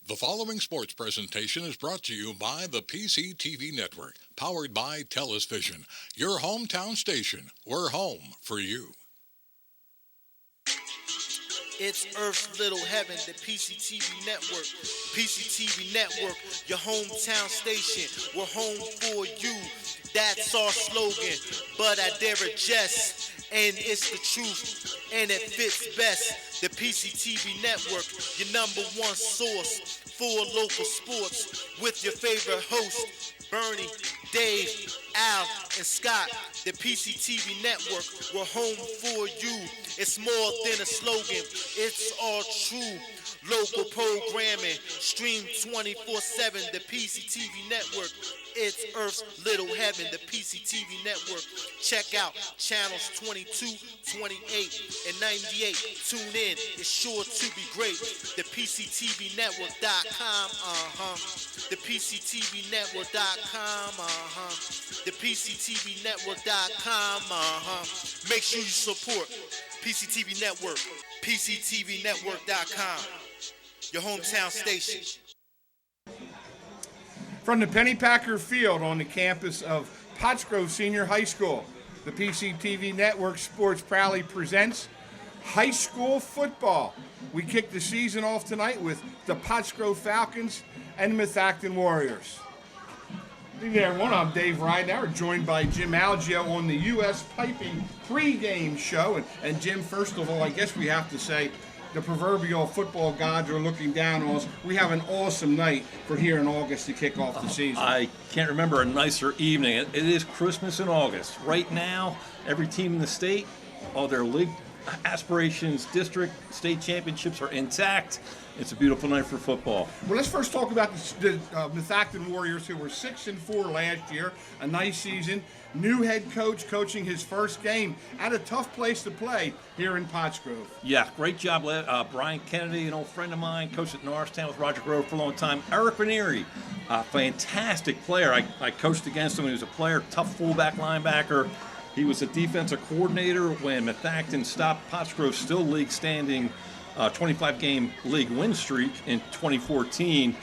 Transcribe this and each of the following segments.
The following sports presentation is brought to you by the PCTV Network, powered by TELUS Vision, your hometown station. We're home for you. It's Earth's Little Heaven, the PCTV Network. PCTV Network, your hometown station. We're home for you. That's our slogan, but I dare adjust. And it's the truth, and it fits best. The PCTV Network, your number one source for local sports, with your favorite hosts, Bernie, Dave, Al, and Scott. The PCTV Network, we're home for you. It's more than a slogan, it's all true. Local programming, stream 24/7, the PCTV Network. It's Earth's Little Heaven, the PCTV Network. Check out channels 22, 28, and 98. Tune in, it's sure to be great. The PCTVnetwork.com, The PCTVnetwork.com, The PCTVnetwork.com, Make sure you support PCTV Network, PCTVnetwork.com, your hometown station. From the Pennypacker Field on the campus of Pottsgrove Senior High School, the PCTV Network Sports proudly presents high school football. We kick the season off tonight with the Pottsgrove Falcons and Methacton Warriors. Hey there, everyone. I'm Dave Ryan. We're joined by Jim Algio on the U.S. Piping pregame show. And Jim, first of all, I guess we have to say, the proverbial football gods are looking down on us. We have an awesome night for here in August to kick off the season. I can't remember a nicer evening. It is Christmas in August. Right now, every team in the state, all their league aspirations, district, state championships are intact. It's a beautiful night for football. Well, let's first talk about the Methacton Warriors, who were 6-4 last year. A nice season. New head coach coaching his first game at a tough place to play here in Pottsgrove. Yeah, great job. Brian Kennedy, an old friend of mine, coached at Norristown with Roger Grove for a long time. Eric Ranieri, a fantastic player. I coached against him when he was a player, tough fullback linebacker. He was a defensive coordinator when Methacton stopped Pottsgrove's still league standing 25-game league win streak in 2014.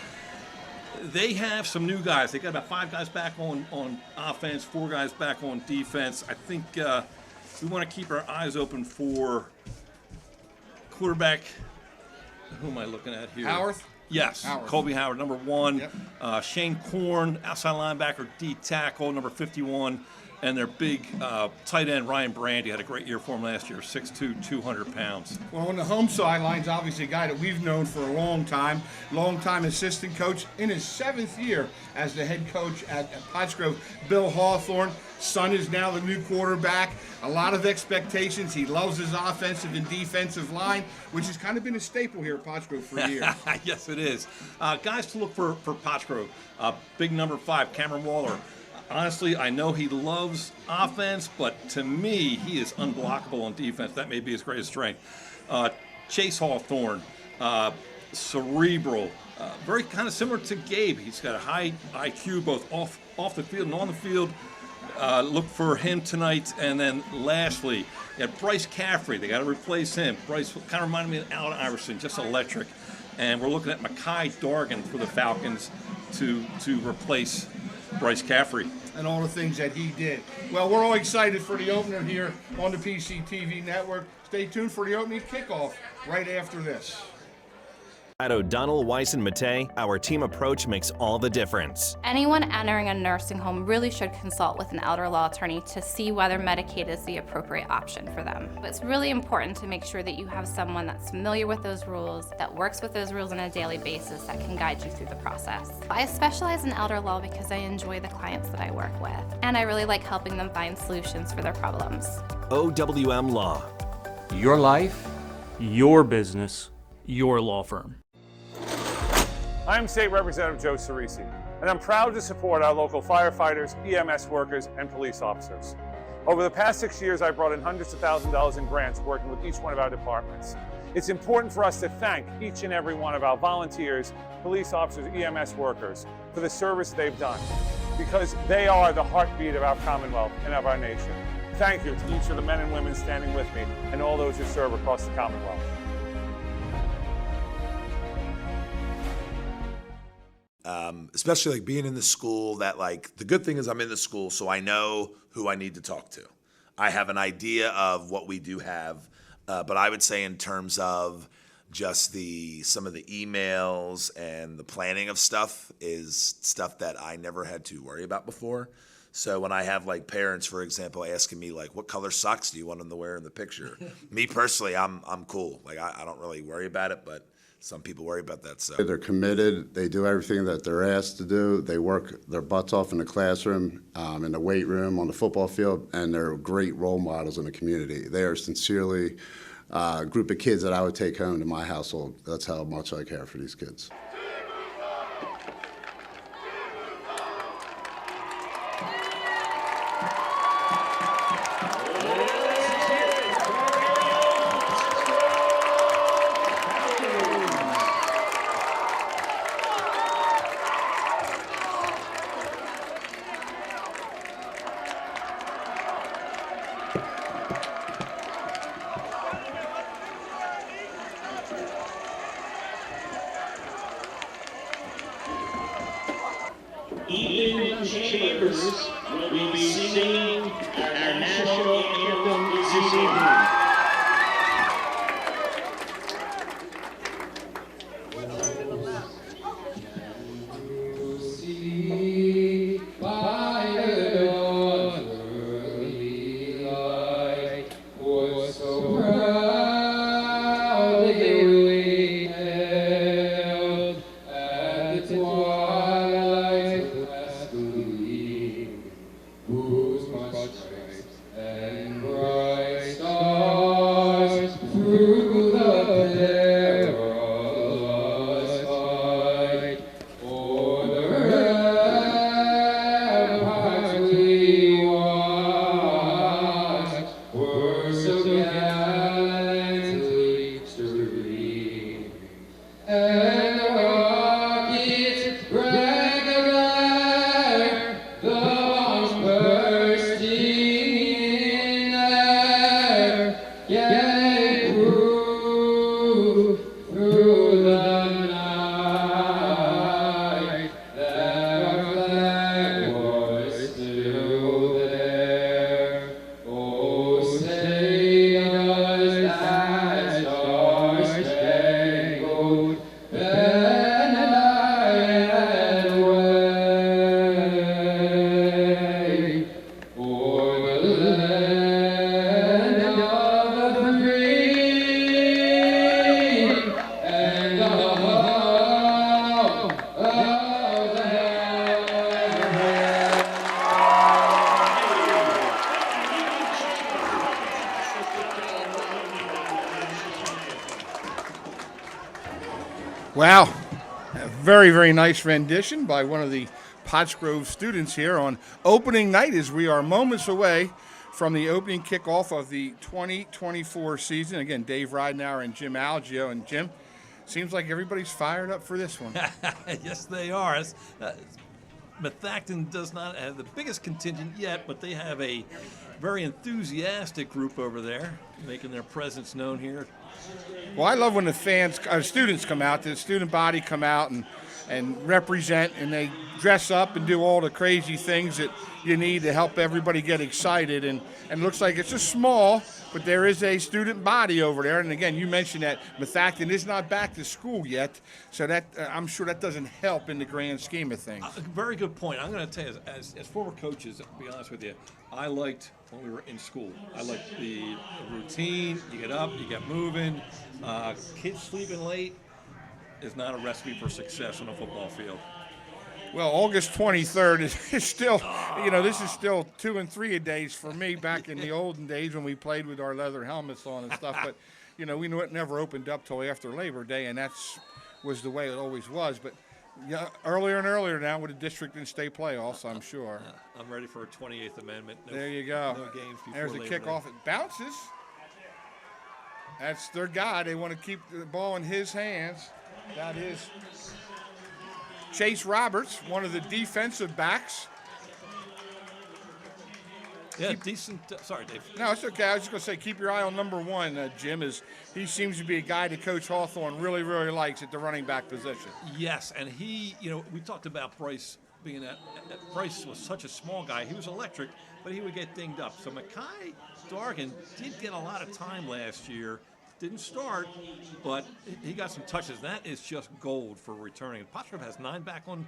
They have some new guys. They got about 5 guys back on offense, 4 guys back on defense. I think we want to keep our eyes open for quarterback. Who am I looking at here? Howarth? Yes, Howard. Colby Howard, number 1. Yep. Shane Korn, outside linebacker, D tackle, number 51. And their big tight end, Ryan Brandy, had a great year for him last year, 6'2", 200 pounds. Well, on the home sidelines, obviously a guy that we've known for a long time assistant coach in his 7th year as the head coach at Pottsgrove, Bill Hawthorne. Son is now the new quarterback. A lot of expectations. He loves his offensive and defensive line, which has kind of been a staple here at Pottsgrove for years. Yes, it is. Guys to look for Pottsgrove. Big number 5, Cameron Waller. Honestly, I know he loves offense, but to me, he is unblockable on defense. That may be his greatest strength. Chase Hawthorne, cerebral, very kind of similar to Gabe. He's got a high IQ both off the field and on the field. Look for him tonight. And then lastly, you got Bryce Caffrey. They got to replace him. Bryce kind of reminded me of Allen Iverson, just electric. And we're looking at Makai Dargan for the Falcons to replace Bryce Caffrey. And all the things that he did. Well, we're all excited for the opener here on the PCTV Network. Stay tuned for the opening kickoff right after this. At O'Donnell, Weiss & Mattei, our team approach makes all the difference. Anyone entering a nursing home really should consult with an elder law attorney to see whether Medicaid is the appropriate option for them. It's really important to make sure that you have someone that's familiar with those rules, that works with those rules on a daily basis, that can guide you through the process. I specialize in elder law because I enjoy the clients that I work with, and I really like helping them find solutions for their problems. OWM Law. Your life, your business, your law firm. I'm State Representative Joe Cerisi, and I'm proud to support our local firefighters, EMS workers, and police officers. Over the past 6 years, I've brought in hundreds of thousands of dollars in grants working with each one of our departments. It's important for us to thank each and every one of our volunteers, police officers, EMS workers for the service they've done, because they are the heartbeat of our Commonwealth and of our nation. Thank you to each of the men and women standing with me and all those who serve across the Commonwealth. especially like being in the school that like the good thing is I'm in the school, so I know who I need to talk to. I have an idea of what we do have, but I would say in terms of just some of the emails and the planning of stuff is stuff that I never had to worry about before. So when I have like parents, for example, asking me like, what color socks do you want them to wear in the picture? Me personally, I'm cool. Like I don't really worry about it, but some people worry about that. So they're committed. They do everything that they're asked to do. They work their butts off in the classroom, in the weight room, on the football field, and they're great role models in the community. They are sincerely a group of kids that I would take home to my household. That's how much I care for these kids. Ethan Chambers will be singing our national anthem this evening. Wow, a very, very nice rendition by one of the Pottsgrove students here on opening night as we are moments away from the opening kickoff of the 2024 season. Again, Dave Ridenauer and Jim Algio. And Jim, seems like everybody's fired up for this one. Yes, they are. Methacton does not have the biggest contingent yet, but they have a very enthusiastic group over there making their presence known here. Well, I love when the students come out, the student body come out and represent, and they dress up and do all the crazy things that you need to help everybody get excited. And it looks like it's just small, but there is a student body over there. And again, you mentioned that Methacton is not back to school yet, so that I'm sure that doesn't help in the grand scheme of things. Very good point. I'm going to tell you, as former coaches, to be honest with you, I liked when we were in school. I liked the routine. You get up, you get moving. Kids sleeping late is not a recipe for success on a football field. Well, August 23rd is still, this is still 2 and 3 days for me back in the olden days when we played with our leather helmets on and stuff. But, we knew it never opened up till after Labor Day, and was the way it always was. But yeah, earlier and earlier now with the district and state playoffs, I'm sure. I'm ready for a 28th Amendment. There you go. No games before There's the Labor kickoff. Day. It bounces. That's their guy. They want to keep the ball in his hands. That is Chase Roberts, one of the defensive backs. Yeah, decent. Sorry, Dave. No, it's okay. I was just going to say, keep your eye on number 1, Jim, as he seems to be a guy that Coach Hawthorne really, really likes at the running back position. Yes, and he, we talked about Bryce being Bryce was such a small guy. He was electric, but he would get dinged up. So Mekhi Dargan did get a lot of time last year. Didn't start, but he got some touches. That is just gold for returning. Pottsgrove has 9 back on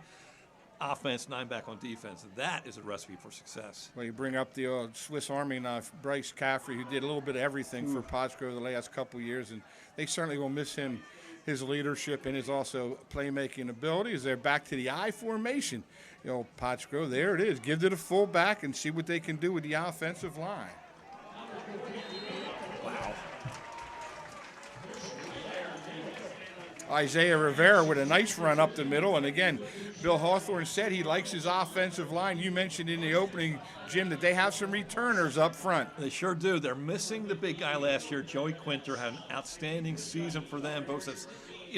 offense, 9 back on defense. That is a recipe for success. Well, you bring up the Swiss Army knife, Bryce Caffrey, who did a little bit of everything for Pottsgrove the last couple of years, and they certainly will miss him, his leadership and his also playmaking ability. As they're back to the I formation, Pottsgrove, there it is. Give to the fullback and see what they can do with the offensive line. Wow. Isaiah Rivera with a nice run up the middle. And again, Bill Hawthorne said he likes his offensive line. You mentioned in the opening, Jim, that they have some returners up front. They sure do. They're missing the big guy last year. Joey Quinter had an outstanding season for them, both as,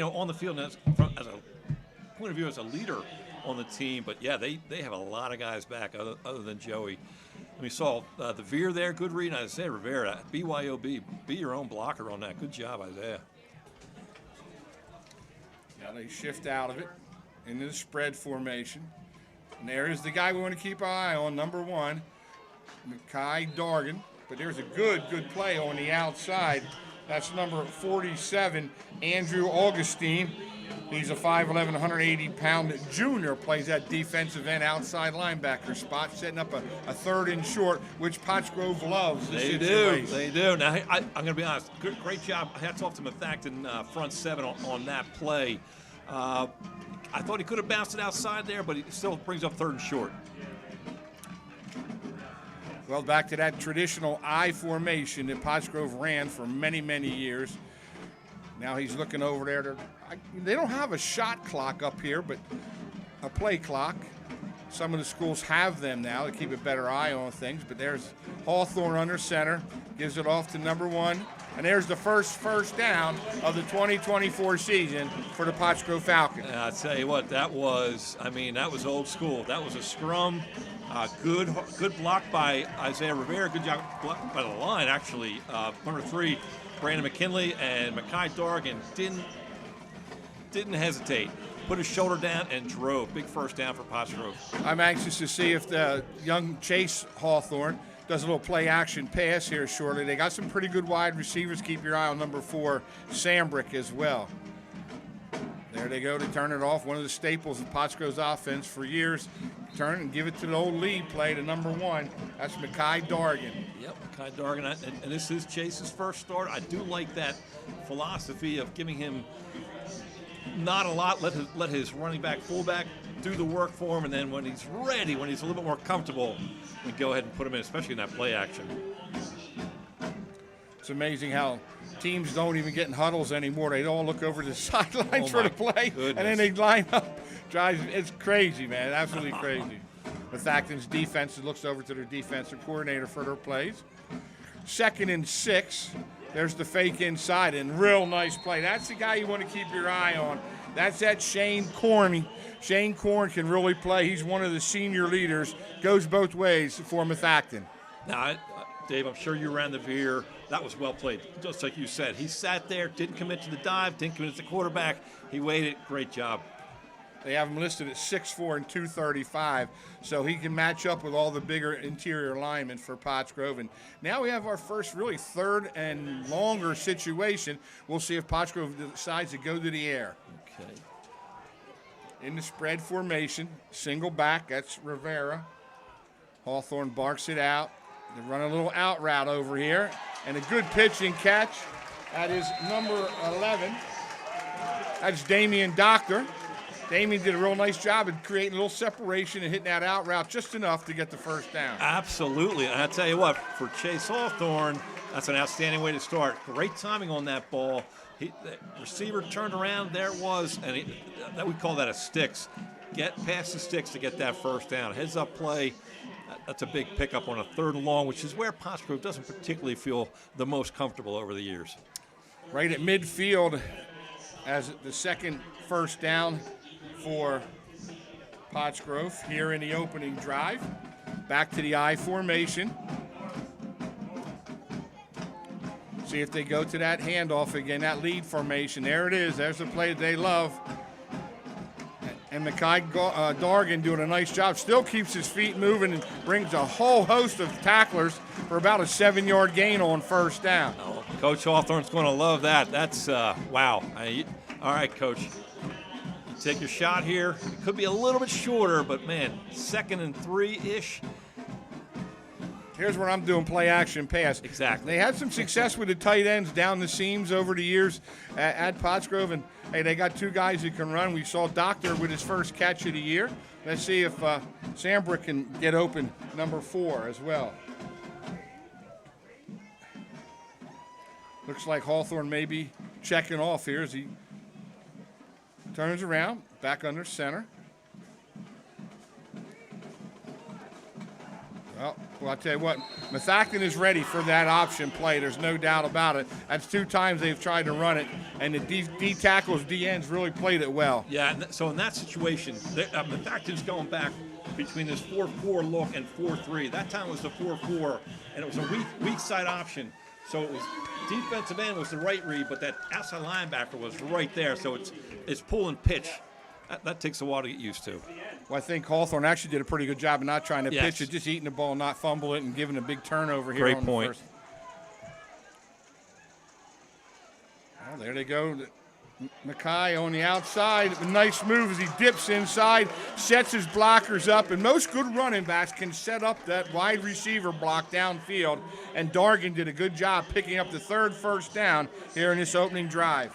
on the field and as a point of view as a leader on the team. But, yeah, they have a lot of guys back other than Joey. And we saw the Veer there. Good read. Isaiah Rivera, BYOB. Be your own blocker on that. Good job, Isaiah. Now they shift out of it into the spread formation. And there is the guy we want to keep an eye on, number 1, Mekhi Dargan. But there's a good play on the outside. That's number 47, Andrew Augustine. He's a 5'11", 180-pound junior, plays that defensive end outside linebacker spot, setting up a 3rd and short, which Pottsgrove loves. They do. Now, I'm going to be honest. Great job. Hats off to Methacton, front 7 on that play. I thought he could have bounced it outside there, but he still brings up 3rd and short. Well, back to that traditional I formation that Pottsgrove ran for many, many years. Now he's looking over there. They don't have a shot clock up here, but a play clock. Some of the schools have them now to keep a better eye on things. But there's Hawthorne under center, gives it off to number 1. And there's the first down of the 2024 season for the Pottsgrove Falcons. I'll tell you what, that was old school. That was a scrum. Good block by Isaiah Rivera. Good job blocked by the line, actually. Number 3, Brandon McKinley, and Mekhi Dargan didn't hesitate. Put his shoulder down and drove. Big first down for Pottsgrove. I'm anxious to see if the young Chase Hawthorne does a little play-action pass here shortly. They got some pretty good wide receivers. Keep your eye on number 4, Sambrick, as well. There they go to turn it off. One of the staples of Pottsgrove's offense for years. Turn and give it to the old lead play to number 1. That's Mekhi Dargan. Yep, Mekhi Dargan. And this is Chase's first start. I do like that philosophy of giving him not a lot. Let his running back, fullback do the work for him. And then when he's ready, when he's a little bit more comfortable, we go ahead and put him in, especially in that play action. It's amazing how teams don't even get in huddles anymore. They all look over the sidelines for the play, goodness. And then they line up. It's crazy, man. Absolutely crazy. Methacton's defense looks over to their defensive coordinator for their plays. 2nd and 6. There's the fake inside, and real nice play. That's the guy you want to keep your eye on. That's that Shane Corney. Shane Corn can really play. He's one of the senior leaders. Goes both ways for Methacton. Now, Dave, I'm sure you ran the veer. That was well played, just like you said. He sat there, didn't commit to the dive, didn't commit to the quarterback. He waited. Great job. They have him listed at 6'4" and 235, so he can match up with all the bigger interior linemen for Pottsgrove. And now we have our first really 3rd and longer situation. We'll see if Pottsgrove decides to go to the air. Okay. In the spread formation, single back, that's Rivera. Hawthorne barks it out. They run a little out route over here, and a good pitch and catch. That is number 11. That's Damian Doctor. Damian did a real nice job of creating a little separation and hitting that out route just enough to get the first down. Absolutely. And I tell you what, for Chase Hawthorne, that's an outstanding way to start. Great timing on that ball. The receiver turned around, there it was, and we call that a sticks. Get past the sticks to get that first down. Heads up play. That's a big pickup on a 3rd and long, which is where Pottsgrove doesn't particularly feel the most comfortable over the years. Right at midfield as the second first down for Pottsgrove here in the opening drive. Back to the I formation. See if they go to that handoff again, that lead formation. There it is. There's the play that they love. And Mekhi Dargan doing a nice job. Still keeps his feet moving and brings a whole host of tacklers for about a 7-yard gain on first down. Oh, Coach Hawthorne's going to love that. That's, wow. All right, Coach. You take your shot here. It could be a little bit shorter, but, man, 2nd and 3-ish. Here's what I'm doing, play action pass. Exactly. They had some success with the tight ends down the seams over the years at Pottsgrove, and hey, they got 2 guys who can run. We saw Doctor with his first catch of the year. Let's see if Sambrook can get open, number 4 as well. Looks like Hawthorne may be checking off here as he turns around, back under center. Well, I'll tell you what, Methacton is ready for that option play. There's no doubt about it. That's 2 times they've tried to run it, and the D tackles, D ends really played it well. Yeah, so in that situation, Methacton's going back between this 4-4 look and 4-3. That time was the 4-4, and it was a weak side option. So it was defensive end was the right read, but that outside linebacker was right there. So it's pull and pitch. That takes a while to get used to. Well, I think Hawthorne actually did a pretty good job of not trying to Yes. pitch it, just eating the ball, not fumble it, and giving a big turnover here Great on point. the first. Well, there they go. Mekhi on the outside. A nice move as he dips inside, sets his blockers up, and most good running backs can set up that wide receiver block downfield, and Dargan did a good job picking up the 3rd first down here in this opening drive.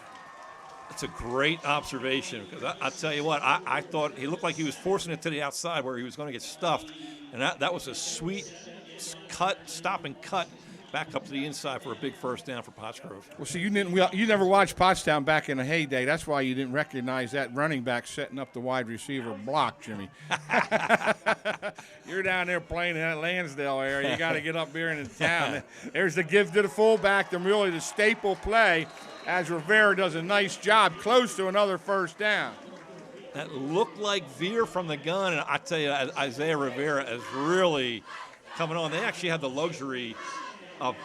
That's a great observation because I tell you what, I thought he looked like he was forcing it to the outside where he was going to get stuffed, and that was a sweet cut, stop and cut back up to the inside for a big first down for Pottsgrove. Well, see, you never watched Pottstown back in the heyday. That's why you didn't recognize that running back setting up the wide receiver block, Jimmy. You're down there playing in that Lansdale area. You got to get up here in the town. There's the give to the fullback, really the staple play, as Rivera does a nice job, close to another first down. That looked like Veer from the gun, and I tell you, Isaiah Rivera is really coming on. They actually have the luxury of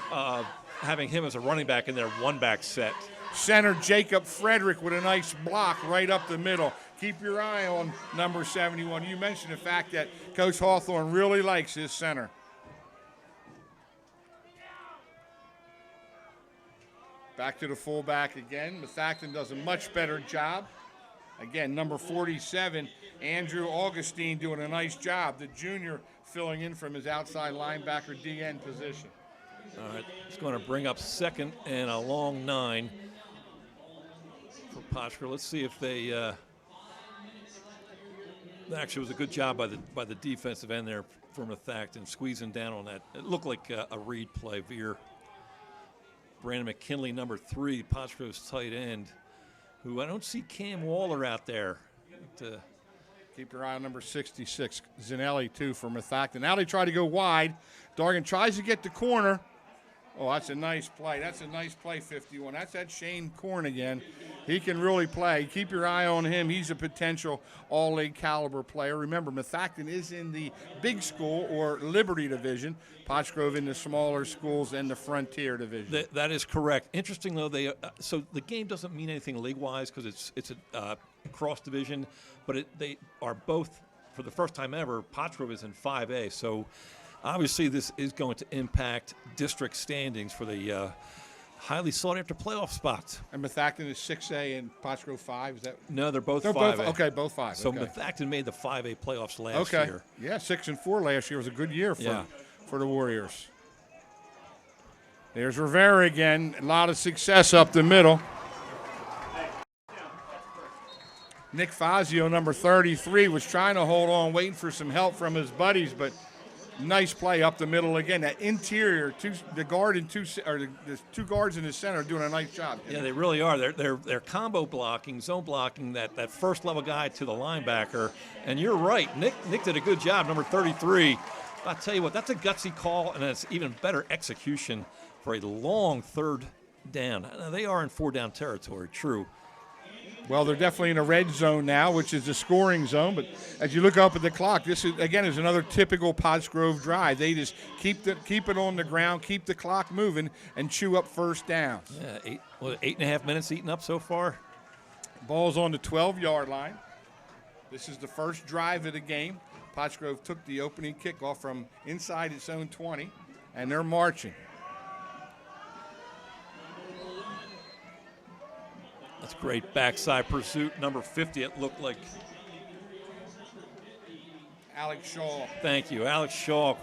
having him as a running back in their one-back set. Center Jacob Frederick with a nice block right up the middle. Keep your eye on number 71. You mentioned the fact that Coach Hawthorne really likes his center. Back to the fullback again. Methacton does a much better job. Again, number 47, Andrew Augustine doing a nice job. The junior filling in from his outside linebacker DN position. All right, it's going to bring up 2nd and a long 9 for Pottsgrove. Let's see if they actually was a good job by the defensive end there for Methacton, squeezing down on that. It looked like a read play. Veer. Brandon McKinley, number 3, Pottsgrove's tight end, who I don't see Cam Waller out there. But, keep your eye on number 66, Zanelli, too, for Methacton. Now they try to go wide. Dargan tries to get the corner. Oh, that's a nice play. That's a nice play, 51. That's that Shane Korn again. He can really play. Keep your eye on him. He's a potential all-league caliber player. Remember, Methacton is in the big school or Liberty division. Pottsgrove in the smaller schools and the Frontier division. that is correct. Interesting, though, so the game doesn't mean anything league-wise because it's a cross division, but they are both, for the first time ever, Pottsgrove is in 5A. So obviously this is going to impact district standings for the highly sought-after playoff spots. And Methacton is 6A and Pottsgrove 5. Is that? No, they're both 5A. Both 5. So okay. Methacton made the 5A playoffs last year. Yeah, 6-4 last year was a good year for the Warriors. There's Rivera again. A lot of success up the middle. Nick Fazio, number 33, was trying to hold on, waiting for some help from his buddies, but nice play up the middle again. That interior, the two guards in the center are doing a nice job. Yeah, they really are. They're combo blocking, zone blocking that first level guy to the linebacker. And you're right, Nick did a good job, number 33. I'll tell you what, that's a gutsy call, and it's even better execution for a long 3rd down. Now, they are in 4-down territory, true. Well, they're definitely in a red zone now, which is the scoring zone. But as you look up at the clock, this is another typical Pottsgrove drive. They just keep it on the ground, keep the clock moving, and chew up first downs. Yeah, 8.5 minutes eaten up so far. Ball's on the 12-yard line. This is the first drive of the game. Pottsgrove took the opening kickoff from inside its own 20, and they're marching. That's great backside pursuit. Number 50, it looked like. Alex Shaw. Thank you, Alex Shaw.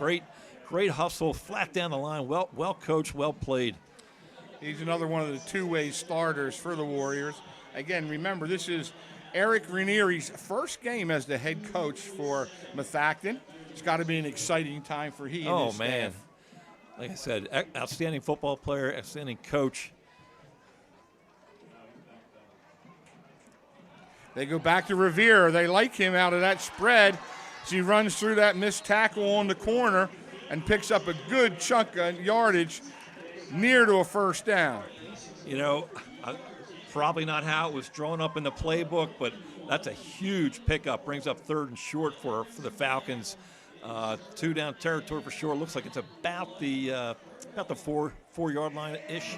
Great hustle, flat down the line. Well coached, well played. He's another one of the two-way starters for the Warriors. Again, remember, this is Eric Ranieri's first game as the head coach for Methacton. It's got to be an exciting time for he and his man. staff. Like I said, outstanding football player, outstanding coach. They go back to Revere. They like him out of that spread. As he runs through that missed tackle on the corner and picks up a good chunk of yardage near to a first down. You know, probably not how it was drawn up in the playbook, but that's a huge pickup. Brings up 3rd and short for the Falcons. 2 down territory for sure. Looks like it's about the 4-yard line ish.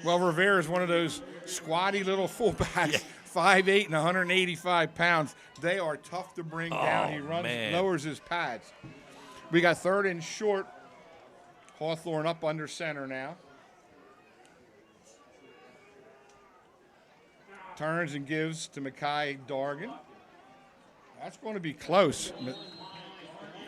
Well, Rivera is one of those squatty little fullbacks, 5'8" and 185 pounds. They are tough to bring down. He runs, lowers his pads. We got 3rd and short. Hawthorne up under center now. Turns and gives to Mekhi Dargan. That's going to be close.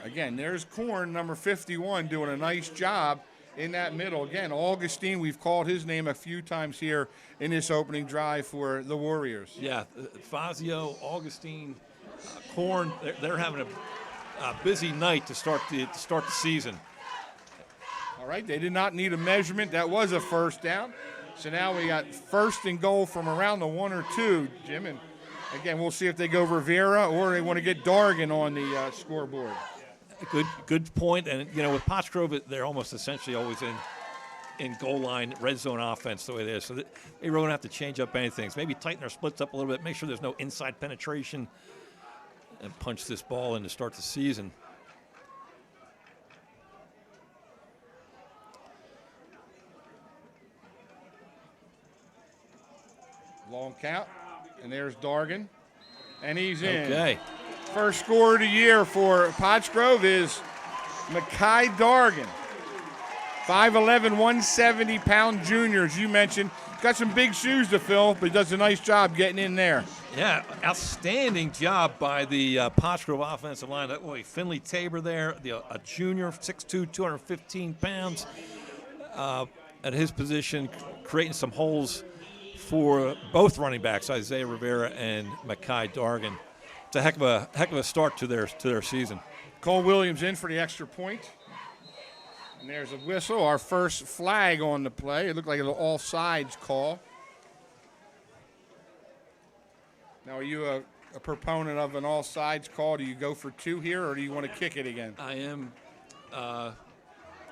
Again, there's Korn, number 51, doing a nice job in that middle. Again, Augustine, we've called his name a few times here in this opening drive for the Warriors. Yeah, Fazio, Augustine, Korn, they're having a busy night to start the season. All right, they did not need a measurement. That was a first down. So now we got 1st and goal from around the 1 or 2, Jim. And again, we'll see if they go Rivera or they want to get Dargan on the scoreboard. Good point. And, you know, with Pottsgrove, they're almost essentially always in goal line, red zone offense the way it is. So they really don't have to change up anything. So maybe tighten their splits up a little bit, make sure there's no inside penetration, and punch this ball in to start the season. Long count, and there's Dargan, and he's in. Okay. First score of the year for Pottsgrove is Mekhi Dargan. 5'11", 170-pound junior, as you mentioned. Got some big shoes to fill, but he does a nice job getting in there. Yeah, outstanding job by the Pottsgrove offensive line. Finley Tabor there, a junior, 6'2", 215 pounds at his position, creating some holes for both running backs, Isaiah Rivera and Mekhi Dargan. It's a heck of a start to their season. Cole Williams in for the extra point. And there's a whistle, our first flag on the play. It looked like an all-sides call. Now, are you a proponent of an all-sides call? Do you go for 2 here, or do you want to kick it again? I am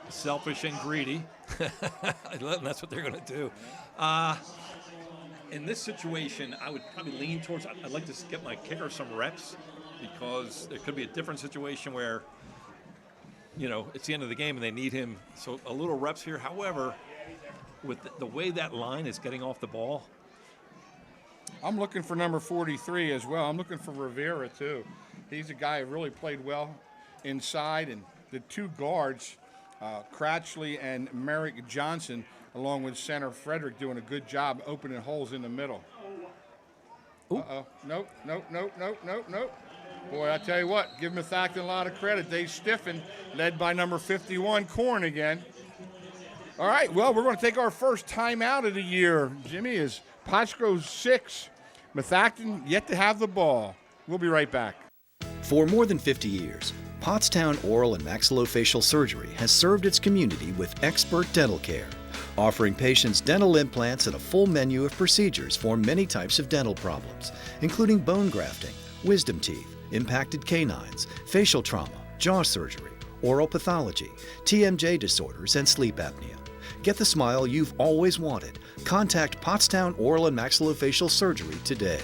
selfish and greedy. That's what they're going to do. In this situation, I would probably lean towards, I'd like to get my kicker some reps, because there could be a different situation where, you know, it's the end of the game and they need him. So a little reps here. However, with the way that line is getting off the ball. I'm looking for number 43 as well. I'm looking for Rivera, too. He's a guy who really played well inside. And the 2 guards, Cratchley and Merrick Johnson, along with center Frederick, doing a good job opening holes in the middle. Uh-oh. Nope. Boy, I tell you what, give Methacton a lot of credit. They stiffened, led by number 51, Korn again. All right, well, we're going to take our first timeout of the year. Jimmy, is Pottsgrove 6, Methacton yet to have the ball. We'll be right back. For more than 50 years, Pottstown Oral and Maxillofacial Surgery has served its community with expert dental care, offering patients dental implants and a full menu of procedures for many types of dental problems, including bone grafting, wisdom teeth, impacted canines, facial trauma, jaw surgery, oral pathology, TMJ disorders, and sleep apnea. Get the smile you've always wanted. Contact Pottstown Oral and Maxillofacial Surgery today.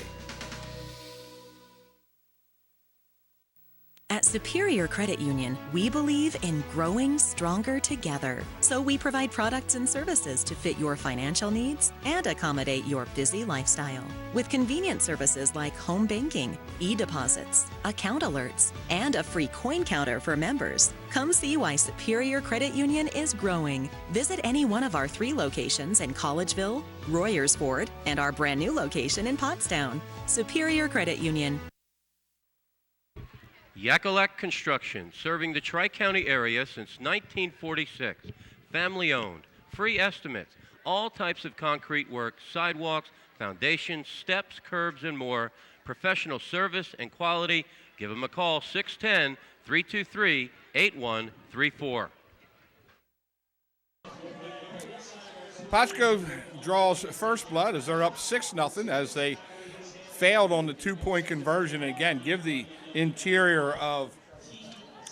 At Superior Credit Union, we believe in growing stronger together. So we provide products and services to fit your financial needs and accommodate your busy lifestyle. With convenient services like home banking, e-deposits, account alerts, and a free coin counter for members. Come see why Superior Credit Union is growing. Visit any one of our 3 locations in Collegeville, Royersford, and our brand new location in Pottstown. Superior Credit Union. Yakalak Construction, serving the Tri-County area since 1946. Family owned, free estimates, all types of concrete work, sidewalks, foundations, steps, curbs, and more. Professional service and quality. Give them a call, 610-323-8134. Pottsgrove draws first blood as they're up 6-0 as they failed on the 2-point conversion. And again, give the interior of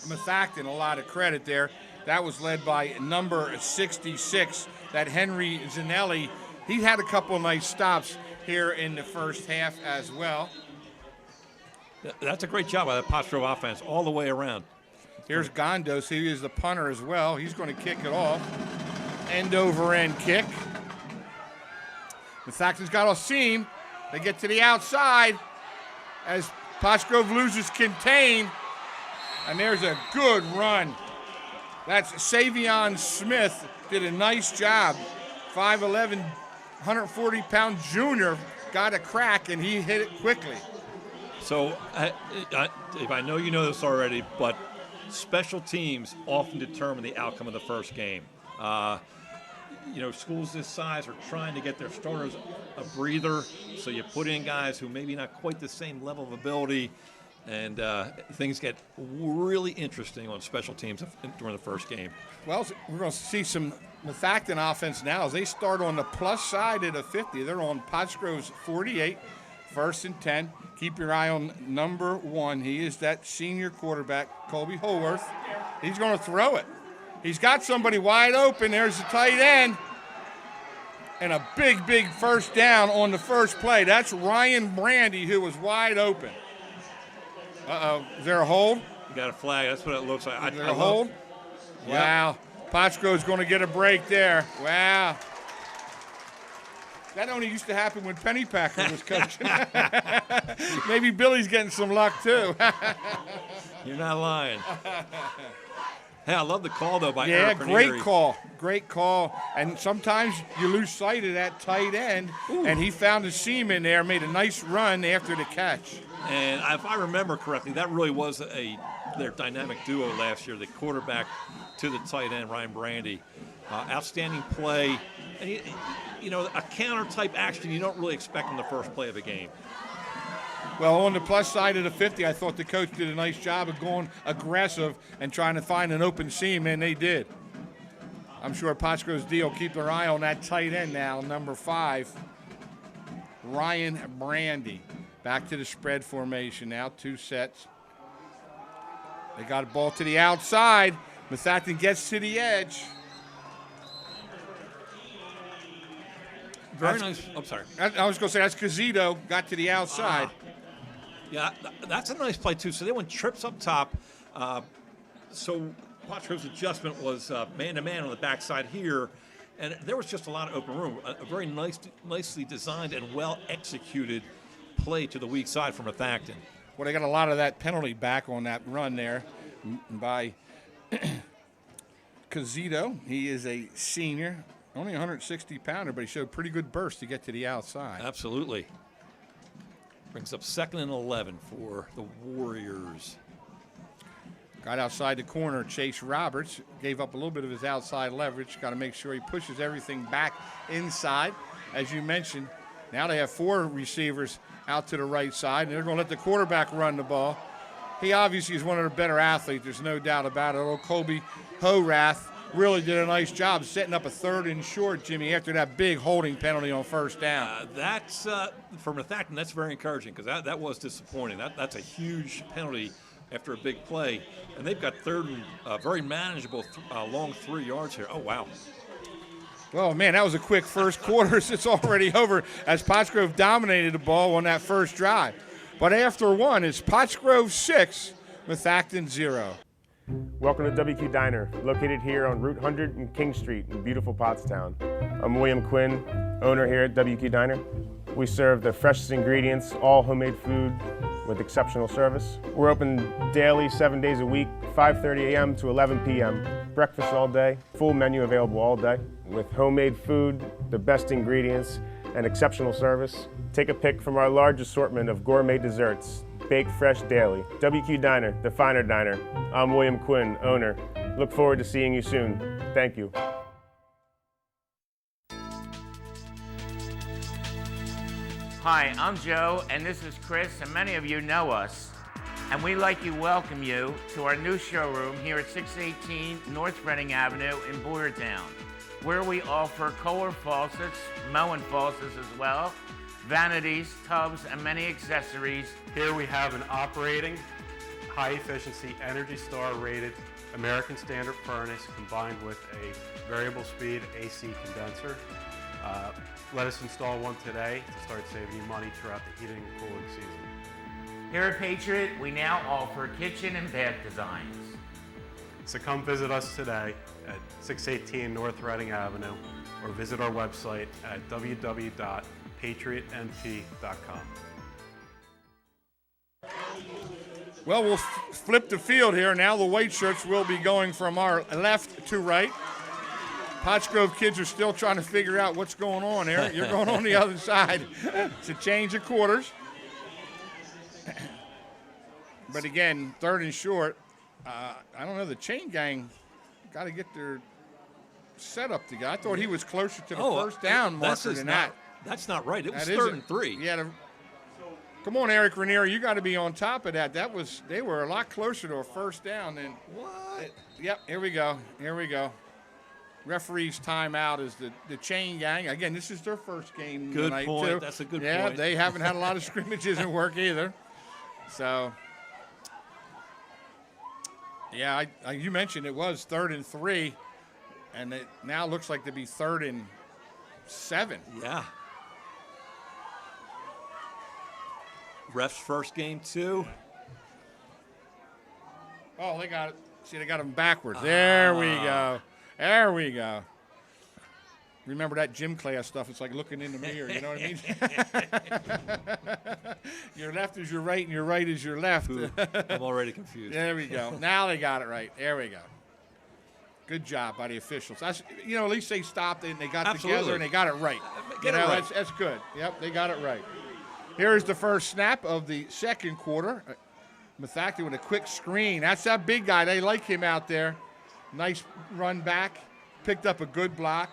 Methacton a lot of credit there. That was led by number 66, that Henry Zanelli. He had a couple nice stops here in the first half as well. That's a great job by the Pottsgrove offense all the way around. Here's Gondos. He is the punter as well. He's going to kick it off. End over end kick. Methacton's got a seam. They get to the outside as Pottsgrove loses contain. And there's a good run. That's Savion Smith. Did a nice job. 5'11", 140-pound junior got a crack, and he hit it quickly. So, if I know you know this already, but special teams often determine the outcome of the first game. Schools this size are trying to get their starters a breather, so you put in guys who maybe not quite the same level of ability, and things get really interesting on special teams during the first game. Well, we're going to see some Methacton offense now as they start on the plus side at a 50. They're on Pottsgrove's 48, 1st and 10. Keep your eye on number 1. He is that senior quarterback, Colby Holworth. He's going to throw it. He's got somebody wide open. There's the tight end. And a big, big first down on the first play. That's Ryan Brandy, who was wide open. Uh-oh. Is there a hold? You got a flag. That's what it looks like. Is there a hold? Yep. Wow. Pottsgrove's going to get a break there. Wow. That only used to happen when Pennypacker was coaching. Maybe Billy's getting some luck, too. You're not lying. Hey, I love the call, though, by Eric great call. Great call. And sometimes you lose sight of that tight end, and he found a seam in there, made a nice run after the catch. And if I remember correctly, that really was their dynamic duo last year, the quarterback to the tight end, Ryan Brandy. Outstanding play. And, a counter-type action you don't really expect in the first play of a game. Well, on the plus side of the 50, I thought the coach did a nice job of going aggressive and trying to find an open seam, and they did. I'm sure Pottsgrove's D will keep their eye on that tight end now, number 5, Ryan Brandy. Back to the spread formation now, 2 sets. They got a ball to the outside. Methacton gets to the edge. Very nice. I'm sorry. I was going to say, that's Cazito, got to the outside. Yeah, that's a nice play, too. So they went trips up top. So Pottsgrove's adjustment was man-to-man on the backside here. And there was just a lot of open room. A very nicely designed and well-executed play to the weak side from Methacton. Well, they got a lot of that penalty back on that run there by Cazito. He is a senior. Only a 160-pounder, but he showed pretty good burst to get to the outside. Absolutely. Brings up 2nd and 11 for the Warriors. Got outside the corner, Chase Roberts. Gave up a little bit of his outside leverage. Got to make sure he pushes everything back inside. As you mentioned, now they have 4 receivers out to the right side, and they're going to let the quarterback run the ball. He obviously is one of the better athletes. There's no doubt about it. Old Colby Horath really did a nice job setting up a 3rd and short, Jimmy, after that big holding penalty on first down. That's for Methacton, that's very encouraging because that was disappointing. That's a huge penalty after a big play. And they've got 3rd and very manageable long 3 yards here. Oh, wow. Oh, man, that was a quick first quarter. It's already over as Pottsgrove dominated the ball on that first drive. But after one, it's Pottsgrove 6, Methacton 0. Welcome to WQ Diner, located here on Route 100 and King Street in beautiful Pottstown. I'm William Quinn, owner here at WQ Diner. We serve the freshest ingredients, all homemade food with exceptional service. We're open daily, 7 days a week, 5:30 a.m. to 11 p.m. Breakfast all day, full menu available all day with homemade food, the best ingredients, and exceptional service. Take a pick from our large assortment of gourmet desserts, baked fresh daily. WQ Diner, the finer diner. I'm William Quinn, owner. Look forward to seeing you soon. Thank you. Hi, I'm Joe, and this is Chris, and many of you know us. And we'd like to welcome you to our new showroom here at 618 North Reading Avenue in Boyertown, where we offer Kohler faucets, Moen faucets as well, vanities, tubs, and many accessories. Here we have an operating, high-efficiency, Energy Star rated American Standard furnace combined with a variable speed AC condenser. Let us install one today to start saving you money throughout the heating and cooling season. Here at Patriot, we now offer kitchen and bath designs. So come visit us today at 618 North Reading Avenue or visit our website at www.patriotmp.com. Well, we'll flip the field here. Now the white shirts will be going from our left to right. Pottsgrove kids are still trying to figure out what's going on here. You're going on the other side. It's a change of quarters. But again, third and short. I don't know, the chain gang got to get their setup together. I thought he was closer to the first down marker than that. That's not right. It was third and 3. Yeah. Come on, Eric Ranieri, you got to be on top of that. They were a lot closer to a first down than. What? Yep. Here we go. Referee's timeout is the chain gang. Again, this is their first game good tonight, point. too. That's a good point. Yeah, they haven't had a lot of scrimmages and work either. So, yeah, you mentioned it was 3rd and 3, and it now looks like to be 3rd and 7. Yeah. Ref's first game, too. Oh, they got it. See, they got them backwards. There we go. There we go. Remember that gym class stuff? It's like looking in the mirror. You know what I mean? Your left is your right, and your right is your left. I'm already confused. There we go. Now they got it right. There we go. Good job by the officials. At least they stopped and they got together and they got it right. That's good. Yep, they got it right. Here's the first snap of the second quarter. Methacton with a quick screen. That's that big guy. They like him out there. Nice run back. Picked up a good block.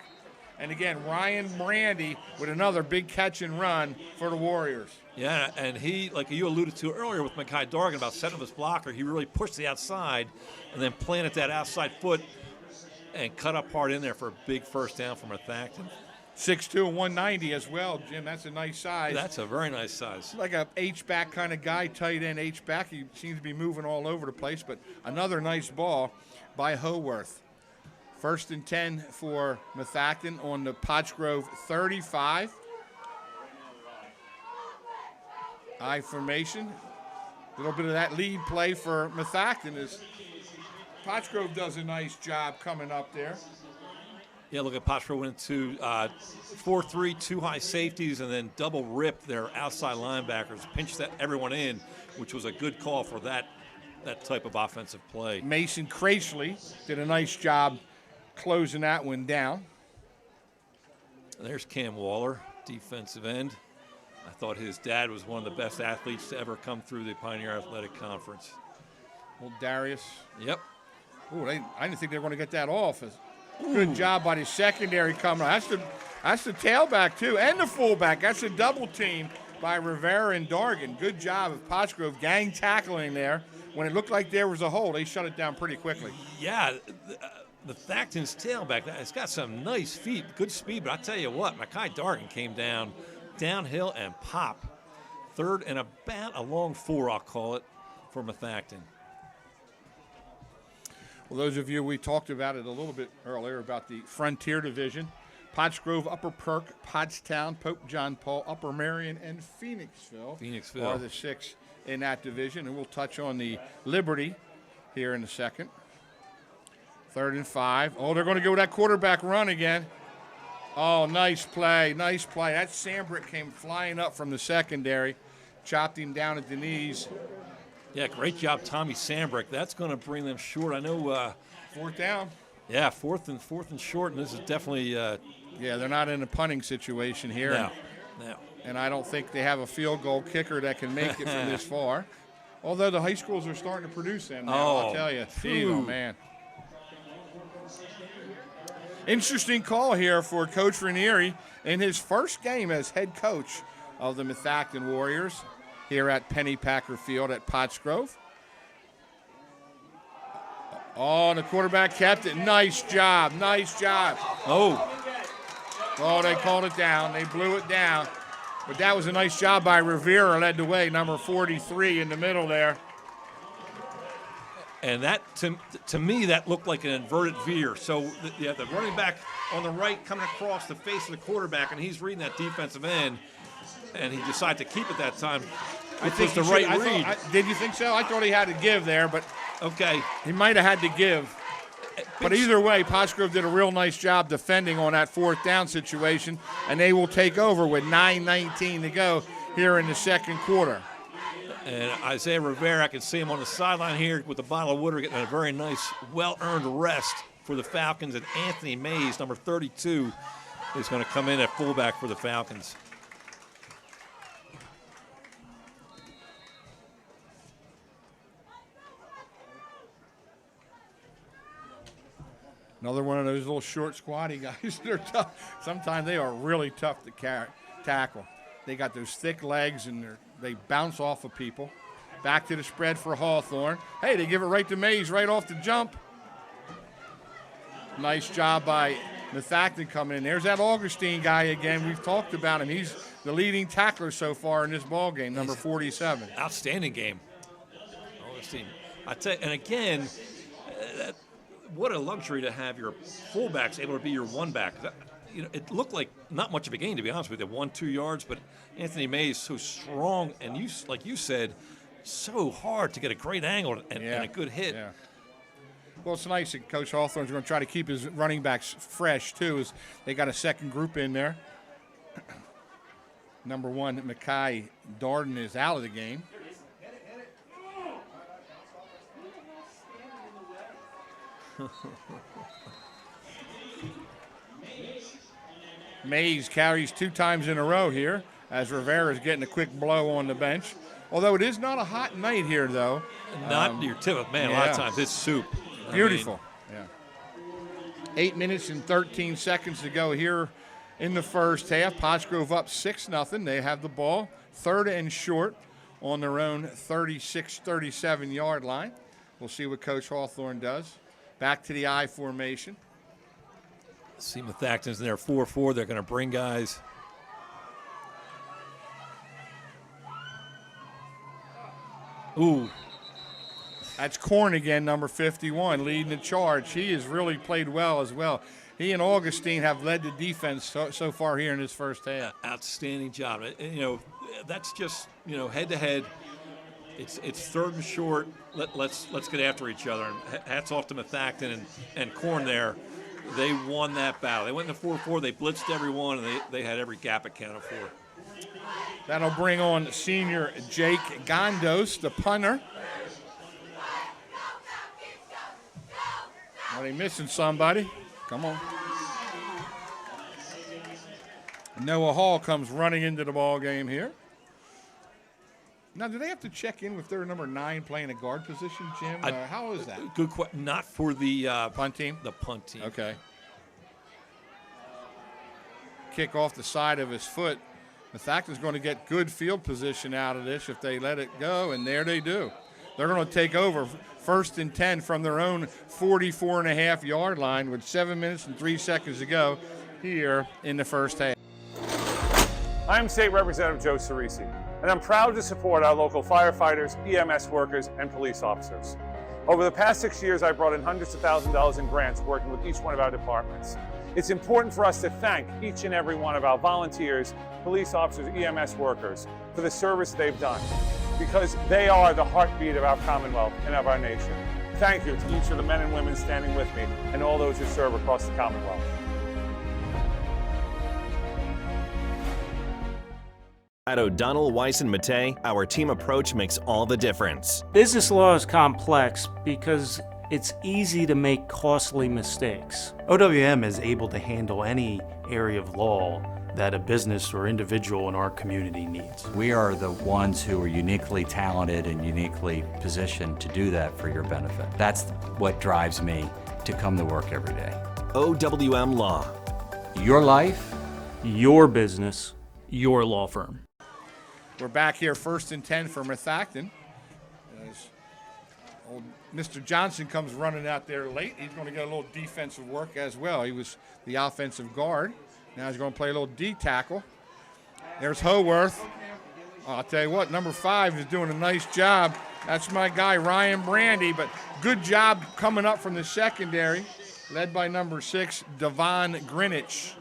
And again, Ryan Brandy with another big catch and run for the Warriors. Yeah, and he, like you alluded to earlier with Mekhi Dargan about setting up his blocker, he really pushed the outside and then planted that outside foot and cut up hard in there for a big first down for Methacton. 6'2", 190 as well, Jim. That's a nice size. That's a very nice size. Like a H-back kind of guy, tight end H-back. He seems to be moving all over the place, but another nice ball by Howarth. 1st and 10 for Methacton on the Pottsgrove 35. I formation. A little bit of that lead play for Methacton as Pottsgrove does a nice job coming up there. Yeah, look at Pottsgrove went into 4-3, 2 high safeties, and then double ripped their outside linebackers, pinched everyone in, which was a good call for that type of offensive play. Mason Craisley did a nice job closing that one down. There's Cam Waller, defensive end. I thought his dad was one of the best athletes to ever come through the Pioneer Athletic Conference. Old Darius. Yep. Ooh, I didn't think they were going to get that off. Good job by the secondary coming on. That's the tailback, too, and the fullback. That's a double team by Rivera and Dargan. Good job of Pottsgrove gang tackling there. When it looked like there was a hole, they shut it down pretty quickly. Yeah, the Thacton's tailback, it's got some nice feet, good speed, but I'll tell you what, Mekhi Dargan came downhill and pop. 3rd and about a long 4, I'll call it, for Methacton. Well, those of you, we talked about it a little bit earlier about the Frontier Division. Potts Grove, Upper Perk, Pottstown, Pope John Paul, Upper Marion, and Phoenixville are the 6 in that division. And we'll touch on the Liberty here in a second. 3rd and 5. Oh, they're going to go with that quarterback run again. Oh, nice play, nice play. That Sambrick came flying up from the secondary, chopped him down at the knees. Yeah, great job, Tommy Sambrick. That's going to bring them short. I know. 4th down. Yeah, fourth and short, and this is definitely. Yeah, they're not in a punting situation here. No. And I don't think they have a field goal kicker that can make it from this far. Although the high schools are starting to produce them now, I'll tell you. Oh, man. Interesting call here for Coach Ranieri in his first game as head coach of the Methacton Warriors here at Pennypacker Field at Potts Grove. Oh, and the quarterback kept it. Nice job, nice job. Oh, they called it down. They blew it down. But that was a nice job by Rivera, led the way, number 43 in the middle there. And that, to me, that looked like an inverted veer. So, the running back on the right coming across the face of the quarterback, and he's reading that defensive end, and he decided to keep it that time. I think the right read. Did you think so? I thought he had to give there, but okay, he might have had to give. But either way, Potts Grove did a real nice job defending on that 4th down situation, and they will take over with 9:19 to go here in the second quarter. And Isaiah Rivera, I can see him on the sideline here with the bottle of water, getting a very nice, well-earned rest for the Falcons. And Anthony Mays, number 32, is going to come in at fullback for the Falcons. Another one of those little short, squatty guys. They're tough. Sometimes they are really tough to tackle. They got those thick legs, and they bounce off of people. Back to the spread for Hawthorne. Hey, they give it right to Mays right off the jump. Nice job by Methacton coming in. There's that Augustine guy again. We've talked about him. He's the leading tackler so far in this ball game, number 47. Outstanding game. Augustine. I tell you, and again, what a luxury to have your fullbacks able to be your one back. It looked like not much of a game, to be honest with you, 1-2 yards, but Anthony Mays so strong, and like you said, so hard to get a great angle and a good hit. Yeah. Well, it's nice that Coach Hawthorne's going to try to keep his running backs fresh, too, as they got a second group in there. Number 1, Mackay Darden is out of the game. Mays carries 2 times in a row here as Rivera's getting a quick blow on the bench. Although it is not a hot night here, though. Not your typical, man, a lot of times it's soup. Beautiful. 8 minutes and 13 seconds to go here in the first half. Potts Grove up 6-0. They have the ball, 3rd and short on their own 36-37 yard line. We'll see what Coach Hawthorne does. Back to the I formation. See Methacton's in there 4-4. They're going to bring guys. Ooh. That's Korn again, number 51, leading the charge. He has really played well as well. He and Augustine have led the defense so far here in this first half. Outstanding job. And, that's just, head-to-head. It's 3rd and short. Let's get after each other. And hats off to Methacton and Korn there. They won that battle. They went into 4-4. They blitzed everyone, and they had every gap accounted for. That'll bring on senior Jake Gondos, the punter. Are they missing somebody? Come on. Noah Hall comes running into the ball game here. Now, do they have to check in with their number 9 playing a guard position, Jim? How is that? Good question. Not for the punt team? The punt team. Okay. Kick off the side of his foot. Methacton's going to get good field position out of this if they let it go, and there they do. They're going to take over 1st and 10 from their own 44.5 yard line with 7 minutes and 3 seconds to go here in the first half. I'm State Representative Joe Cerisi, and I'm proud to support our local firefighters, EMS workers, and police officers. Over the past 6 years, I've brought in hundreds of thousands of dollars in grants working with each one of our departments. It's important for us to thank each and every one of our volunteers, police officers, EMS workers for the service they've done, because they are the heartbeat of our Commonwealth and of our nation. Thank you to each of the men and women standing with me and all those who serve across the Commonwealth. At O'Donnell, Weiss, and Mattei, our team approach makes all the difference. Business law is complex because it's easy to make costly mistakes. OWM is able to handle any area of law that a business or individual in our community needs. We are the ones who are uniquely talented and uniquely positioned to do that for your benefit. That's what drives me to come to work every day. OWM Law. Your life, your business, your law firm. We're back here 1st and 10 for Methacton. As old Mr. Johnson comes running out there late. He's going to get a little defensive work as well. He was the offensive guard. Now he's going to play a little D tackle. There's Howarth. Oh, I'll tell you what, number 5 is doing a nice job. That's my guy, Ryan Brandy, but good job coming up from the secondary, led by number 6, Devon Greenwich.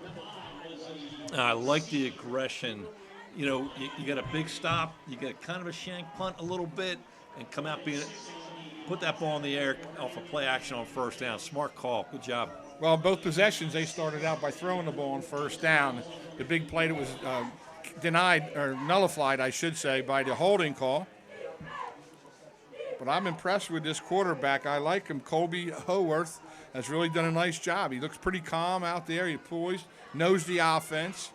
I like the aggression. You know, you got a big stop, you get kind of a shank punt a little bit, and come out put that ball in the air off a play action on 1st down. Smart call. Good job. Well, both possessions, they started out by throwing the ball on 1st down. The big play that was denied, or nullified, I should say, by the holding call. But I'm impressed with this quarterback. I like him. Colby Howarth has really done a nice job. He looks pretty calm out there. He's poised, knows the offense.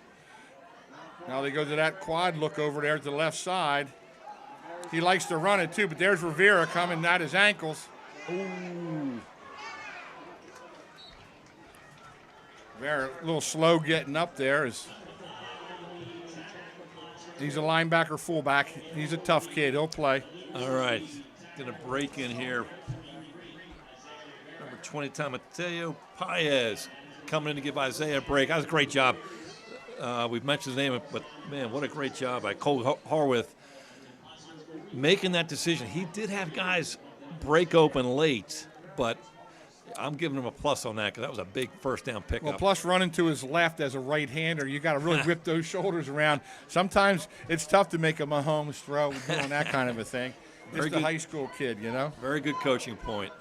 Now they go to that quad look over there to the left side. He likes to run it too, but there's Rivera coming at his ankles. Ooh. Rivera a little slow getting up there. He's a linebacker fullback. He's a tough kid. He'll play. All right. Going to break in here. Number 20, Mateo Paez coming in to give Isaiah a break. That was a great job. We've mentioned his name, but, man, what a great job by Cole Harworth making that decision. He did have guys break open late, but I'm giving him a plus on that because that was a big 1st down pickup. Well, plus running to his left as a right-hander, you got to really whip those shoulders around. Sometimes it's tough to make a Mahomes throw doing that kind of a thing. Just a high school kid, you know. Very good coaching point.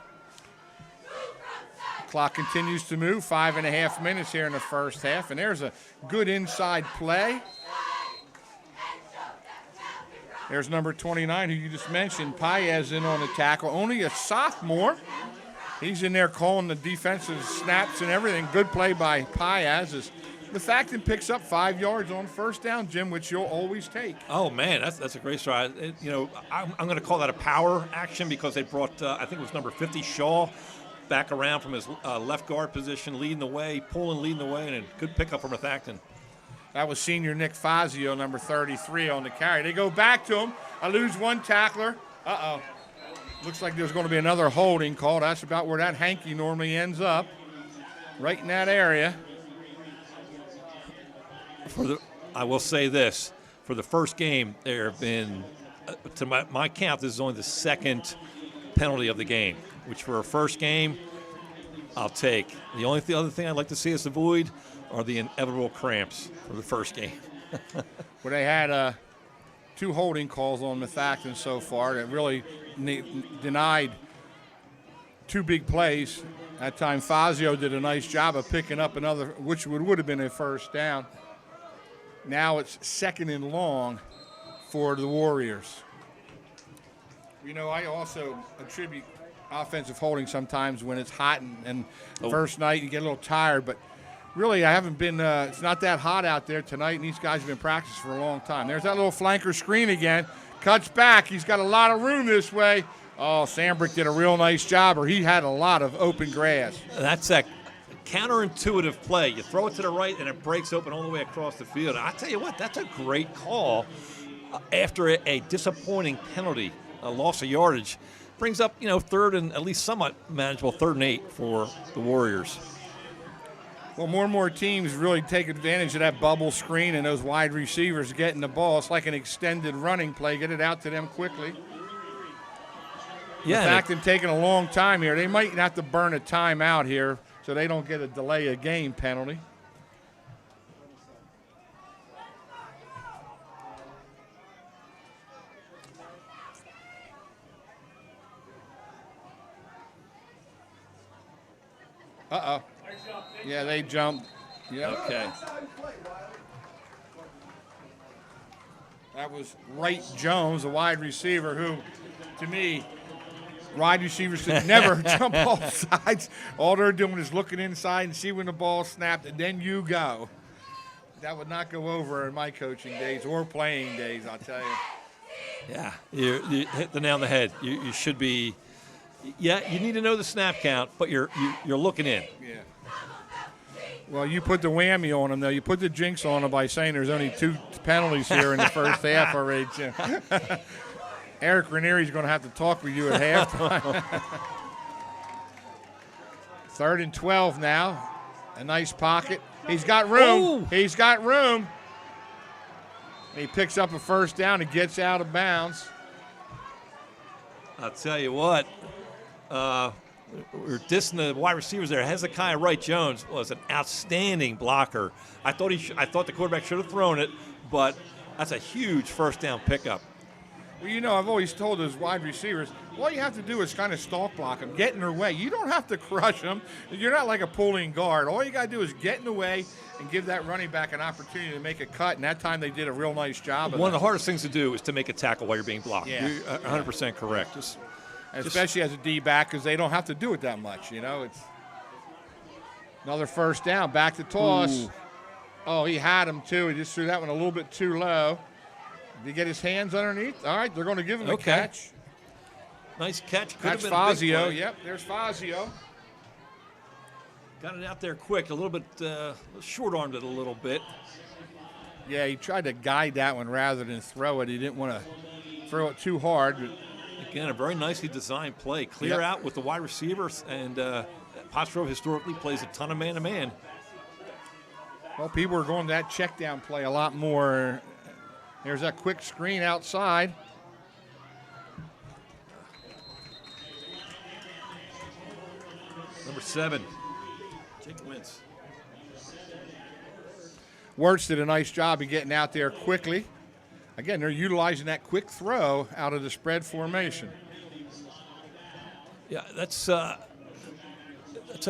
Clock continues to move, 5.5 minutes here in the 1st half, and there's a good inside play. There's number 29, who you just mentioned, Paez in on the tackle, only a sophomore. He's in there calling the defensive snaps and everything. Good play by Paez as Methacton picks up 5 yards on 1st down, Jim, which you'll always take. Oh, man, that's a great stride. I'm going to call that a power action because they brought, I think it was number 50, Shaw, back around from his left guard position, leading the way, leading the way, and a good pickup from Methacton. That was senior Nick Fazio, number 33, on the carry. They go back to him. I lose one tackler. Uh-oh. Looks like there's going to be another holding call. That's about where that hanky normally ends up, right in that area. I will say this. For the first game, there have been, to my count, this is only the 2nd penalty of the game, which for a first game, I'll take. The other thing I'd like to see us avoid are the inevitable cramps for the first game. Well, they had 2 holding calls on Methacton so far that really denied 2 big plays. That time Fazio did a nice job of picking up another, which would have been a 1st down. Now it's 2nd and long for the Warriors. You know, I also attribute offensive holding sometimes when it's hot and first night you get a little tired, but really I haven't been, it's not that hot out there tonight, and these guys have been practicing for a long time. There's that little flanker screen again. Cuts back. He's got a lot of room this way. Oh, Sambrick did a real nice job, or he had a lot of open grass. That's that counterintuitive play. You throw it to the right, and it breaks open all the way across the field. I tell you what, that's a great call after a disappointing penalty, a loss of yardage. Brings up, 3rd and at least somewhat manageable 3rd and 8 for the Warriors. Well, more and more teams really take advantage of that bubble screen and those wide receivers getting the ball. It's like an extended running play. Get it out to them quickly. Yeah. In fact, they're taking a long time here. They might have to burn a timeout here so they don't get a delay of game penalty. Uh-oh. Yeah, they jumped. Yeah. Okay. That was Wright Jones, a wide receiver who, to me, wide receivers should never jump off sides. All they're doing is looking inside and see when the ball snapped, and then you go. That would not go over in my coaching days or playing days, I'll tell you. Yeah, you hit the nail on the head. You should be. Yeah, you need to know the snap count, but you're looking in. Yeah. Well, you put the whammy on them, though. You put the jinx on them by saying there's only 2 penalties here in the first half already. Eric Ranieri's going to have to talk with you at halftime. 3rd and 12 now. A nice pocket. He's got room. Ooh. He's got room. He picks up a first down and gets out of bounds. I'll tell you what. We're dissing the wide receivers there. Hezekiah Wright Jones was an outstanding blocker. I thought the quarterback should have thrown it, but that's a huge first down pickup. Well, you know, I've always told those wide receivers, all you have to do is kind of stalk block them, get in their way. You don't have to crush them. You're not like a pulling guard. All you got to do is get in the way and give that running back an opportunity to make a cut, and that time they did a real nice job of One of that. the hardest things to do is to make a tackle while you're being blocked. Yeah. You're 100% correct. Especially as a D-back, because they don't have to do it that much, you know. It's another first down, back to toss. Ooh. Oh, he had him, too. He just threw that one a little bit too low. Did he get his hands underneath? All right, they're going to give him a catch. Nice catch. That's Fazio. Yep, there's Fazio. Got it out there quick, a little bit short-armed it a little bit. Yeah, he tried to guide that one rather than throw it. He didn't want to throw it too hard. But again, a very nicely designed play. Clear out with the wide receivers, and Pottsgrove historically plays a ton of man-to-man. Well, people are going to that check down play a lot more. There's that quick screen outside. Number 7, Jake Wentz. Wirtz did a nice job of getting out there quickly. Again, they're utilizing that quick throw out of the spread formation. Yeah, that's a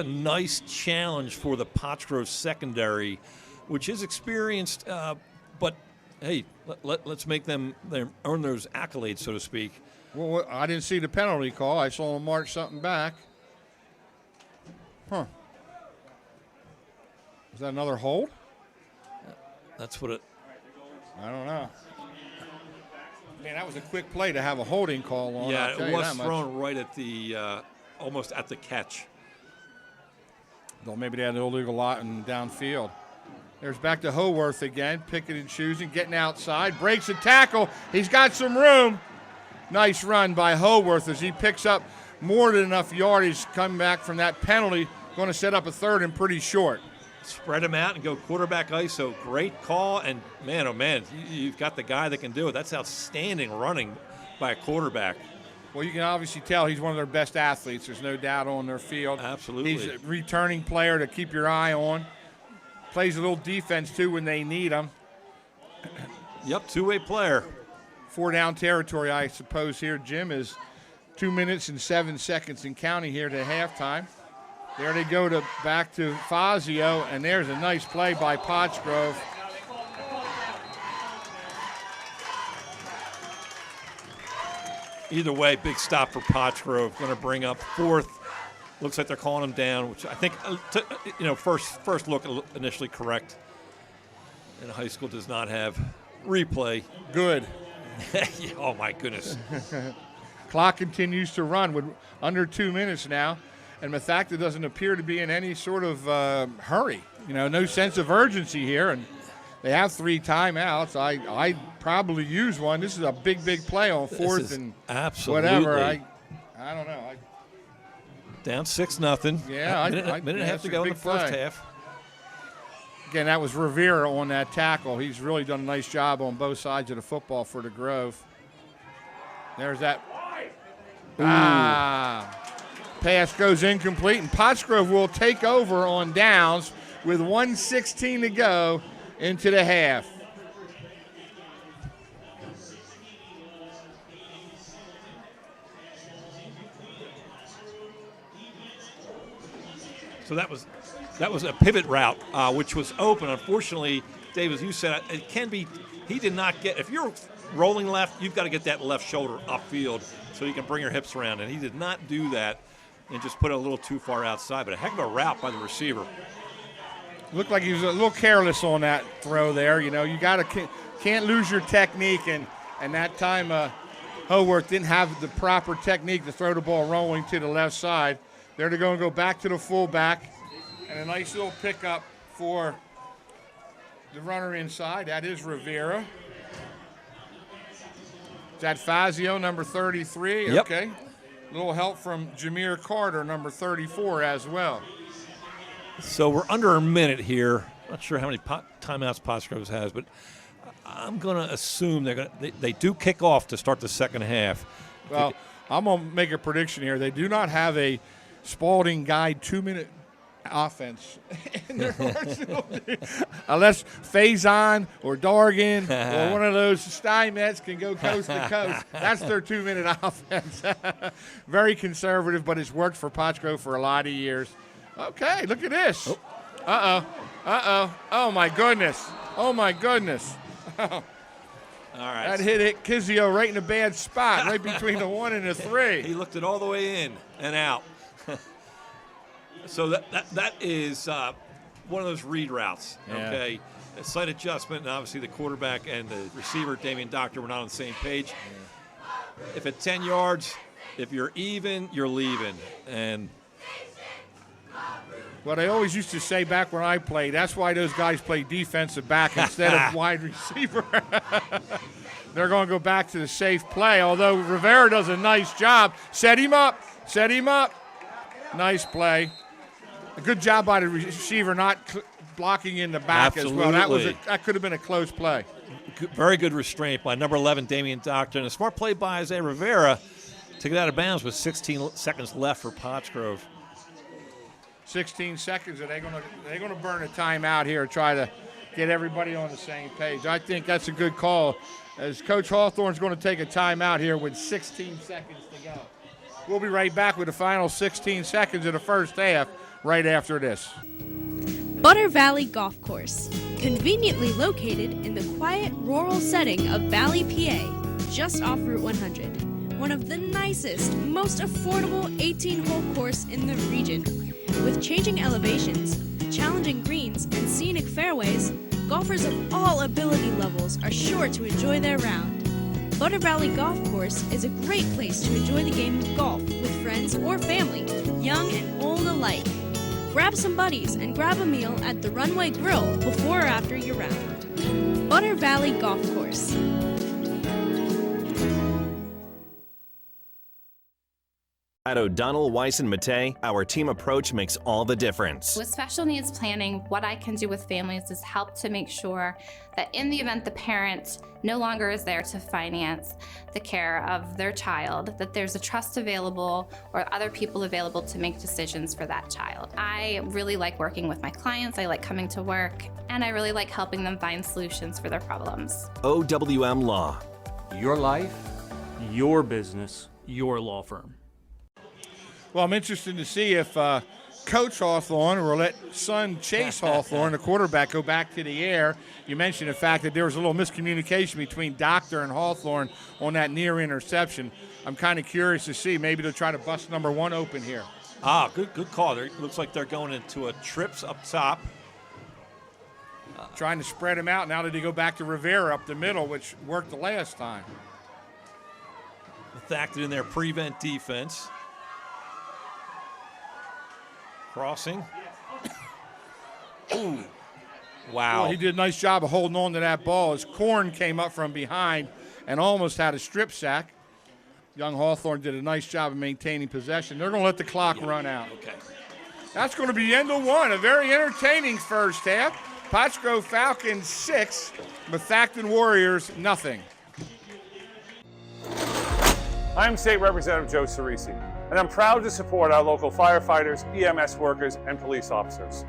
nice challenge for the Pottsgrove secondary, which is experienced, but hey, let's make them earn those accolades, so to speak. Well, I didn't see the penalty call. I saw him march something back. Huh. Was that another hold? That's what it. I don't know. Man, that was a quick play to have a holding call on. Yeah, it was thrown right at the almost at the catch. Well, maybe they had an illegal lot and downfield. There's back to Howarth again, picking and choosing, getting outside, breaks a tackle. He's got some room. Nice run by Howarth as he picks up more than enough yardage coming back from that penalty. Going to set up a third and pretty short. Spread him out and go quarterback ISO. Great call, and man, oh man, you've got the guy that can do it. That's outstanding running by a quarterback. Well, you can obviously tell he's one of their best athletes. There's no doubt on their field. Absolutely. He's a returning player to keep your eye on. Plays a little defense, too, when they need him. Yep, two-way player. 4-down territory, I suppose, here, Jim, is 2 minutes and 7 seconds and counting here to halftime. There they go back to Fazio, and there's a nice play by Pottsgrove. Either way, big stop for Pottsgrove. Going to bring up 4th. Looks like they're calling him down, which I think, first look initially correct. And high school does not have replay. Good. Oh, my goodness. Clock continues to run with under 2 minutes now. And Mathacta doesn't appear to be in any sort of hurry. No sense of urgency here. And they have 3 timeouts. I'd probably use one. This is a big play on 4th and absolutely whatever. I don't know. Down 6-0. Yeah, minute and a half to go in the first half. Again, that was Rivera on that tackle. He's really done a nice job on both sides of the football for the Grove. There's that. Pass goes incomplete, and Pottsgrove will take over on downs with 1:16 to go into the half. So that was a pivot route, which was open. Unfortunately, Dave, as you said, it can be. He did not get. If you're rolling left, you've got to get that left shoulder upfield so you can bring your hips around. And he did not do that, and just put it a little too far outside. But a heck of a route by the receiver. Looked like he was a little careless on that throw there. You know, you can't lose your technique, and that time Howarth didn't have the proper technique to throw the ball rolling to the left side. They're going to go back to the fullback, and a nice little pickup for the runner inside. That is Rivera. Is that Fazio, number 33? Yep. Okay. A little help from Jameer Carter, number 34 as well. So we're under a minute here. Not sure how many timeouts Pottsgrove has, but I'm going to assume they do kick off to start the second half. Well, I'm going to make a prediction here. They do not have a Spalding Guide 2-minute offense in their arsenal. Unless Faison or Dargan or one of those Steinmetz can go coast to coast. That's their 2-minute offense. Very conservative, but it's worked for Pottsgrove for a lot of years. Okay, look at this. Uh-oh. Oh, my goodness. Oh, my goodness. All right. That hit Kizio right in a bad spot, right between the 1 and the 3. He looked it all the way in and out. So that is one of those read routes, okay? A slight adjustment, and obviously the quarterback and the receiver, Damian Doctor, were not on the same page. If at 10 yards, if you're even, you're leaving. And what I always used to say back when I played, that's why those guys play defensive back instead of wide receiver. They're going to go back to the safe play, although Rivera does a nice job. Set him up. Nice play. A good job by the receiver not blocking in the back as well. That could have been a close play. Very good restraint by number 11, Damian Doctor, and a smart play by Isaiah Rivera to get out of bounds with 16 seconds left for Pottsgrove. 16 seconds, and they're going to burn a timeout here, try to get everybody on the same page. I think that's a good call, as Coach Hawthorne's going to take a timeout here with 16 seconds to go. We'll be right back with the final 16 seconds of the first half right after this. Butter Valley Golf Course, conveniently located in the quiet rural setting of Valley, PA, just off Route 100. One of the nicest, most affordable 18-hole course in the region. With changing elevations, challenging greens, and scenic fairways, golfers of all ability levels are sure to enjoy their round. Butter Valley Golf Course is a great place to enjoy the game of golf with friends or family, young and old alike. Grab some buddies and grab a meal at the Runway Grill before or after your round. Butter Valley Golf Course. At O'Donnell, Weiss & Mattei, our team approach makes all the difference. With special needs planning, what I can do with families is help to make sure that in the event the parent no longer is there to finance the care of their child, that there's a trust available or other people available to make decisions for that child. I really like working with my clients, I like coming to work, and I really like helping them find solutions for their problems. OWM Law. Your life, your business, your law firm. Well, I'm interested to see if Coach Hawthorne will let son Chase Hawthorne, the quarterback, go back to the air. You mentioned the fact that there was a little miscommunication between Doctor and Hawthorne on that near interception. I'm kind of curious to see. Maybe they'll try to bust number 1 open here. Good call. It looks like they're going into a trips up top. Trying to spread him out. Now that they go back to Rivera up the middle, which worked the last time. Factored in their prevent defense. Crossing. Ooh. Wow. Well, he did a nice job of holding on to that ball as Korn came up from behind and almost had a strip sack. Young Hawthorne did a nice job of maintaining possession. They're going to let the clock run out. Okay. That's going to be the end of 1. A very entertaining first half. Pottsgrove Falcons 6, Methacton Warriors nothing. I'm State Representative Joe Cerisi, and I'm proud to support our local firefighters, EMS workers, and police officers.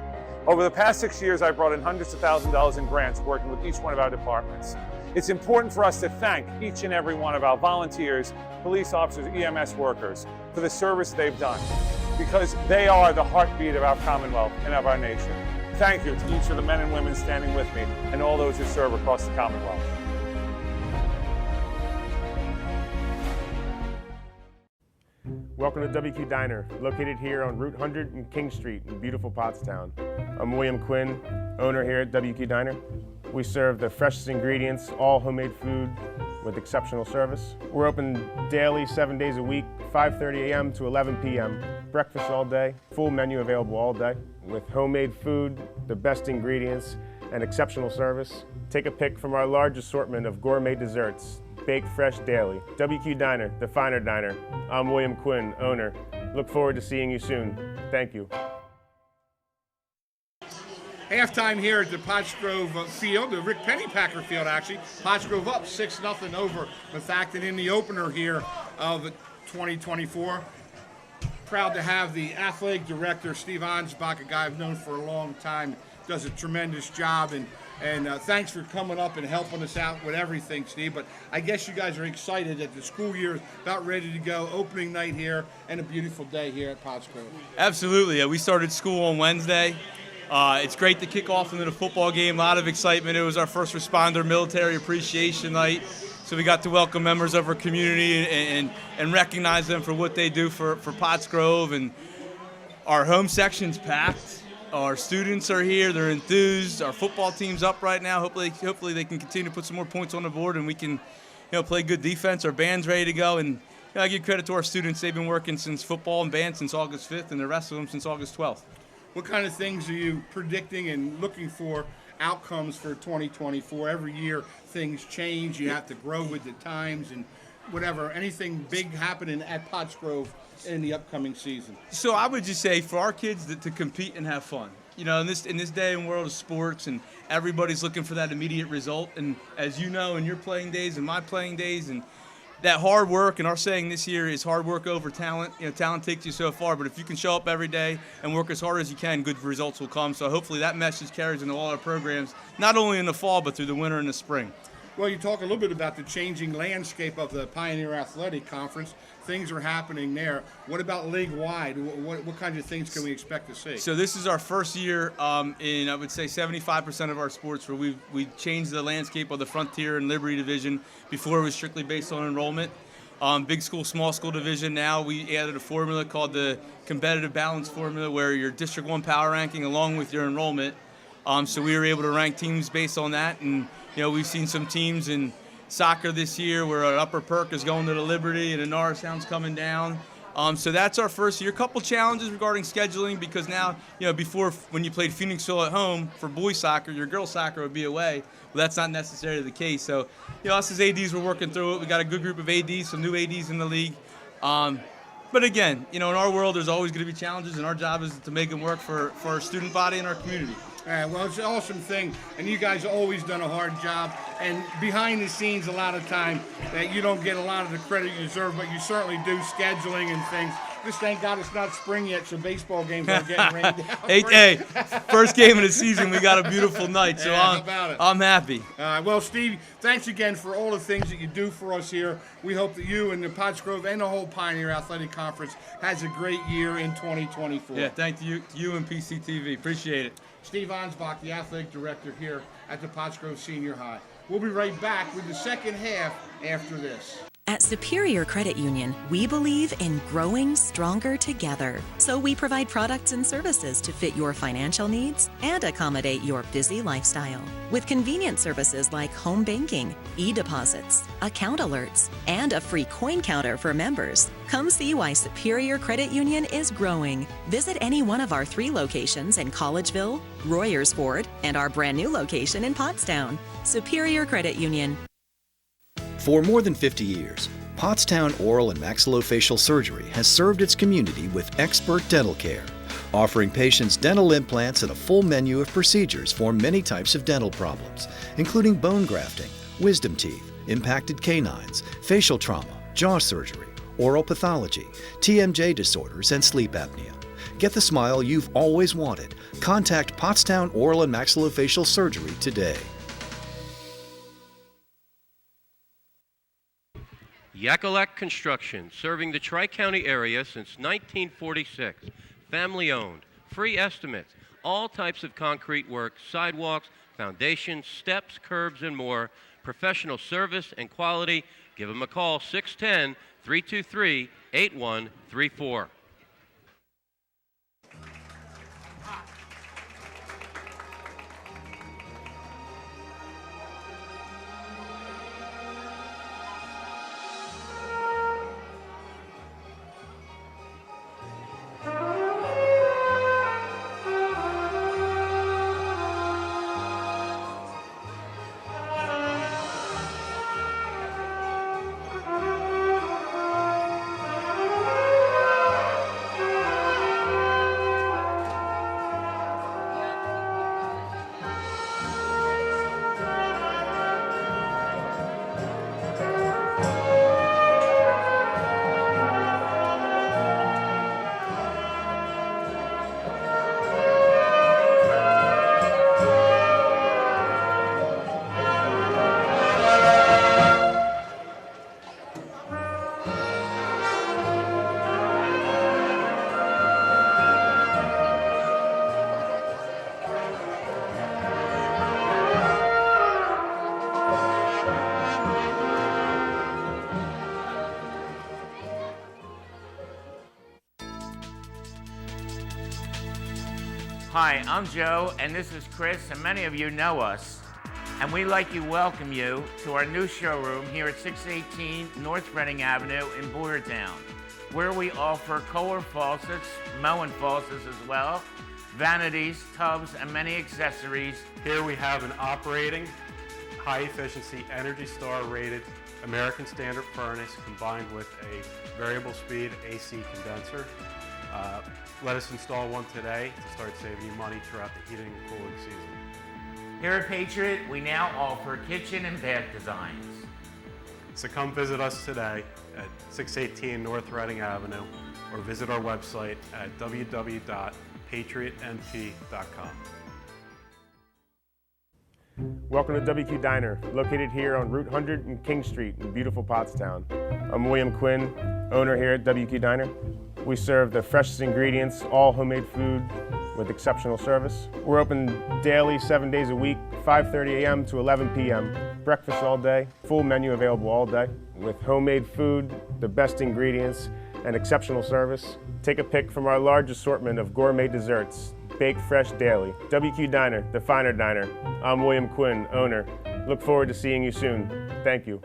Over the past 6 years, I've brought in hundreds of thousands of dollars in grants working with each one of our departments. It's important for us to thank each and every one of our volunteers, police officers, EMS workers for the service they've done, because they are the heartbeat of our Commonwealth and of our nation. Thank you to each of the men and women standing with me and all those who serve across the Commonwealth. Welcome to WQ Diner, located here on Route 100 and King Street in beautiful Pottstown. I'm William Quinn, owner here at WQ Diner. We serve the freshest ingredients, all homemade food with exceptional service. We're open daily, 7 days a week, 5:30 a.m. to 11 p.m. Breakfast all day, full menu available all day with homemade food, the best ingredients, and exceptional service. Take a pick from our large assortment of gourmet desserts, baked fresh daily. WQ Diner, the finer diner. I'm William Quinn, owner. Look forward to seeing you soon. Thank you. Halftime here at the Pottsgrove Field, the Rick Pennypacker Field actually. Pottsgrove up 6-0 over Methacton in the opener here of 2024. Proud to have the athletic director, Steve Ansbach, a guy I've known for a long time, does a tremendous job, and thanks for coming up and helping us out with everything, Steve. But I guess you guys are excited that the school year is about ready to go, opening night here, and a beautiful day here at Pottsgrove. Absolutely. We started school on Wednesday. It's great to kick off into the football game. A lot of excitement. It was our first responder military appreciation night. So we got to welcome members of our community and recognize them for what they do for Pottsgrove. And our home section's packed. Our students are here. They're enthused. Our football team's up right now. Hopefully they can continue to put some more points on the board and we can play good defense. Our band's ready to go. And I give credit to our students. They've been working since football and band since August 5th and the rest of them since August 12th. What kind of things are you predicting and looking for outcomes for 2024? Every year things change. You have to grow with the times and whatever. Anything big happening at Pottsgrove in the upcoming season? So I would just say for our kids to compete and have fun. In this day and world of sports, and everybody's looking for that immediate result. And as you know, in your playing days and my playing days, and that hard work, and our saying this year is hard work over talent. Talent takes you so far, but if you can show up every day and work as hard as you can, good results will come. So hopefully that message carries into all our programs, not only in the fall, but through the winter and the spring. Well, you talk a little bit about the changing landscape of the Pioneer Athletic Conference. Things are happening there. What about league-wide? What kinds of things can we expect to see? So this is our first year in, I would say, 75% of our sports where we've changed the landscape of the Frontier and Liberty division. Before it was strictly based on enrollment. Big school, small school division. Now we added a formula called the competitive balance formula where your District 1 power ranking along with your enrollment. So we were able to rank teams based on that. And, we've seen some teams in soccer this year where our Upper Perk is going to the Liberty and the Norristown's coming down. So that's our first year. A couple challenges regarding scheduling because now, before when you played Phoenixville at home for boys soccer, your girls soccer would be away. Well, that's not necessarily the case. So, us as ADs, we're working through it. We got a good group of ADs, some new ADs in the league. But again, in our world, there's always going to be challenges, and our job is to make them work for our student body and our community. Well, it's an awesome thing, and you guys have always done a hard job. And behind the scenes, a lot of time that you don't get a lot of the credit you deserve, but you certainly do scheduling and things. Just thank God it's not spring yet, so baseball games aren't getting rained down. Hey, first game of the season, we got a beautiful night, so I'm happy. Well, Steve, thanks again for all the things that you do for us here. We hope that you and the Pottsgrove and the whole Pioneer Athletic Conference has a great year in 2024. Yeah, thank you and PCTV. Appreciate it. Steve Ansbach, the athletic director here at the Pottsgrove Senior High. We'll be right back with the second half after this. At Superior Credit Union, we believe in growing stronger together. So we provide products and services to fit your financial needs and accommodate your busy lifestyle. With convenient services like home banking, e-deposits, account alerts, and a free coin counter for members. Come see why Superior Credit Union is growing. Visit any one of our 3 locations in Collegeville, Royersford, and our brand new location in Pottstown. Superior Credit Union. For more than 50 years, Pottstown Oral and Maxillofacial Surgery has served its community with expert dental care, offering patients dental implants and a full menu of procedures for many types of dental problems, including bone grafting, wisdom teeth, impacted canines, facial trauma, jaw surgery, oral pathology, TMJ disorders, and sleep apnea. Get the smile you've always wanted. Contact Pottstown Oral and Maxillofacial Surgery today. Yakalak Construction, serving the Tri-County area since 1946. Family owned, free estimates, all types of concrete work, sidewalks, foundations, steps, curbs, and more. Professional service and quality. Give them a call, 610-323-8134. Hi, I'm Joe, and this is Chris, and many of you know us. And we'd like to welcome you to our new showroom here at 618 North Reading Avenue in Boyertown, where we offer Kohler faucets, Moen faucets as well, vanities, tubs, and many accessories. Here we have an operating, high-efficiency, Energy Star rated American Standard furnace combined with a variable speed AC condenser. Let us install one today to start saving you money throughout the heating and cooling season. Here at Patriot, we now offer kitchen and bath designs. So come visit us today at 618 North Reading Avenue or visit our website at www.patriotnp.com. Welcome to WQ Diner, located here on Route 100 and King Street in beautiful Pottstown. I'm William Quinn, owner here at WQ Diner. We serve the freshest ingredients, all homemade food with exceptional service. We're open daily, 7 days a week, 5:30 a.m. to 11 p.m. Breakfast all day, full menu available all day with homemade food, the best ingredients, and exceptional service. Take a pick from our large assortment of gourmet desserts, baked fresh daily. WQ Diner, the finer diner. I'm William Quinn, owner. Look forward to seeing you soon. Thank you.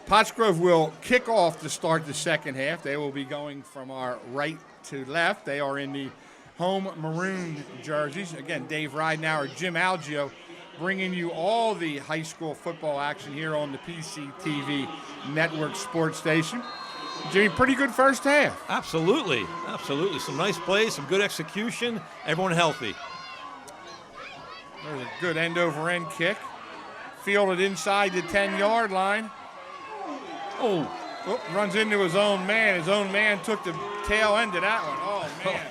Pottsgrove will kick off to start the second half. They will be going from our right to left. They are in the home maroon jerseys. Again, Dave Ridenauer, Jim Algio, bringing you all the high school football action here on the PCTV Network Sports Station. Jimmy, pretty good first half. Absolutely, absolutely. Some nice plays, some good execution, everyone healthy. There's a good end-over-end kick. Fielded inside the 10-yard line. Oh, runs into his own man. His own man took the tail end of that one. Oh, man.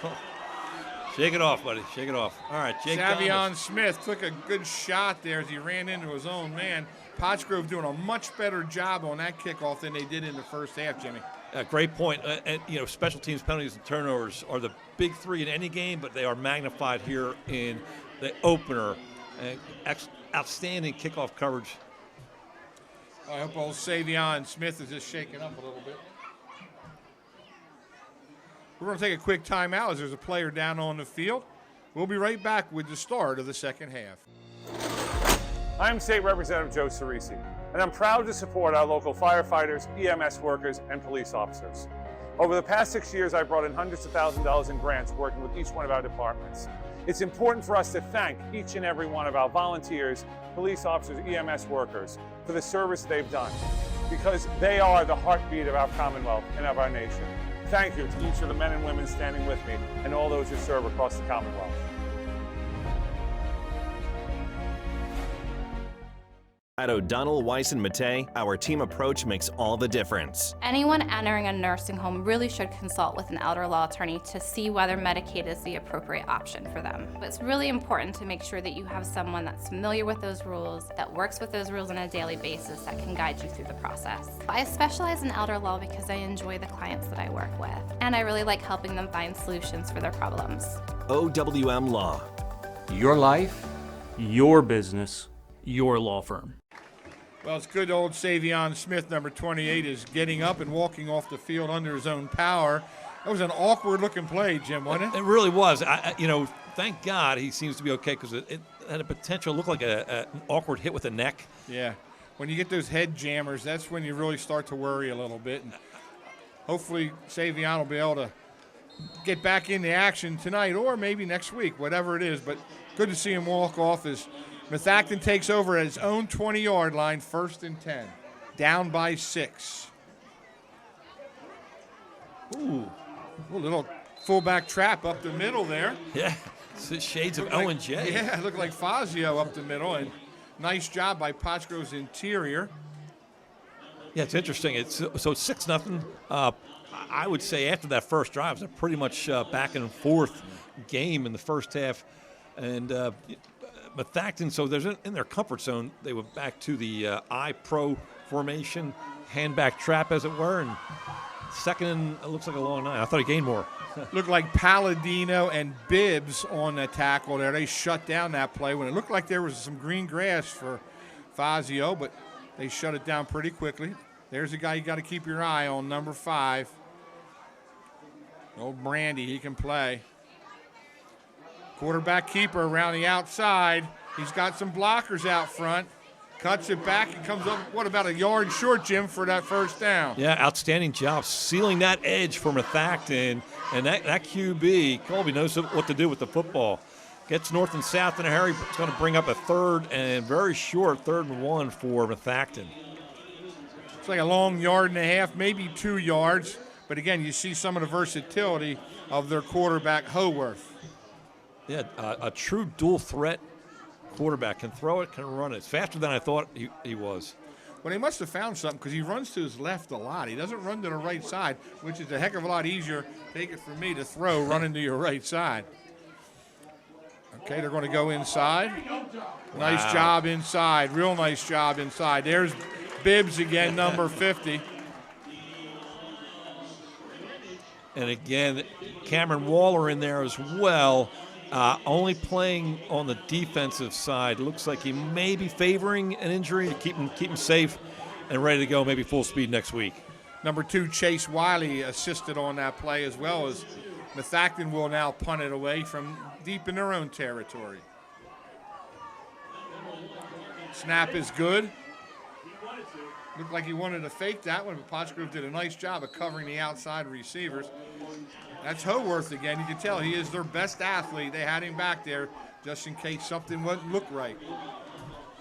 Shake it off, buddy. Shake it off. All right, Jake Savion Smith took a good shot there as he ran into his own man. Pottsgrove doing a much better job on that kickoff than they did in the first half, Jimmy. Great point. And special teams penalties and turnovers are the big three in any game, but they are magnified here in the opener. Outstanding kickoff coverage. I hope old Savion Smith is just shaking up a little bit. We're going to take a quick timeout as there's a player down on the field. We'll be right back with the start of the second half. I'm State Representative Joe Cerisi, and I'm proud to support our local firefighters, EMS workers, and police officers. Over the past 6 years, I've brought in hundreds of thousands of dollars in grants working with each one of our departments. It's important for us to thank each and every one of our volunteers, police officers, EMS workers for the service they've done, because they are the heartbeat of our Commonwealth and of our nation. Thank you to each of the men and women standing with me and all those who serve across the Commonwealth. At O'Donnell, Weiss, and Mattei, our team approach makes all the difference. Anyone entering a nursing home really should consult with an elder law attorney to see whether Medicaid is the appropriate option for them. But it's really important to make sure that you have someone that's familiar with those rules, that works with those rules on a daily basis, that can guide you through the process. I specialize in elder law because I enjoy the clients that I work with, and I really like helping them find solutions for their problems. OWM Law. Your life, your business, your law firm. Well, it's good old Savion Smith, number 28, is getting up and walking off the field under his own power. That was an awkward-looking play, Jim, wasn't it? It really was. Thank God he seems to be okay, because it had a potential, looked like an awkward hit with the neck. Yeah. When you get those head jammers, that's when you really start to worry a little bit. And hopefully Savion will be able to get back into action tonight or maybe next week, whatever it is. But good to see him walk off as Methacton takes over at his own 20-yard line, 1st and 10. Down by 6. Ooh, a little fullback trap up the middle there. Yeah, it's the shades of O&J. Yeah, it looked like Fazio up the middle, and nice job by Pottsgrove's interior. Yeah, it's interesting. It's 6-0. I would say after that first drive, it was a pretty much back and forth game in the first half. And Methacton, so there's in their comfort zone, they went back to the I-Pro formation, hand-back trap, as it were, and second, it looks like a long 9. I thought he gained more. Looked like Palladino and Bibbs on the tackle there. They shut down that play when it looked like there was some green grass for Fazio, but they shut it down pretty quickly. There's a guy you got to keep your eye on, number 5. Old Brandy, he can play. Quarterback keeper around the outside. He's got some blockers out front. Cuts it back and comes up, what, about a yard short, Jim, for that first down. Yeah, outstanding job sealing that edge for Methacton. And that QB, Colby knows what to do with the football. Gets north and south in a hurry. It's going to bring up a 3rd and very short 3rd and 1 for Methacton. It's like a long yard and a half, maybe 2 yards. But again, you see some of the versatility of their quarterback, Howarth. Yeah, a true dual threat quarterback. Can throw it, can run it. It's faster than I thought he was. Well, he must have found something because he runs to his left a lot. He doesn't run to the right side, which is a heck of a lot easier, take it from me, to throw running to your right side. Okay, they're going to go inside. Nice job inside. Real nice job inside. There's Bibbs again, number 50. And again, Cameron Waller in there as well. Only playing on the defensive side. Looks like he may be favoring an injury to keep him safe and ready to go, maybe full speed next week. Number 2, Chase Wiley, assisted on that play, as well as Methacton will now punt it away from deep in their own territory. Snap is good. Looked like he wanted to fake that one, but Pottsgrove did a nice job of covering the outside receivers. That's Howarth again. You can tell he is their best athlete. They had him back there just in case something wouldn't look right.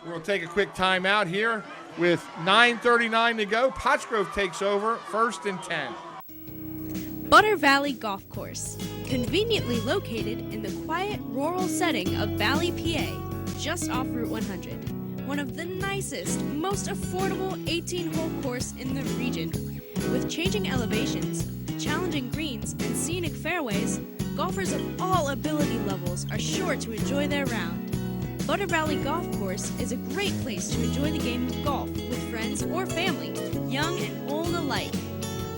We're going to take a quick timeout here with 9:39 to go. Pottsgrove takes over, 1st and 10. Butter Valley Golf Course, conveniently located in the quiet rural setting of Valley, PA, just off Route 100. One of the nicest, most affordable 18-hole course in the region. With changing elevations, challenging greens, and scenic fairways, golfers of all ability levels are sure to enjoy their round. Butter Valley Golf Course is a great place to enjoy the game of golf with friends or family, young and old alike.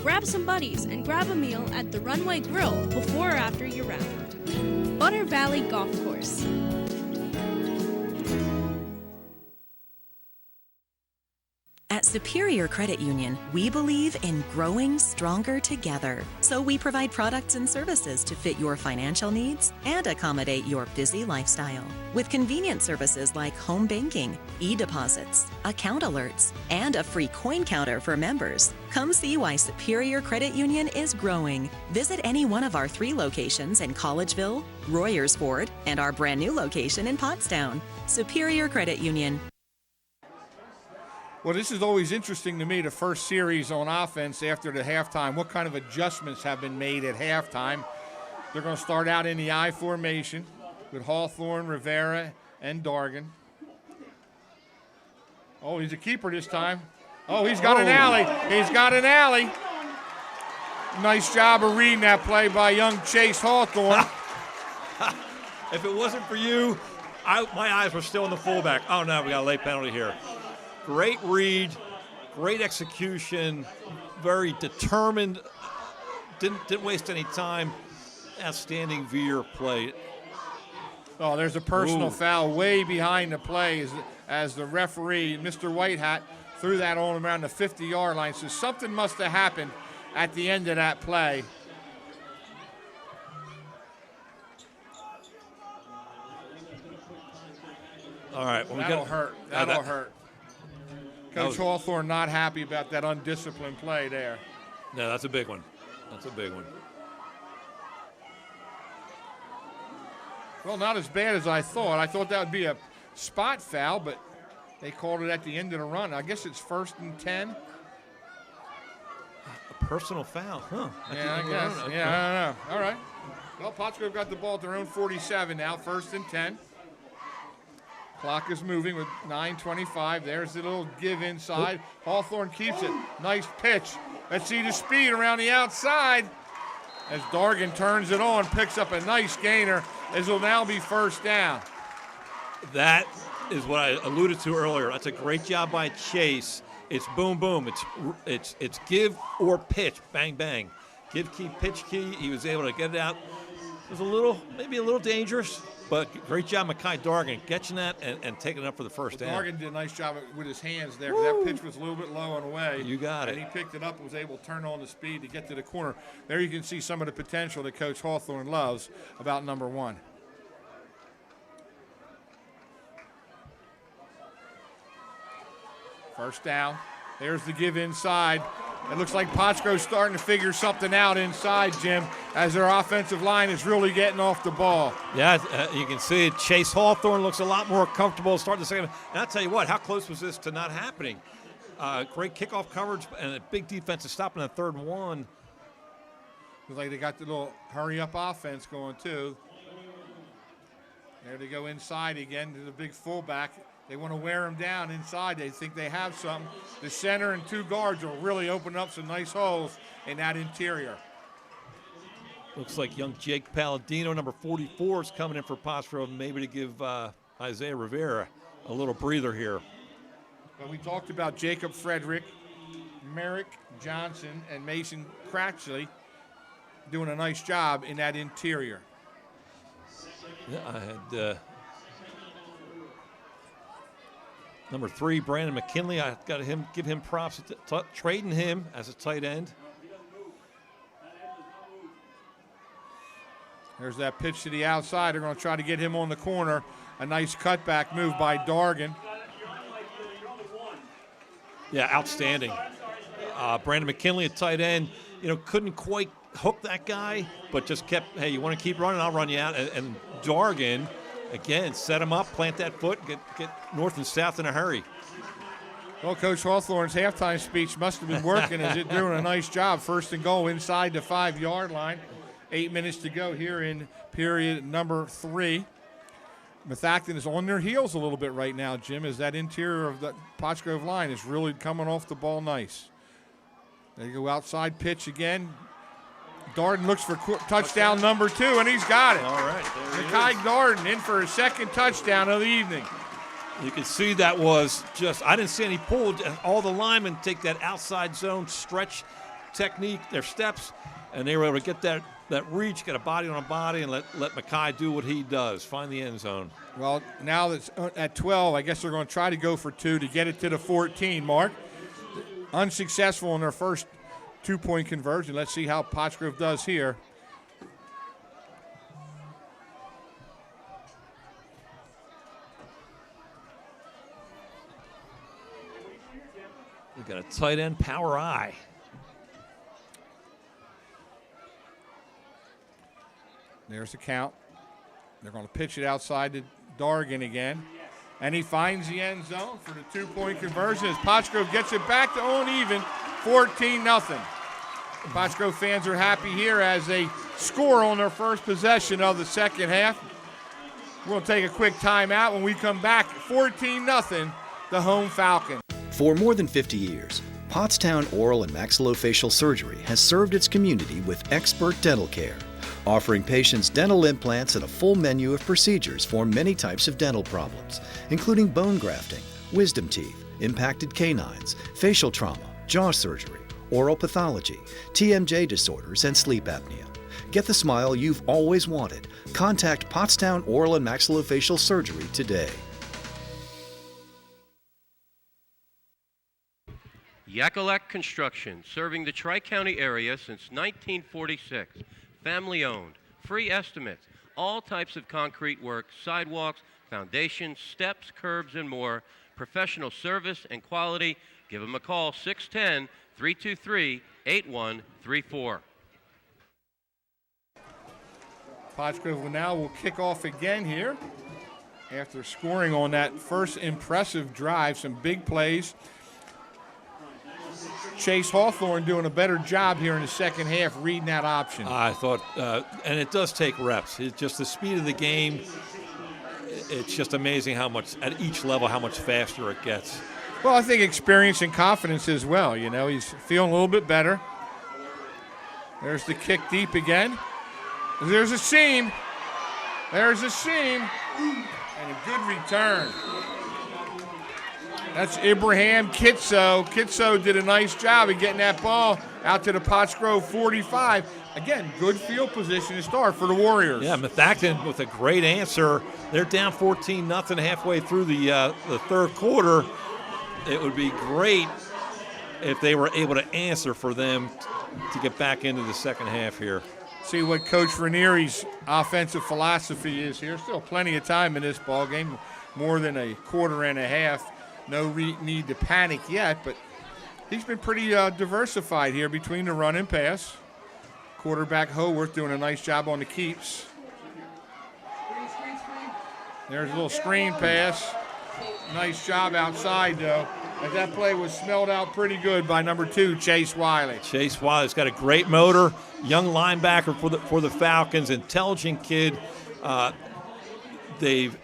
Grab some buddies and grab a meal at the Runway Grill before or after your round. Butter Valley Golf Course. At Superior Credit Union, we believe in growing stronger together. So we provide products and services to fit your financial needs and accommodate your busy lifestyle. With convenient services like home banking, e-deposits, account alerts, and a free coin counter for members. Come see why Superior Credit Union is growing. Visit any one of our 3 locations in Collegeville, Royersford, and our brand new location in Pottstown. Superior Credit Union. Well, this is always interesting to me, the first series on offense after the halftime. What kind of adjustments have been made at halftime? They're going to start out in the I formation with Hawthorne, Rivera, and Dargan. Oh, he's a keeper this time. Oh, he's got an alley. He's got an alley. Nice job of reading that play by young Chase Hawthorne. If it wasn't for you, my eyes were still on the fullback. Oh, no, we got a late penalty here. Great read, great execution, very determined, didn't waste any time. Outstanding veer play. Oh, there's a personal foul way behind the play as the referee, Mr. Whitehat, threw that on him around the 50-yard line. So something must have happened at the end of that play. All right. Well, That'll hurt. That'll hurt. Coach Hawthorne not happy about that undisciplined play there. No, that's a big one. That's a big one. Well, not as bad as I thought. I thought that would be a spot foul, but they called it at the end of the run. I guess it's 1st and 10. A personal foul, huh? Yeah, I guess. Okay. Yeah, I don't know. All right. Well, Pottsgrove got the ball at their own 47 now, 1st and 10. Clock is moving with 9:25. There's the little give inside. Hawthorne keeps it. Nice pitch. Let's see the speed around the outside as Dargan turns it on, picks up a nice gainer. This will now be 1st down. That is what I alluded to earlier. That's a great job by Chase. It's boom, boom. It's give or pitch, bang, bang. Give key, pitch key. He was able to get it out. It was maybe a little dangerous, but great job, Mekhi Dargan, catching that and taking it up for the 1st down. Dargan did a nice job with his hands there. That pitch was a little bit low and away. You got it. And he picked it up and was able to turn on the speed to get to the corner. There you can see some of the potential that Coach Hawthorne loves about number 1. First down. There's the give inside. It looks like Pottsgrove's starting to figure something out inside, Jim, as their offensive line is really getting off the ball. Yeah, you can see it. Chase Hawthorne looks a lot more comfortable starting the second. And I'll tell you what, how close was this to not happening? Great kickoff coverage and a big defensive stop on the 3rd and 1. Looks like they got the little hurry-up offense going, too. There they go inside again to the big fullback. They want to wear him down inside. They think they have something. The center and 2 guards will really open up some nice holes in that interior. Looks like young Jake Palladino, number 44, is coming in for Pottsgrove, maybe to give Isaiah Rivera a little breather here. Well, we talked about Jacob Frederick, Merrick Johnson, and Mason Cratchley doing a nice job in that interior. Yeah, I had number 3, Brandon McKinley. I got to give him props, trading him as a tight end. There's that pitch to the outside. They're going to try to get him on the corner. A nice cutback move by Dargan. Yeah, outstanding. Brandon McKinley, a tight end, couldn't quite hook that guy, but just kept, hey, you want to keep running, I'll run you out. And Dargan, again, set him up, plant that foot, get north and south in a hurry. Well, Coach Hawthorne's halftime speech must have been working as it doing a nice job. 1st and goal inside the 5-yard line. 8 minutes to go here in period number 3. Methacton is on their heels a little bit right now, Jim, as that interior of the Pottsgrove line is really coming off the ball nice. There you go, outside pitch again. Darden looks for touchdown number 2, and he's got it. All right. Mekhi Darden in for his 2nd touchdown of the evening. You can see that was just, I didn't see any pull. All the linemen take that outside zone stretch technique, their steps, and they were able to get that reach, get a body on a body, and let Mekhi do what he does, find the end zone. Well, now that's at 12, I guess they're going to try to go for 2 to get it to the 14 mark. Unsuccessful in their first 2-point conversion. Let's see how Pottsgrove does here. We got a tight end power eye. There's the count. They're going to pitch it outside to Dargan again. And he finds the end zone for the 2-point conversion as Pottsgrove gets it back to own even, 14-0. Pottsgrove fans are happy here as they score on their first possession of the second half. We'll take a quick timeout. When we come back, 14-0, the home Falcon. For more than 50 years, Pottstown Oral and Maxillofacial Surgery has served its community with expert dental care, offering patients dental implants and a full menu of procedures for many types of dental problems, including bone grafting, wisdom teeth, impacted canines, facial trauma, jaw surgery, oral pathology, TMJ disorders, and sleep apnea. Get the smile you've always wanted. Contact Pottstown Oral and Maxillofacial Surgery today. Yakalak Construction, serving the Tri-County area since 1946. Family owned, free estimates, all types of concrete work, sidewalks, foundations, steps, curbs, and more. Professional service and quality. Give them a call, 610-323-8134. Pottsgrove now will kick off again here after scoring on that first impressive drive. Some big plays. Chase Hawthorne doing a better job here in the second half reading that option. I thought, and it does take reps. It's just the speed of the game. It's just amazing how much, at each level, how much faster it gets. Well, I think experience and confidence as well. You know, he's feeling a little bit better. There's the kick deep again. There's a seam. There's a seam. And a good return. That's Ibrahim Kitso. Kitso did a nice job of getting that ball out to the Pottsgrove 45. Again, good field position to start for the Warriors. Yeah, Methacton with a great answer. They're down 14-0 halfway through the third quarter. It would be great if they were able to answer for them to get back into the second half here. See what Coach Ranieri's offensive philosophy is here. Still plenty of time in this ball game, more than a quarter and a half. No need to panic yet, but he's been pretty diversified here between the run and pass. Quarterback Howarth doing a nice job on the keeps. There's a little screen pass. Nice job outside, though. But that play was smelled out pretty good by number 2, Chase Wiley. Chase Wiley's got a great motor, young linebacker for the Falcons, intelligent kid. They've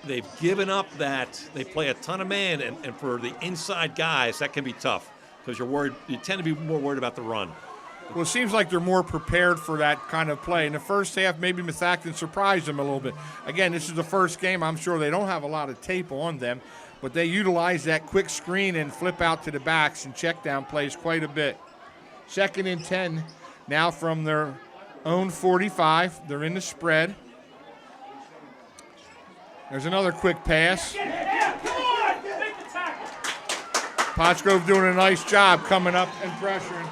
given up that. They play a ton of man, and for the inside guys, that can be tough because you're worried. You tend to be more worried about the run. Well, it seems like they're more prepared for that kind of play. In the first half, maybe Methacton surprised them a little bit. Again, this is the first game. I'm sure they don't have a lot of tape on them, but they utilize that quick screen and flip out to the backs and check down plays quite a bit. 2nd and 10 now from their own 45. They're in the spread. There's another quick pass. Pottsgrove doing a nice job coming up and pressuring.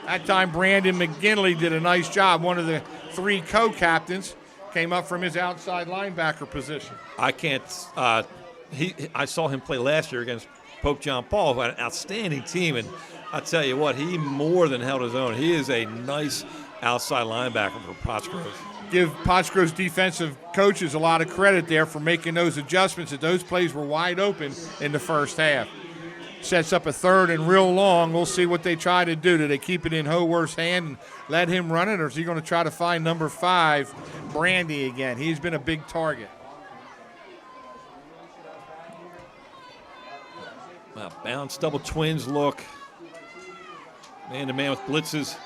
That time Brandon McGinley did a nice job. One of the 3 co-captains came up from his outside linebacker position. I can't. I saw him play last year against Pope John Paul, who had an outstanding team, and I tell you what, he more than held his own. He is a nice outside linebacker for Pottsgrove. Give Pottsgrove's defensive coaches a lot of credit there for making those adjustments, that those plays were wide open in the first half. Sets up a 3rd and real long. We'll see what they try to do. Do they keep it in Howarth's hand and let him run it, or is he going to try to find number 5, Brandy, again? He's been a big target. Well, bounce, double twins look. Man-to-man with blitzes.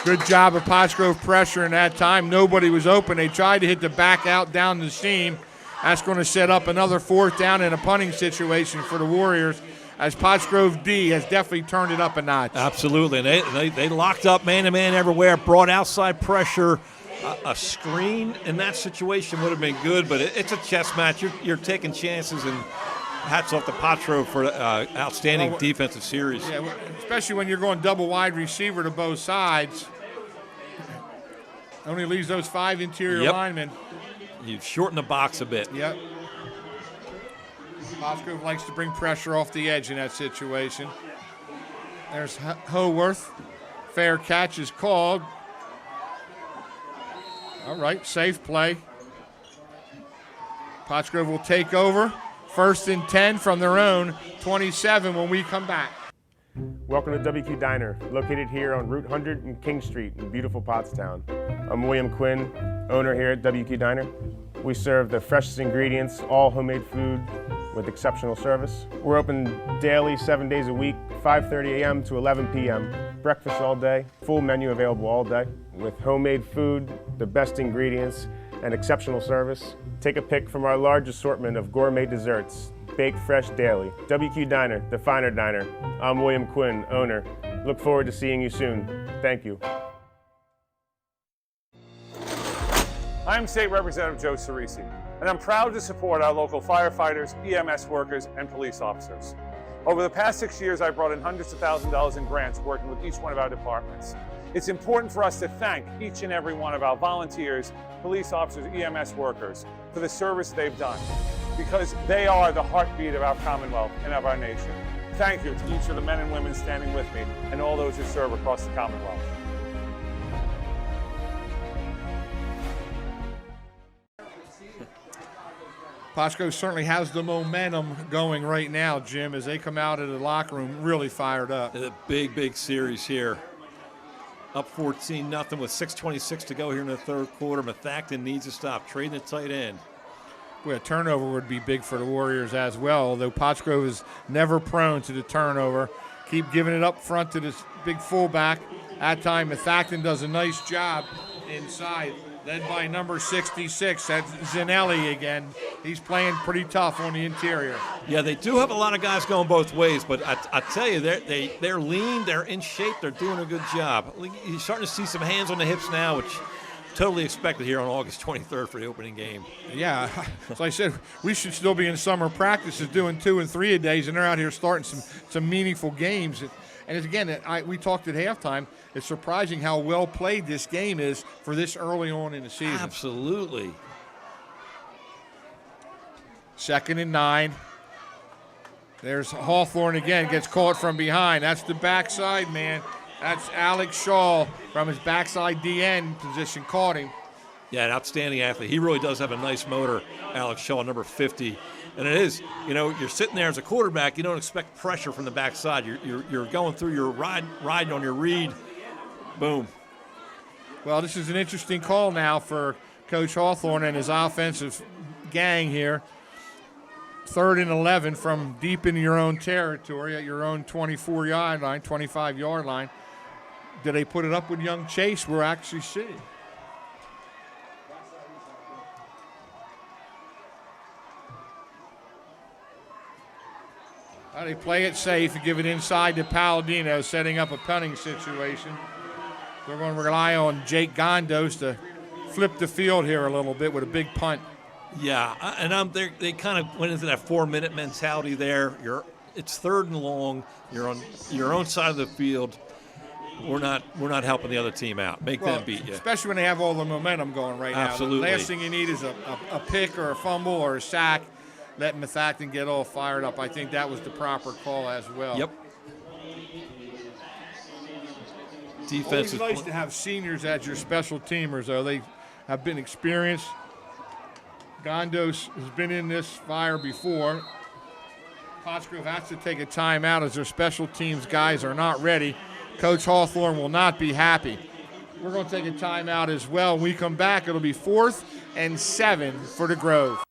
Good job of Pottsgrove pressure in that time. Nobody was open. They tried to hit the back out down the seam. That's going to set up another 4th down in a punting situation for the Warriors, as Pottsgrove D has definitely turned it up a notch. Absolutely. And they locked up man-to-man everywhere, brought outside pressure. A screen in that situation would have been good, but it's a chess match. You're taking chances, and hats off to Pottsgrove for outstanding defensive series. Yeah, especially when you're going double wide receiver to both sides. Only leaves those 5 interior linemen. You've shortened the box a bit. Yep. Pottsgrove likes to bring pressure off the edge in that situation. There's Howarth. Fair catch is called. All right, safe play. Pottsgrove will take over. 1st and 10 from their own 27 when we come back. Welcome to WQ Diner, located here on Route 100 and King Street in beautiful Pottstown. I'm William Quinn, owner here at WQ Diner. We serve the freshest ingredients, all homemade food with exceptional service. We're open daily, 7 days a week, 5:30 a.m. to 11 p.m. Breakfast all day, full menu available all day with homemade food, the best ingredients, and exceptional service. Take a pick from our large assortment of gourmet desserts, baked fresh daily. WQ Diner, the finer diner. I'm William Quinn, owner. Look forward to seeing you soon. Thank you. I'm State Representative Joe Cerisi, and I'm proud to support our local firefighters, EMS workers, and police officers. Over the past 6 years, I've brought in hundreds of thousands of dollars in grants working with each one of our departments. It's important for us to thank each and every one of our volunteers, police officers, EMS workers for the service they've done, because they are the heartbeat of our Commonwealth and of our nation. Thank you to each of the men and women standing with me and all those who serve across the Commonwealth. Potsco certainly has the momentum going right now, Jim, as they come out of the locker room really fired up. A big series here. Up 14-0 with 6:26 to go here in the third quarter. Methacton needs to stop, trading the tight end. Well, a turnover would be big for the Warriors as well, although Potsco is never prone to the turnover. Keep giving it up front to this big fullback. At time, Methacton does a nice job inside, led by number 66. That's Zanelli again. He's playing pretty tough on the interior. Yeah, they do have a lot of guys going both ways, but I tell you, they're lean, they're in shape, they're doing a good job. You're starting to see some hands on the hips now, which totally expected here on August 23rd for the opening game. Yeah, as I said, we should still be in summer practices doing 2 and 3 a days, and they're out here starting some meaningful games. And again, we talked at halftime, it's surprising how well played this game is for this early on in the season. Absolutely. 2nd and 9. There's Hawthorne again, gets caught from behind. That's the backside man. That's Alex Shaw from his backside DN position, caught him. Yeah, an outstanding athlete. He really does have a nice motor, Alex Shaw, number 50. And it is, you're sitting there as a quarterback, you don't expect pressure from the backside. You're going through your riding on your read. Boom. Well, this is an interesting call now for Coach Hawthorne and his offensive gang here. 3rd and 11 from deep in your own territory at your own 24-yard line, 25-yard line. Did they put it up with young Chase? We'll actually see. They play it safe and give it inside to Palladino, setting up a punting situation. They're going to rely on Jake Gondos to flip the field here a little bit with a big punt. Yeah, and they kind of went into that 4-minute mentality there. It's 3rd and long. You're on your own side of the field. We're not helping the other team out. Make them beat you. Especially when they have all the momentum going right now. Absolutely. The last thing you need is a pick or a fumble or a sack. Let Methacton get all fired up. I think that was the proper call as well. Yep. Defense. Always nice to have seniors as your special teamers, though. They have been experienced. Gondos has been in this fire before. Pottsgrove has to take a timeout as their special teams guys are not ready. Coach Hawthorne will not be happy. We're going to take a timeout as well. When we come back, it'll be 4th and 7 for the Grove.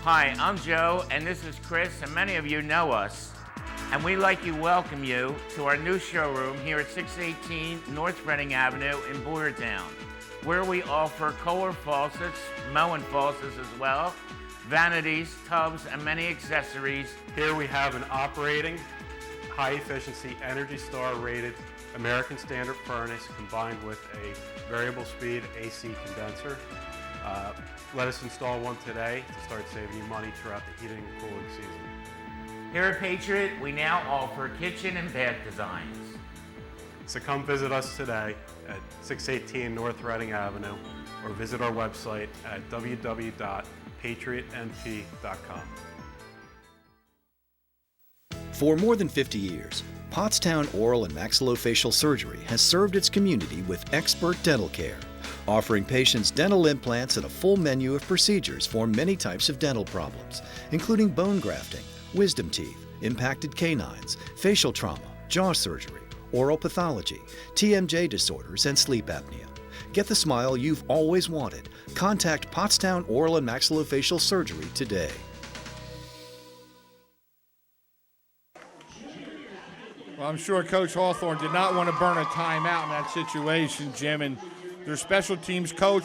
Hi, I'm Joe, and this is Chris, and many of you know us. And we'd like to welcome you to our new showroom here at 618 North Reading Avenue in Boyertown, where we offer Kohler faucets, Moen faucets as well, vanities, tubs, and many accessories. Here we have an operating, high-efficiency, Energy Star rated American Standard furnace combined with a variable speed AC condenser. Let us install one today to start saving you money throughout the heating and cooling season. Here at Patriot, we now offer kitchen and bath designs. So come visit us today at 618 North Reading Avenue or visit our website at www.patriotnp.com. For more than 50 years, Pottstown Oral and Maxillofacial Surgery has served its community with expert dental care, offering patients dental implants and a full menu of procedures for many types of dental problems, including bone grafting, wisdom teeth, impacted canines, facial trauma, jaw surgery, oral pathology, TMJ disorders, and sleep apnea. Get the smile you've always wanted. Contact Pottstown Oral and Maxillofacial Surgery today. Well, I'm sure Coach Hawthorne did not want to burn a timeout in that situation, Jim, and their special teams coach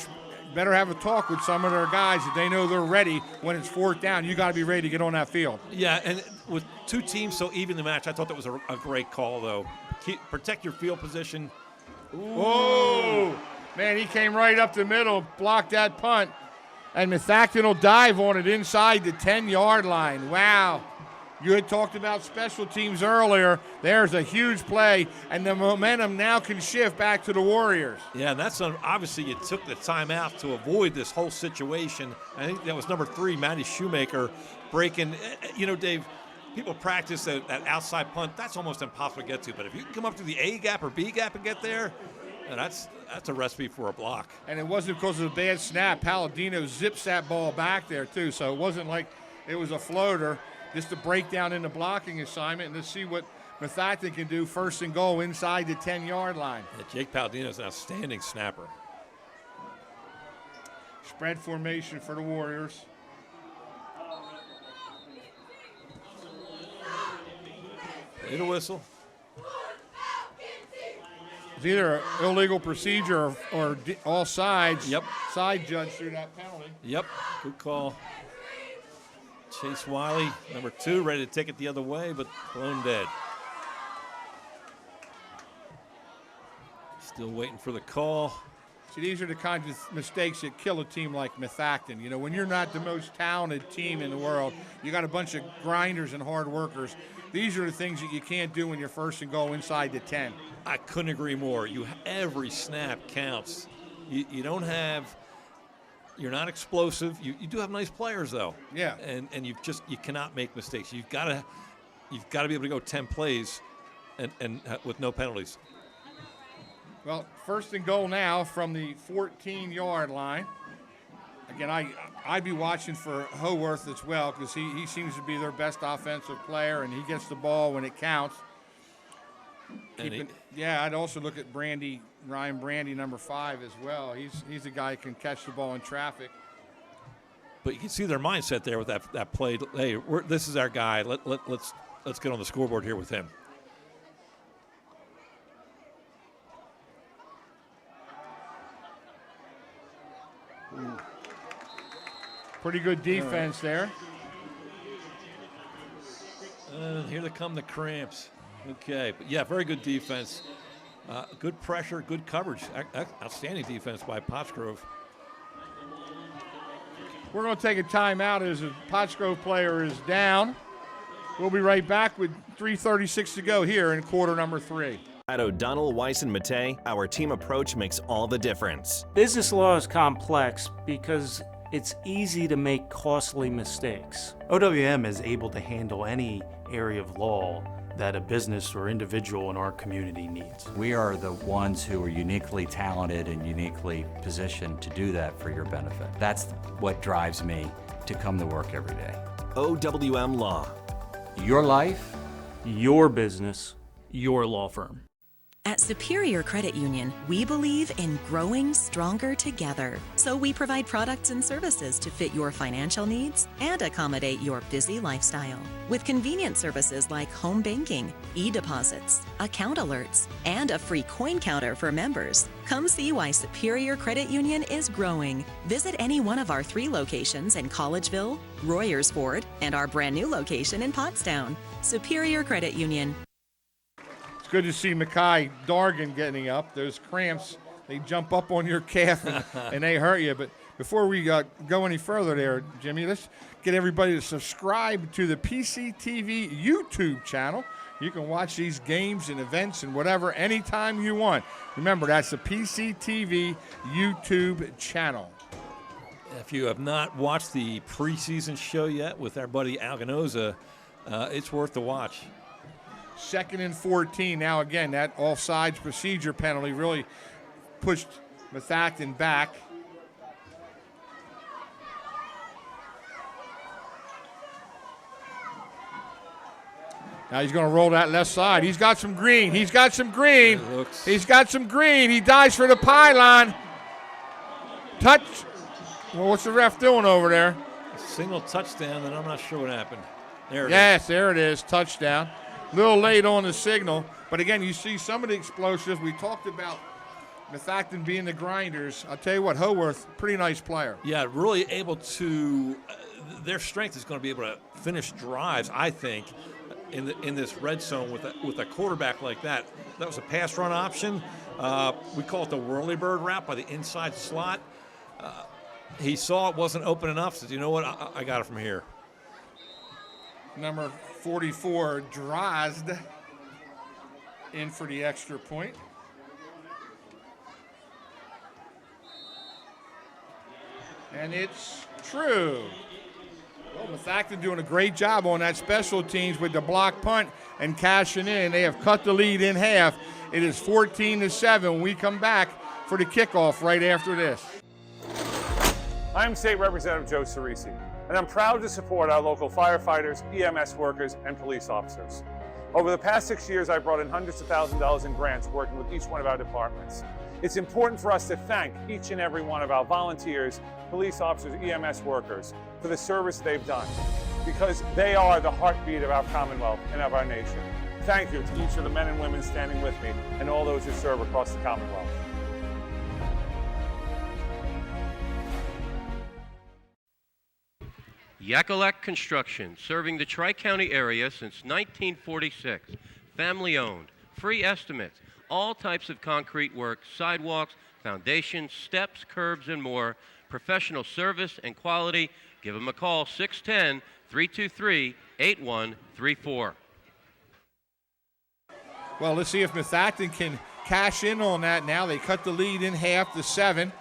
better have a talk with some of their guys if they know they're ready when it's fourth down. You got to be ready to get on that field. Yeah, and with two teams so even the match, I thought that was a great call, though. Protect your field position. Whoa! Man, he came right up the middle, blocked that punt, and Methacton will dive on it inside the 10-yard line. Wow. You had talked about special teams earlier. There's a huge play, and the momentum now can shift back to the Warriors. Yeah, and that's obviously you took the timeout to avoid this whole situation. I think that was number 3, Matty Shoemaker, breaking. You know, Dave, people practice that outside punt. That's almost impossible to get to. But if you can come up to the A gap or B gap and get there, that's a recipe for a block. And it wasn't because of a bad snap. Palladino zips that ball back there, too. So it wasn't like it was a floater. Just a breakdown in the blocking assignment, and to see what Methacton can do first and goal inside the 10-yard line. Yeah, Jake Palladino is an outstanding snapper. Spread formation for the Warriors. Play the whistle. It's either an illegal procedure or all sides. Yep. Side judge threw that penalty. Yep, good call. Chase Wiley, number 2, ready to take it the other way, but blown dead. Still waiting for the call. See, these are the kinds of mistakes that kill a team like Methacton. You know, when you're not the most talented team in the world, you got a bunch of grinders and hard workers. These are the things that you can't do when you're first and goal inside the 10. I couldn't agree more. Every snap counts. You don't have. You're not explosive. You do have nice players, though. Yeah. And you cannot make mistakes. You've got to be able to go 10 plays, and with no penalties. Well, first and goal now from the 14-yard line. Again, I'd be watching for Howarth as well because he seems to be their best offensive player, and he gets the ball when it counts. I'd also look at Ryan Brandy, number 5 as well. He's a guy who can catch the ball in traffic. But you can see their mindset there with that play. Hey, this is our guy. Let's get on the scoreboard here with him. Pretty good defense there. Here they come the cramps. Okay, but yeah, very good defense. Good pressure, good coverage. Outstanding defense by Pottsgrove. We're going to take a timeout as a Pottsgrove player is down. We'll be right back with 3:36 to go here in quarter number 3. At O'Donnell, Weiss, and Mattei, our team approach makes all the difference. Business law is complex because it's easy to make costly mistakes. OWM is able to handle any area of law that a business or individual in our community needs. We are the ones who are uniquely talented and uniquely positioned to do that for your benefit. That's what drives me to come to work every day. OWM Law. Your life, your business, your law firm. At Superior Credit Union, we believe in growing stronger together. So we provide products and services to fit your financial needs and accommodate your busy lifestyle. With convenient services like home banking, e-deposits, account alerts, and a free coin counter for members. Come see why Superior Credit Union is growing. Visit any one of our 3 locations in Collegeville, Royersford, and our brand new location in Pottstown. Superior Credit Union. Good to see Mackay Dargan getting up. Those cramps, they jump up on your calf and they hurt you. But before we go any further there, Jimmy, let's get everybody to subscribe to the PCTV YouTube channel. You can watch these games and events and whatever anytime you want. Remember, that's the PCTV YouTube channel. If you have not watched the preseason show yet with our buddy Alganoza, it's worth the watch. 2nd and 14. Now, again, that offsides procedure penalty really pushed Methacton back. Now he's going to roll that left side. He's got some green. He's got some green. He dives for the pylon. touch. Well, what's the ref doing over there? A single touchdown, and I'm not sure what happened. There it is. Yes, there it is. Touchdown. A little late on the signal. But again, you see some of the explosives. We talked about Methacton being the grinders. I'll tell you what, Howarth, pretty nice player. Yeah, really able to. Their strength is going to be able to finish drives, I think, in this red zone with a quarterback like that. That was a pass run option. We call it the whirly-bird route by the inside slot. He saw it wasn't open enough, said, you know what, I got it from here. Number 44, Drozd, in for the extra point. And it's true. Well, Methacton doing a great job on that special teams with the block punt and cashing in. They have cut the lead in half. It is 14-7 when we come back for the kickoff right after this. I'm State Representative Joe Cerisi, and I'm proud to support our local firefighters, EMS workers, and police officers. Over the past 6 years, I've brought in hundreds of thousands of dollars in grants working with each one of our departments. It's important for us to thank each and every one of our volunteers, police officers, EMS workers for the service they've done, because they are the heartbeat of our Commonwealth and of our nation. Thank you to each of the men and women standing with me and all those who serve across the Commonwealth. Yakalak Construction, serving the Tri-County area since 1946. Family owned, free estimates, all types of concrete work, sidewalks, foundations, steps, curbs, and more. Professional service and quality. Give them a call, 610-323-8134. Well, let's see if Methacton can cash in on that now. They cut the lead in half to 7.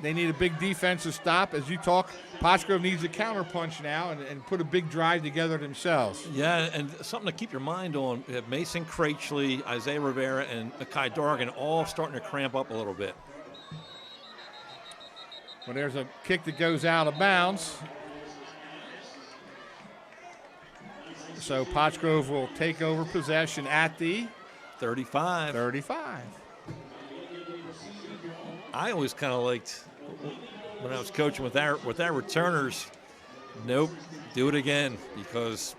They need a big defensive stop. As you talk, Pottsgrove needs a counterpunch now and put a big drive together themselves. Yeah, and something to keep your mind on. We have Mason Cratchley, Isaiah Rivera, and Akai Dargan all starting to cramp up a little bit. Well, there's a kick that goes out of bounds. So Pottsgrove will take over possession at the 35. I always kind of liked when I was coaching with our returners. Nope, do it again, because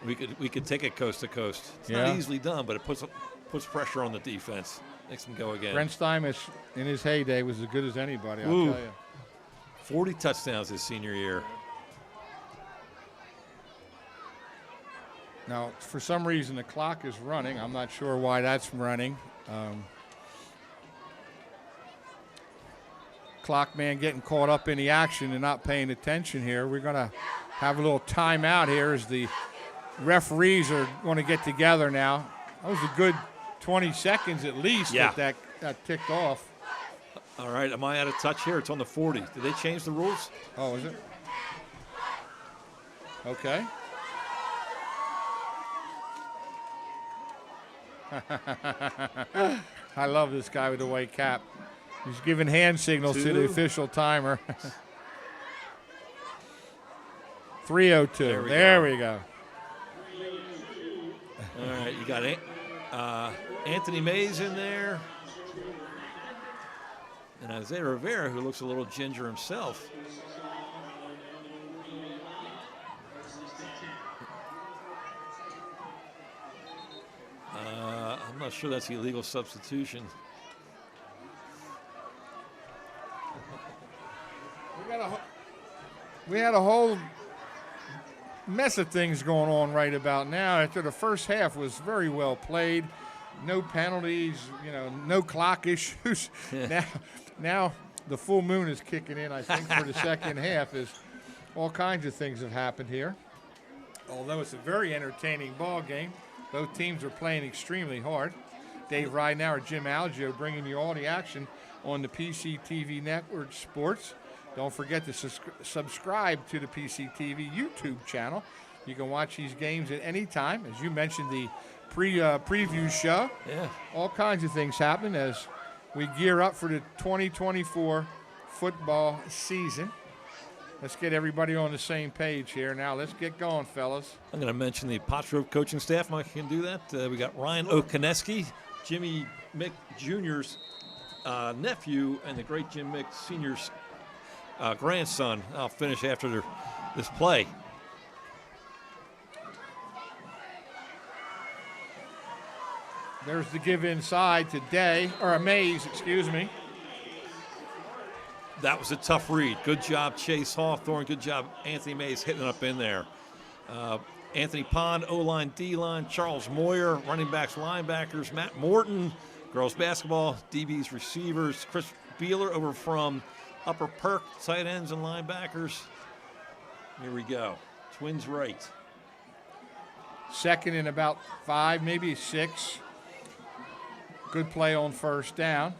we could take it coast to coast. It's not easily done, but it puts pressure on the defense. Makes them go again. Brent Stymish in his heyday was as good as anybody. I'll tell you. 40 touchdowns his senior year. Now, for some reason, the clock is running. I'm not sure why that's running. Clock man getting caught up in the action and not paying attention here. We're going to have a little timeout here as the referees are going to get together now. That was a good 20 seconds at least that ticked off. All right, am I out of touch here? It's on the 40. Did they change the rules? Oh, is it? Okay. I love this guy with the white cap. He's giving hand signals to the official timer. 3:02. There we go. All right, you got Anthony Mays in there. And Isaiah Rivera, who looks a little ginger himself. I'm not sure that's illegal substitution. We had a whole mess of things going on right about now. After the first half was very well played, no penalties, no clock issues. Now the full moon is kicking in, I think, for the second half. As all kinds of things have happened here. Although it's a very entertaining ball game, both teams are playing extremely hard. Dave Ridenauer, Jim Algio bringing you all the action on the PCTV Network Sports. Don't forget to subscribe to the PCTV YouTube channel. You can watch these games at any time. As you mentioned, the preview show. Yeah. All kinds of things happen as we gear up for the 2024 football season. Let's get everybody on the same page here. Now let's get going, fellas. I'm going to mention the Pottsgrove coaching staff. Mike can do that. We got Ryan Okaneski, Jimmy Mick Jr.'s nephew and the great Jim Mick Sr.'s grandson. I'll finish after this play. There's the give inside to Mays, excuse me. That was a tough read. Good job, Chase Hawthorne. Good job, Anthony Mays hitting up in there. Anthony Pond, O-line, D-line, Charles Moyer, running backs, linebackers, Matt Morton, girls basketball, DBs, receivers, Chris Beeler over from Upper Perk, tight ends and linebackers. Here we go. Twins right. Second and about 5, maybe 6. Good play on first down.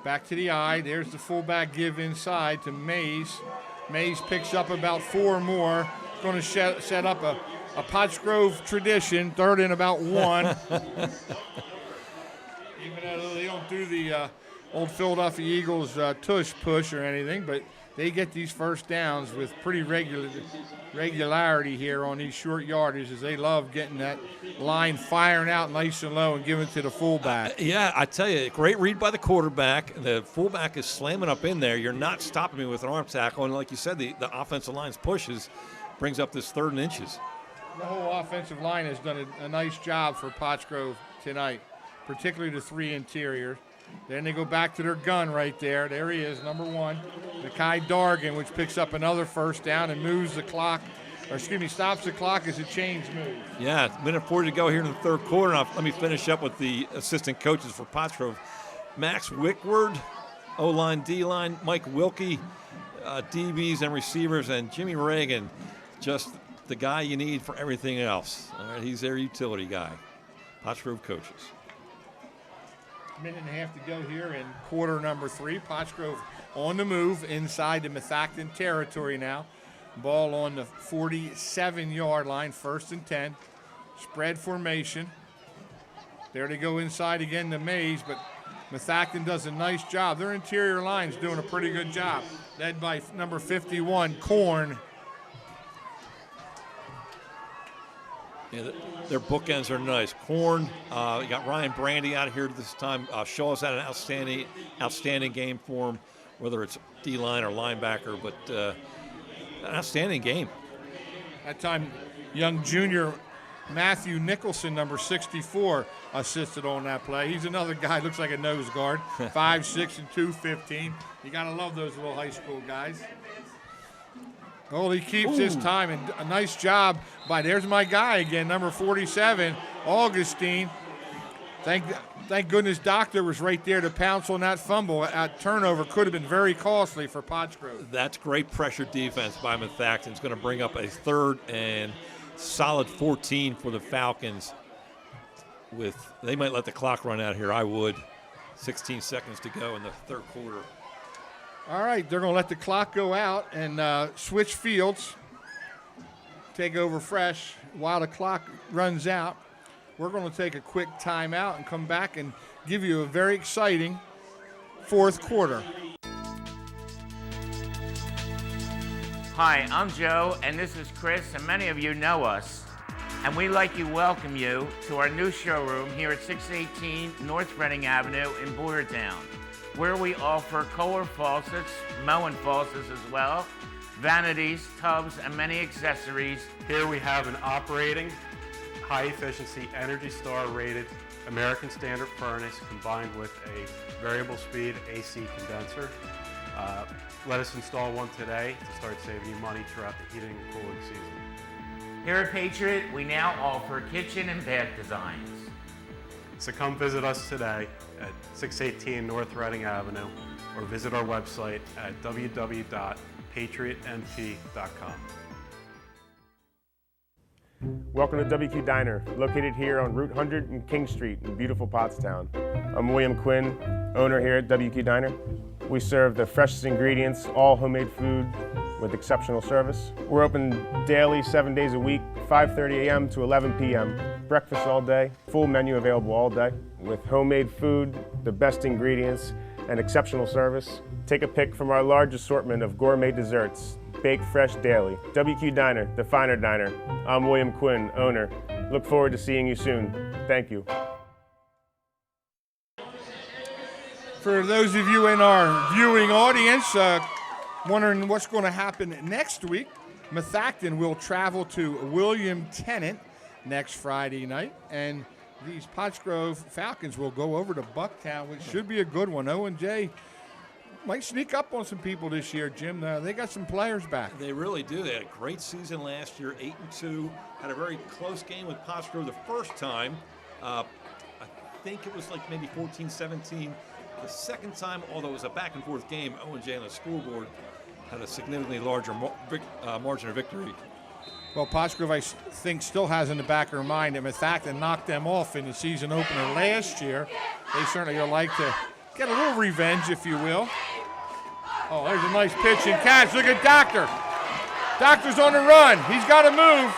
Back to the eye. There's the fullback give inside to Mays. Mays picks up about 4 more. Going to set up a Pottsgrove tradition, third and about 1. Even though they don't do the old Philadelphia Eagles tush push or anything, but they get these first downs with pretty regularity here on these short yardages, as they love getting that line firing out nice and low and giving it to the fullback. Yeah, I tell you, great read by the quarterback. The fullback is slamming up in there. You're not stopping me with an arm tackle. And like you said, the offensive line's pushes brings up this 3rd and inches. The whole offensive line has done a nice job for Pottsgrove tonight, particularly the 3 interiors. Then they go back to their gun right there. There he is, number 1, Nakai Dargan, which picks up another first down and moves the clock, stops the clock as the chains move. Yeah, minute 40 to go here in the 3rd quarter. Now, let me finish up with the assistant coaches for Pottsgrove. Max Wickward, O-line, D-line, Mike Wilkie, DBs and receivers, and Jimmy Reagan, just the guy you need for everything else. All right, he's their utility guy. Pottsgrove coaches. Minute and a half to go here in quarter number 3. Pottsgrove on the move inside the Methacton territory now. Ball on the 47-yard line, 1st and 10. Spread formation. There they go inside again to Mays, but Methacton does a nice job. Their interior line's doing a pretty good job, led by number 51, Korn. Yeah, their bookends are nice. Korn, you got Ryan Brandy out here this time. Shaw's had an outstanding game for him, whether it's D-line or linebacker, but an outstanding game. That time, young junior Matthew Nicholson, number 64, assisted on that play. He's another guy, looks like a nose guard, 5'6" and 215. You got to love those little high school guys. Oh, he keeps his time, and a nice job there's my guy again, number 47, Augustine. Thank goodness Doctor was right there to pounce on that fumble. That turnover could have been very costly for Pottsgrove. That's great pressure defense by Methacton. It's going to bring up a 3rd and solid 14 for the Falcons. They might let the clock run out here. I would. 16 seconds to go in the 3rd quarter. All right, they're going to let the clock go out and switch fields, take over fresh while the clock runs out. We're going to take a quick timeout and come back and give you a very exciting 4th quarter. Hi, I'm Joe, and this is Chris, and many of you know us. And we'd like to welcome you to our new showroom here at 618 North Reading Avenue in Boyertown, where we offer Kohler faucets, Moen faucets as well, vanities, tubs, and many accessories. Here we have an operating, high-efficiency, Energy Star rated American Standard furnace combined with a variable speed AC condenser. Let us install one today to start saving you money throughout the heating and cooling season. Here at Patriot, we now offer kitchen and bath designs. So come visit us today at 618 North Reading Avenue or visit our website at www.patriotnp.com. Welcome to WQ Diner, located here on Route 100 and King Street in beautiful Pottstown. I'm William Quinn, owner here at WQ Diner. We serve the freshest ingredients, all homemade food with exceptional service. We're open daily, 7 days a week, 5:30 a.m. to 11 p.m. Breakfast all day, full menu available all day with homemade food, the best ingredients, and exceptional service. Take a pick from our large assortment of gourmet desserts, baked fresh daily. WQ Diner, the finer diner. I'm William Quinn, owner. Look forward to seeing you soon. Thank you. For those of you in our viewing audience wondering what's going to happen next week, Methacton will travel to William Tennant next Friday night, and these Pottsgrove Falcons will go over to Bucktown, which should be a good one. O&J might sneak up on some people this year, Jim. They got some players back. They really do. They had a great season last year, 8-2. Had a very close game with Pottsgrove the first time. I think it was like maybe 14-17. The second time, although it was a back-and-forth game, O&J on the scoreboard had a significantly larger margin of victory. Well, Pottsgrove, I think, still has in the back of their mind that Methacton knocked them off in the season opener last year. They certainly would like to get a little revenge, if you will. Oh, there's a nice pitch and catch. Look at Doctor. Doctor's on the run. He's got to move.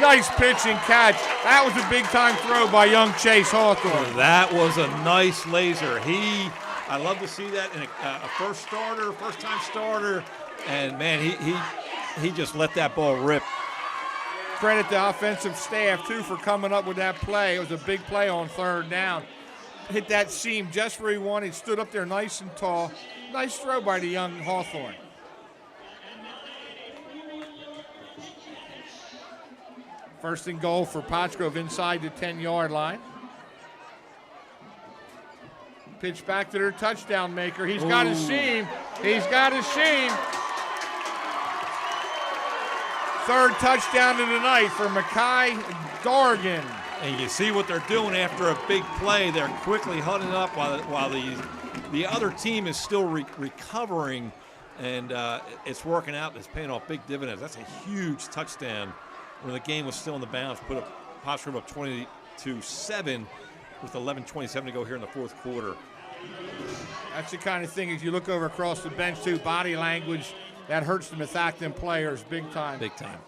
Nice pitch and catch. That was a big-time throw by young Chase Hawthorne. That was a nice laser. I love to see that in a first-time starter. And, man, he just let that ball rip. Credit the offensive staff, too, for coming up with that play. It was a big play on third down. Hit that seam just where he wanted. Stood up there nice and tall. Nice throw by the young Hawthorne. First and goal for Pottsgrove inside the 10-yard line. Pitch back to their touchdown maker. He's got a seam. He's got a seam. Third touchdown of the night for Mackay Dorgan. And you see what they're doing after a big play. They're quickly huddling up while the other team is still recovering, and it's working out. It's paying off big dividends. That's a huge touchdown when the game was still in the bounds. Put Pottsgrove up 20-7 with 11:27 to go here in the fourth quarter. That's the kind of thing, as you look over across the bench, too, body language, that hurts the Methacton players big time. Big time.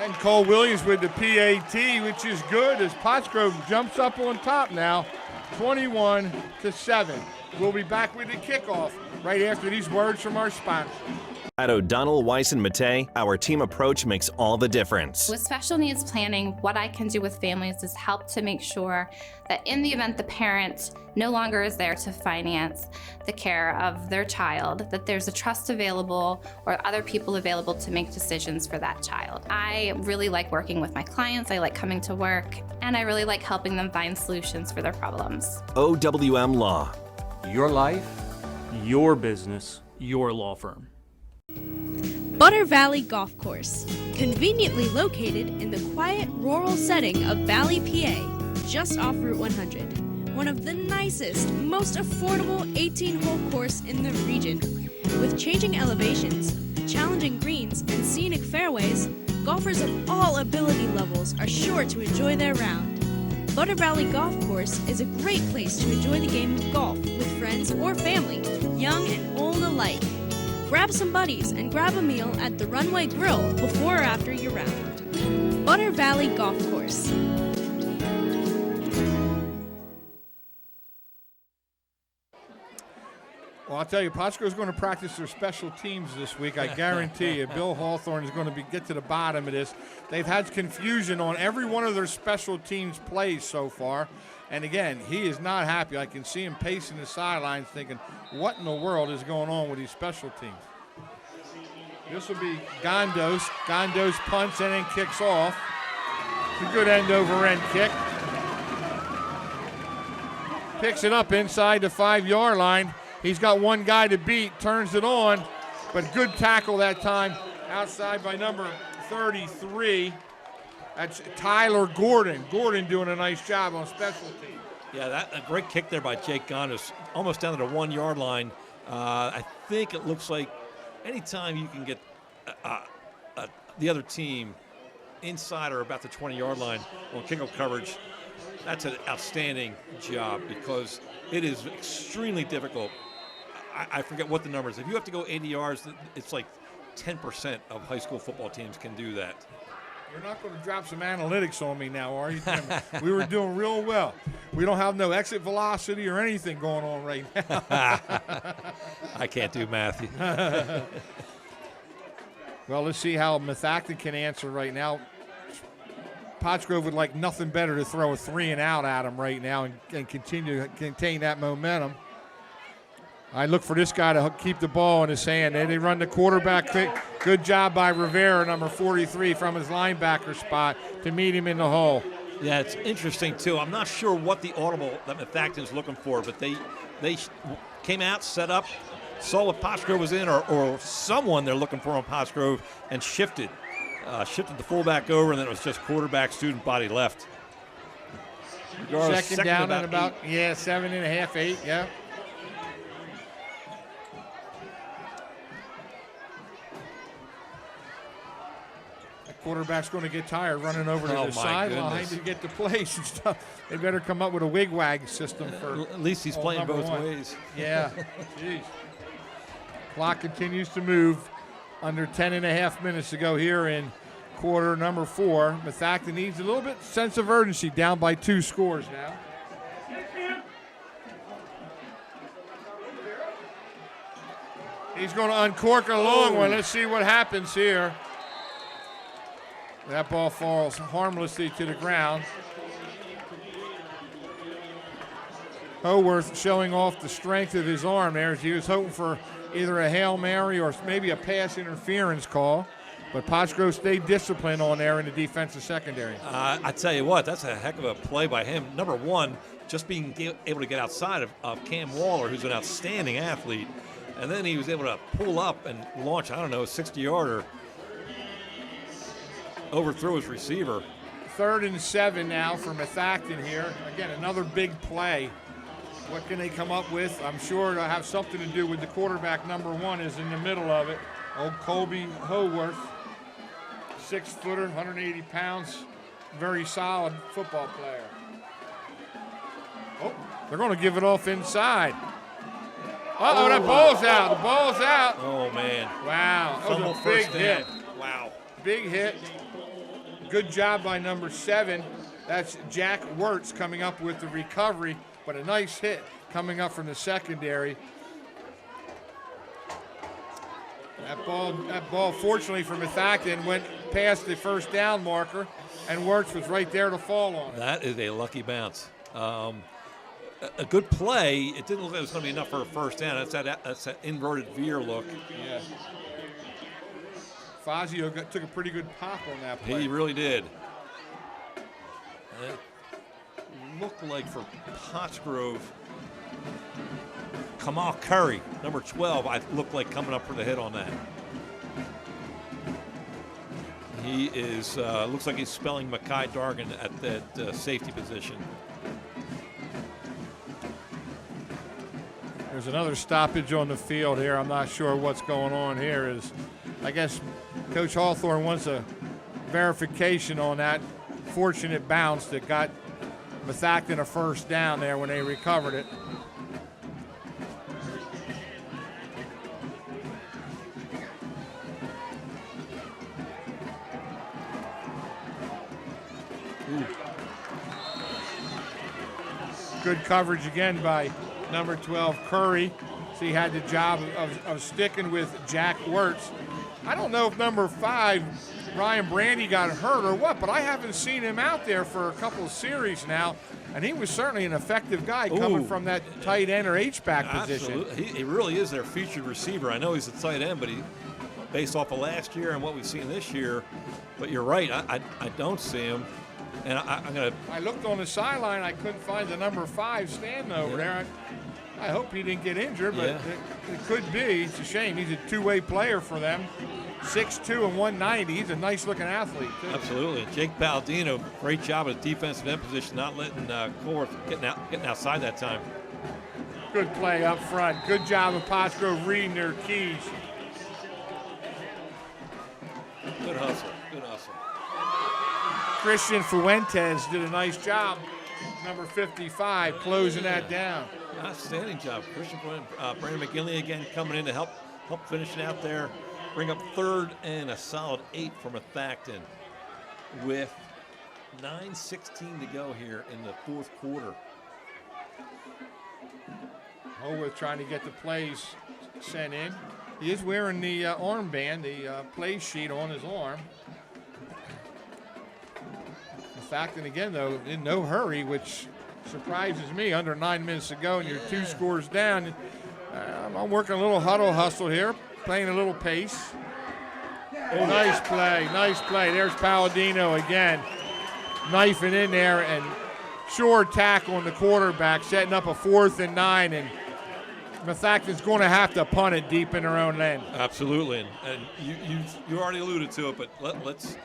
And Cole Williams with the PAT, which is good as Pottsgrove jumps up on top now, 21-7. We'll be back with the kickoff right after these words from our sponsor. At O'Donnell, Weiss & Mattei, our team approach makes all the difference. With special needs planning, what I can do with families is help to make sure that in the event the parent no longer is there to finance the care of their child, that there's a trust available or other people available to make decisions for that child. I really like working with my clients, I like coming to work, and I really like helping them find solutions for their problems. OWM Law. Your life, your business, your law firm. Butter Valley Golf Course, conveniently located in the quiet rural setting of Valley, PA, just off Route 100. One of the nicest, most affordable 18-hole course in the region. With changing elevations, challenging greens, and scenic fairways, golfers of all ability levels are sure to enjoy their round. Butter Valley Golf Course is a great place to enjoy the game of golf with friends or family, young and old alike. Grab some buddies and grab a meal at the Runway Grill before or after your round. Butter Valley Golf Course. Well, I'll tell you, Pottsgrove's going to practice their special teams this week. I guarantee you. Bill Hawthorne is going to get to the bottom of this. They've had confusion on every one of their special teams plays so far. And again, he is not happy. I can see him pacing the sidelines thinking, what in the world is going on with these special teams? This will be Gondos. Gondos punts and then kicks off. It's a good end-over-end kick. Picks it up inside the 5-yard line. He's got one guy to beat, turns it on, but good tackle that time outside by number 33. That's Tyler Gordon. Gordon doing a nice job on special teams. Yeah, a great kick there by Jake Gondos, almost down to the 1-yard line. I think it looks like anytime you can get the other team inside or about the 20-yard line on kickoff coverage, that's an outstanding job because it is extremely difficult. I forget what the number is. If you have to go 80 yards, it's like 10% of high school football teams can do that. You're not going to drop some analytics on me now, are you? We were doing real well. We don't have no exit velocity or anything going on right now. I can't do math. Well, let's see how Methacton can answer right now. Pottsgrove would like nothing better to throw a 3-and-out at him right now and continue to contain that momentum. I look for this guy to keep the ball in his hand. They run the quarterback quick. Good job by Rivera, number 43, from his linebacker spot to meet him in the hole. Yeah, it's interesting, too. I'm not sure what the audible that Methacton's looking for, but they came out, set up, saw what Pottsgrove was in, or someone they're looking for on Pottsgrove, and shifted the fullback over, and then it was just quarterback, student body left. Second down and about 7.5, 8, yeah. Quarterback's going to get tired running over to the sideline to get the plays and stuff. They better come up with a wig-wag system for. At least he's playing both ways. Yeah. Jeez. Clock continues to move. Under 10.5 minutes to go here in quarter number 4. Methacton needs a little bit sense of urgency, down by 2 scores now. He's going to uncork a long one. Let's see what happens here. That ball falls harmlessly to the ground. Howarth showing off the strength of his arm there as he was hoping for either a Hail Mary or maybe a pass interference call. But Pottsgrove stayed disciplined on there in the defensive secondary. I tell you what, that's a heck of a play by him. Number one, just being able to get outside of Cam Waller, who's an outstanding athlete. And then he was able to pull up and launch, a 60-yarder. Overthrew his receiver. 3rd and 7 now for Methacton here. Again, another big play. What can they come up with? I'm sure it'll have something to do with the quarterback. Number 1 is in the middle of it. Old Colby Howarth, 6-footer, 180 pounds, very solid football player. Oh, they're going to give it off inside. Uh-oh, that ball's out. The ball's out. Oh, man. Wow, that was a big hit. Wow. Big hit. Good job by number 7. That's Jack Wirtz coming up with the recovery, but a nice hit coming up from the secondary. That ball, fortunately for Methacton, went past the first down marker, and Wirtz was right there to fall on it. That is a lucky bounce. A good play. It didn't look like it was going to be enough for a first down. That's that inverted veer look. Yeah. Fazio took a pretty good pop on that play. He really did. It looked like for Pottsgrove, Kamal Curry, number 12, looked like coming up for the hit on that. He is, looks like he's spelling Mackay Dargan at that safety position. There's another stoppage on the field here. I'm not sure what's going on here. I guess Coach Hawthorne wants a verification on that fortunate bounce that got Methacton a first down there when they recovered it. Ooh. Good coverage again by number 12, Curry. So he had the job of sticking with Jack Wirtz. I don't know if number 5, Ryan Brandy, got hurt or what, but I haven't seen him out there for a couple of series now, and he was certainly an effective guy coming from that tight end or H-back position. He really is their featured receiver. I know he's a tight end, but based off of last year and what we've seen this year, but you're right, I don't see him. And I looked on the sideline, I couldn't find the number 5 standing over there. I hope he didn't get injured, but it could be. It's a shame. He's a two-way player for them. 6'2" and 190. He's a nice-looking athlete, too. Absolutely. Jake Palladino, great job at the defensive end position, not letting Coworth getting outside that time. Good play up front. Good job of Pottsgrove reading their keys. Good hustle. Good hustle. Christian Fuentes did a nice job. Number 55, closing that down. Outstanding job. Christian Fuentes, Brandon McGinley again coming in to help finish it out there. Bring up 3rd and a solid 8 for Methacton with 9:16 to go here in the 4th quarter. Howarth trying to get the plays sent in. He is wearing the armband, the play sheet on his arm. Methacton again, though, in no hurry, which surprises me. Under 9 minutes to go, and you're 2 scores down. I'm working a little huddle hustle here, playing a little pace. Nice play, nice play. There's Palladino again, knifing in there, and sure tackle on the quarterback, setting up a 4th and 9, and Methacton's going to have to punt it deep in their own end. Absolutely, and you already alluded to it, but let's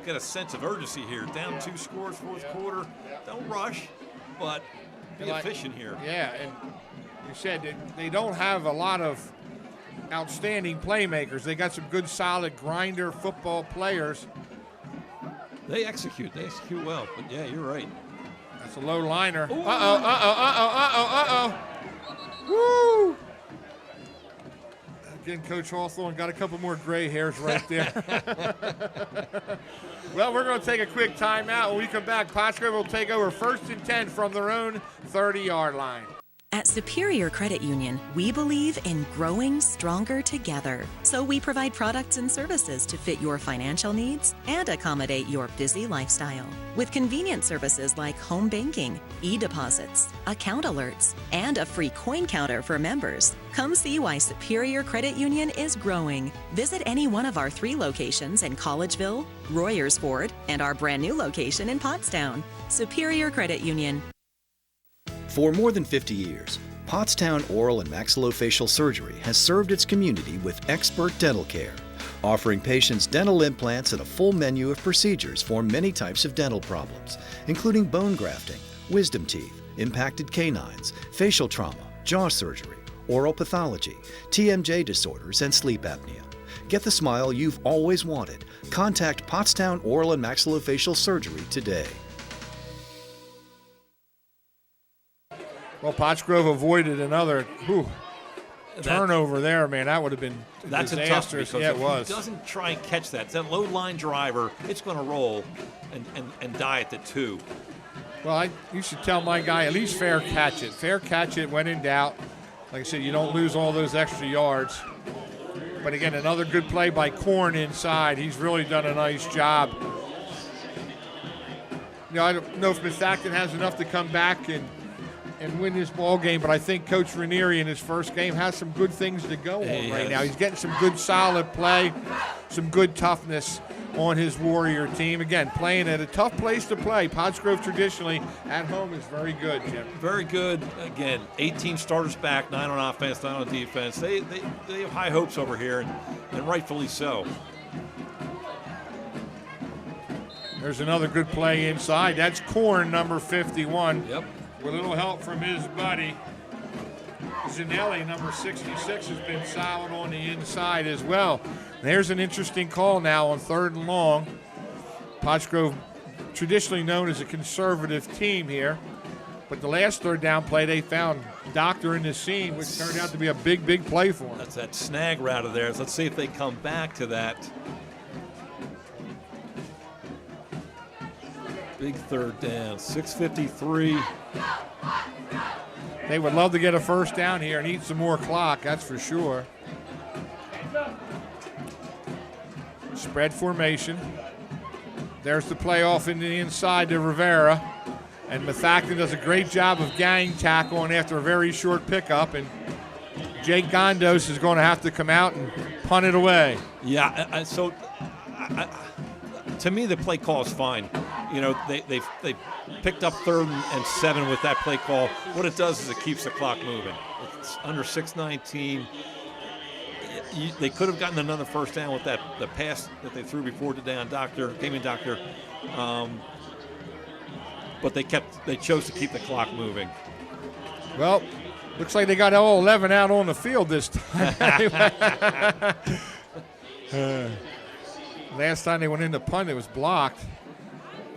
get a sense of urgency here. Down 2 scores, 4th quarter. Don't rush, but be efficient here. Yeah, and you said that they don't have a lot of outstanding playmakers. They got some good, solid grinder football players. They execute well, but yeah, you're right. That's a low liner. Woo! Again, Coach Hawthorne got a couple more gray hairs right there. Well, we're going to take a quick timeout. When we come back, Pottsgrove will take over 1st and 10 from their own 30-yard line. At Superior Credit Union, we believe in growing stronger together. So we provide products and services to fit your financial needs and accommodate your busy lifestyle. With convenient services like home banking, e-deposits, account alerts, and a free coin counter for members. Come see why Superior Credit Union is growing. Visit any one of our 3 locations in Collegeville, Royersford, and our brand new location in Pottstown. Superior Credit Union. For more than 50 years, Pottstown Oral and Maxillofacial Surgery has served its community with expert dental care, offering patients dental implants and a full menu of procedures for many types of dental problems, including bone grafting, wisdom teeth, impacted canines, facial trauma, jaw surgery, oral pathology, TMJ disorders, and sleep apnea. Get the smile you've always wanted. Contact Pottstown Oral and Maxillofacial Surgery today. Well, Pottsgrove avoided another turnover there, man. That would have been disastrous. That's a tough, because yeah, if it was. he doesn't try and catch that low line driver, it's going to roll and die at the 2. Well, I used to tell my guy, at least fair catch it. Fair catch it when in doubt. Like I said, you don't lose all those extra yards. But again, another good play by Korn inside. He's really done a nice job. You know, I don't know if Methacton has enough to come back and win this ball game, but I think Coach Ranieri in his first game has some good things to go on right now. He's getting some good solid play, some good toughness on his Warrior team. Again, playing at a tough place to play. Pottsgrove traditionally at home is very good, Jim. Very good. Again, 18 starters back, 9 on offense, 9 on defense. They have high hopes over here, and rightfully so. There's another good play inside. That's Korn, number 51. Yep. With a little help from his buddy. Zanelli, number 66, has been solid on the inside as well. There's an interesting call now on 3rd and long. Pottsgrove, traditionally known as a conservative team here, but the last 3rd down play, they found Doctor in the seam, which turned out to be a big play for him. That's that snag route of theirs. Let's see if they come back to that. Big 3rd down, 6:53. They would love to get a 1st down here and eat some more clock, that's for sure. Spread formation. There's the play off in the inside to Rivera. And Methacton does a great job of gang tackling after a very short pickup. And Jake Gondos is going to have to come out and punt it away. Yeah, so to me, the play call is fine. You know, they picked up 3rd and 7 with that play call. What it does is it keeps the clock moving. It's under 6:19. They could have gotten another 1st down with the pass that they threw before to Doctor, but they chose to keep the clock moving. Well, looks like they got all 11 out on the field this time. Last time they went in to punt, it was blocked.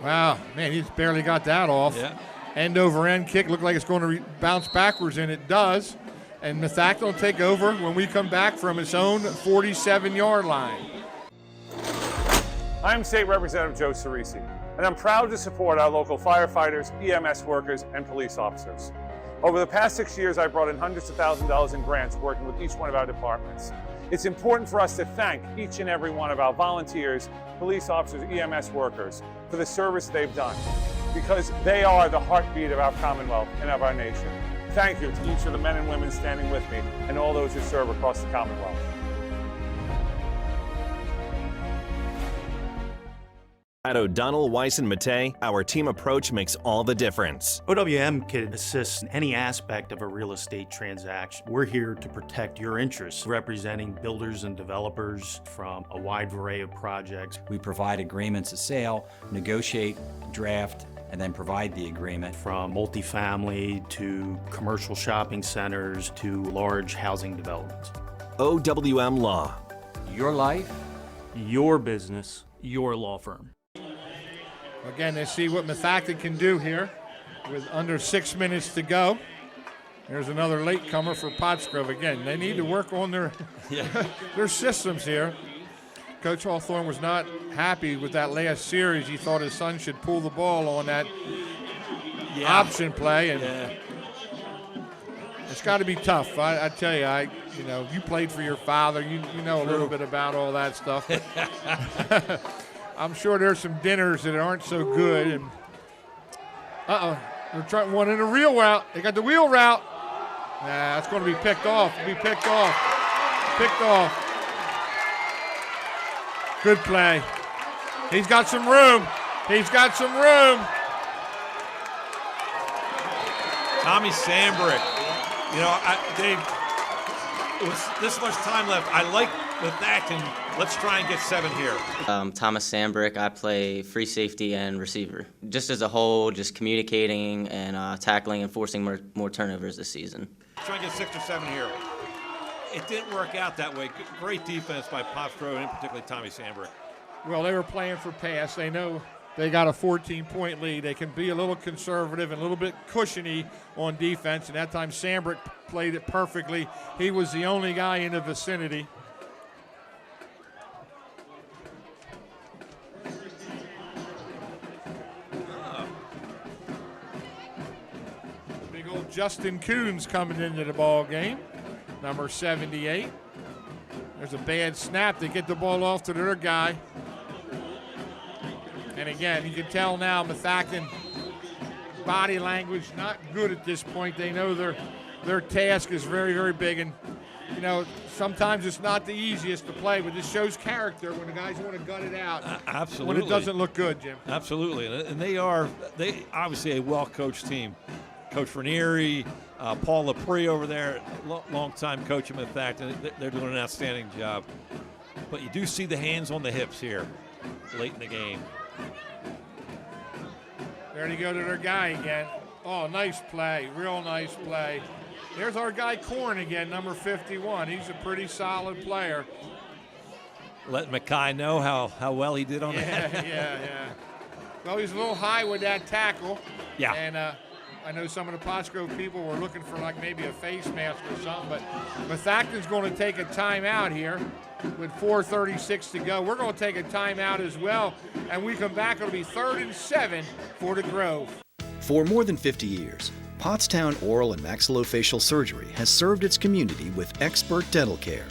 Wow, man, he just barely got that off. Yeah. End over end kick looked like it's going to bounce backwards, and it does. And Methacton will take over when we come back from its own 47-yard line. I'm State Representative Joe Cerisi, and I'm proud to support our local firefighters, EMS workers, and police officers. Over the past 6 years, I've brought in hundreds of thousands of dollars in grants working with each one of our departments. It's important for us to thank each and every one of our volunteers, police officers, EMS workers for the service they've done, because they are the heartbeat of our Commonwealth and of our nation. Thank you to each of the men and women standing with me and all those who serve across the Commonwealth. At O'Donnell, Weiss, and Mattei, our team approach makes all the difference. OWM can assist in any aspect of a real estate transaction. We're here to protect your interests, representing builders and developers from a wide array of projects. We provide agreements of sale, negotiate, draft, and then provide the agreement. From multifamily to commercial shopping centers to large housing developments. OWM Law. Your life, your business, your law firm. Again, they see what Methacton can do here with under 6 minutes to go. There's another latecomer for Pottsgrove. Again, they need to work on their systems here. Coach Hawthorne was not happy with that last series. He thought his son should pull the ball on that option play, and it's got to be tough. I tell you, you played for your father. You know a little bit about all that stuff. But I'm sure there's some dinners that aren't so good. And they're trying one in a real route. They got the wheel route. Nah, that's going to be picked off. Picked off. Good play. He's got some room. Tommy Sambrick. Dave, with this much time left, I like with that, and let's try and get 7 here. Thomas Sambrick. I play free safety and receiver. Just as a whole, just communicating and tackling and forcing more turnovers this season. Try and get 6 or 7 here. It didn't work out that way. Great defense by Pottsgrove, and particularly Tommy Sambrick. Well, they were playing for pass. They know they got a 14-point lead. They can be a little conservative and a little bit cushiony on defense, and that time Sambrick played it perfectly. He was the only guy in the vicinity. Big old Justin Coons coming into the ball game. Number 78. There's a bad snap. They get the ball off to their guy. And again, you can tell now Methacton body language not good at this point. They know their task is very, very big. And, sometimes it's not the easiest to play, but this shows character when the guys want to gut it out. Absolutely. When it doesn't look good, Jim. Absolutely. And they obviously a well-coached team. Coach Ranieri, Paul Laprie over there, long-time coach at Methacton. They're doing an outstanding job. But you do see the hands on the hips here late in the game. There they go to their guy again. Oh, nice play. Real nice play. There's our guy Korn again, number 51. He's a pretty solid player. Let Mackay know how well he did on that. Yeah. Well, he's a little high with that tackle. Yeah. And I know some of the Pottsgrove people were looking for maybe a face mask or something, but Methacton's going to take a timeout here with 4:36 to go. We're going to take a timeout as well, and we come back. It'll be 3rd and 7 for the Grove. For more than 50 years, Pottstown Oral and Maxillofacial Surgery has served its community with expert dental care,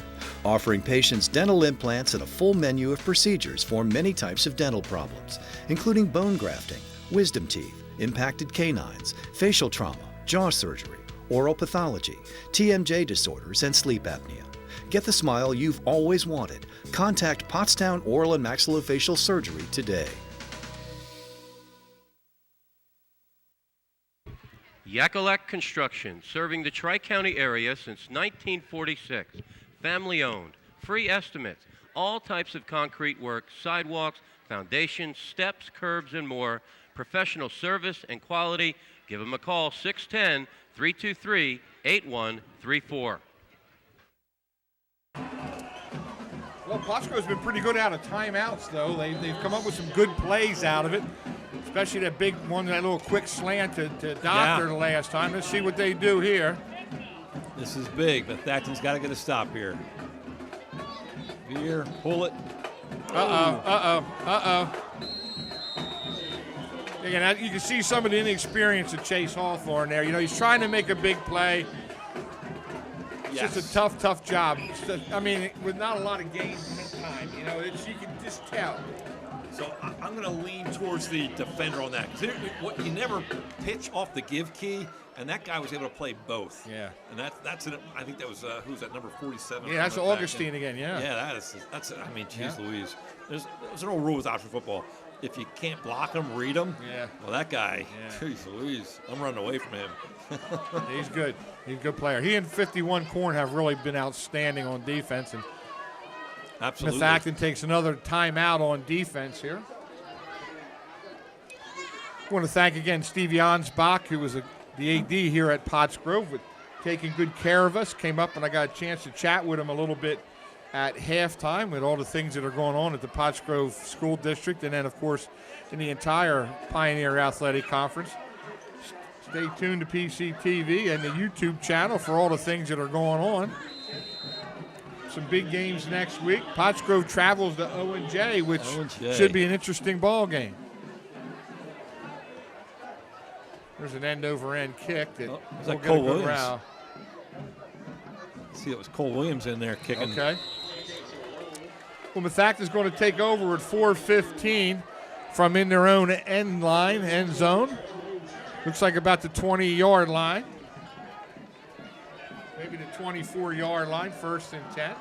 offering patients dental implants and a full menu of procedures for many types of dental problems, including bone grafting, wisdom teeth, impacted canines, facial trauma, jaw surgery, oral pathology, TMJ disorders, and sleep apnea. Get the smile you've always wanted. Contact Pottstown Oral and Maxillofacial Surgery today. Yakalak Construction, serving the Tri-County area since 1946. Family owned, free estimates, all types of concrete work, sidewalks, foundations, steps, curbs, and more. Professional service and quality. Give them a call, 610-323-8134. Well, Pottsgrove's been pretty good out of timeouts, though. They've come up with some good plays out of it, especially that big one, that little quick slant to Doctor the last time. Let's see what they do here. This is big, but Thacton's got to get a stop here. Veer, pull it. Again, you can see some of the inexperience of Chase Hawthorne there. He's trying to make a big play. It's just a tough job. With not a lot of game time, you can just tell. So I'm going to lean towards the defender on that. Because you never pitch off the give key, and that guy was able to play both. Yeah. And I think that was, who's that, number 47? Yeah, that's Augustine again, yeah. Yeah, that's I mean, geez Louise. There's an old rule with option football. If you can't block him, read him. Yeah. Well, that guy, geez Louise, I'm running away from him. He's good. He's a good player. He and 51 Corn have really been outstanding on defense. And absolutely. Methacton takes another timeout on defense here. I want to thank again Steve Jansbach, who was the AD here at Pottsgrove, with taking good care of us. Came up and I got a chance to chat with him a little bit at halftime with all the things that are going on at the Pottsgrove School District, and then, of course, in the entire Pioneer Athletic Conference. Stay tuned to PCTV and the YouTube channel for all the things that are going on. Some big games next week. Pottsgrove travels to O&J, which should be an interesting ball game. There's an end-over-end kick that will get Cole a good Williams? row. See, it was Cole Williams in there kicking. Okay. Well, Methacton is going to take over at 4:15 from in their own end zone. Looks like about the 20-yard line. Maybe the 24-yard line, 1st and 10.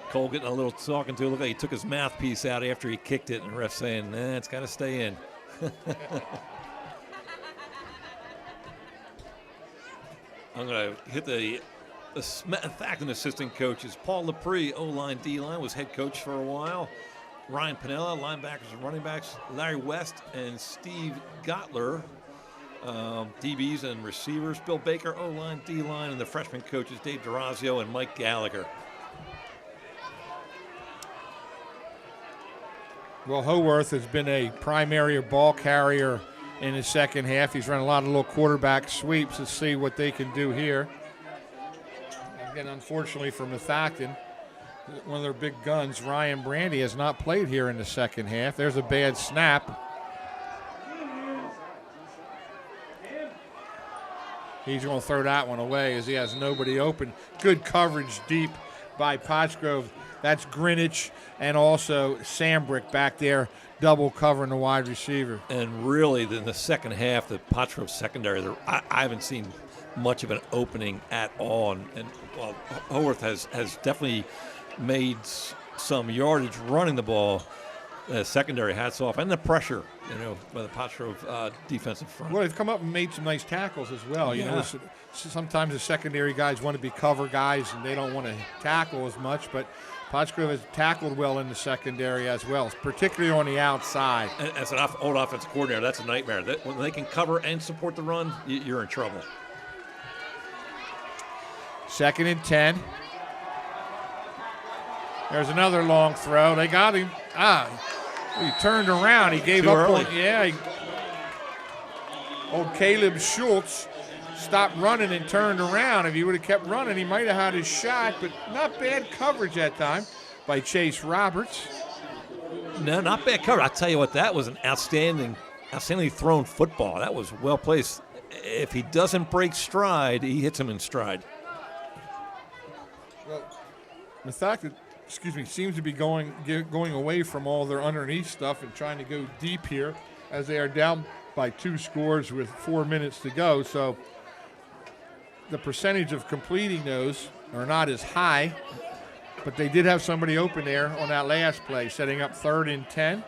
Cole getting a little talking to. Look like he took his mouthpiece out after he kicked it, and the ref saying, nah, it's got to stay in. I'm going to hit the Methacton assistant coaches. Paul Lepre, O-line, D-line, was head coach for a while. Ryan Pinella, linebackers and running backs. Larry West and Steve Gottler, DBs and receivers. Bill Baker, O-line, D-line, and the freshman coaches, Dave Durazio and Mike Gallagher. Well, Howarth has been a primary ball carrier in the second half. He's run a lot of little quarterback sweeps to see what they can do here. Again, unfortunately for Methacton, one of their big guns, Ryan Brandy, has not played here in the second half. There's a bad snap. He's going to throw that one away as he has nobody open. Good coverage deep by Pottsgrove. That's Greenwich and also Sambrick back there double covering the wide receiver. And really, in the second half, the Pottsgrove secondary, I haven't seen much of an opening at all. And well, Howarth has definitely made some yardage running the ball. Secondary, hats off. And the pressure, by the Pottsgrove defensive front. Well, they've come up and made some nice tackles as well. You know, sometimes the secondary guys want to be cover guys and they don't want to tackle as much, but Pottsgrove has tackled well in the secondary as well, particularly on the outside. And as an old offensive coordinator, that's a nightmare. When they can cover and support the run, you're in trouble. 2nd and 10. There's another long throw. They got him. He turned around. He gave up on. Yeah. Old Caleb Schultz stopped running and turned around. If he would have kept running, he might have had his shot, but not bad coverage that time by Chase Roberts. No, not bad coverage. I'll tell you what, that was an outstandingly thrown football. That was well placed. If he doesn't break stride, he hits him in stride. Well, Methacton, seems to be going away from all their underneath stuff and trying to go deep here as they are down by 2 scores with 4 minutes to go. So the percentage of completing those are not as high, but they did have somebody open there on that last play, setting up 3rd and 10.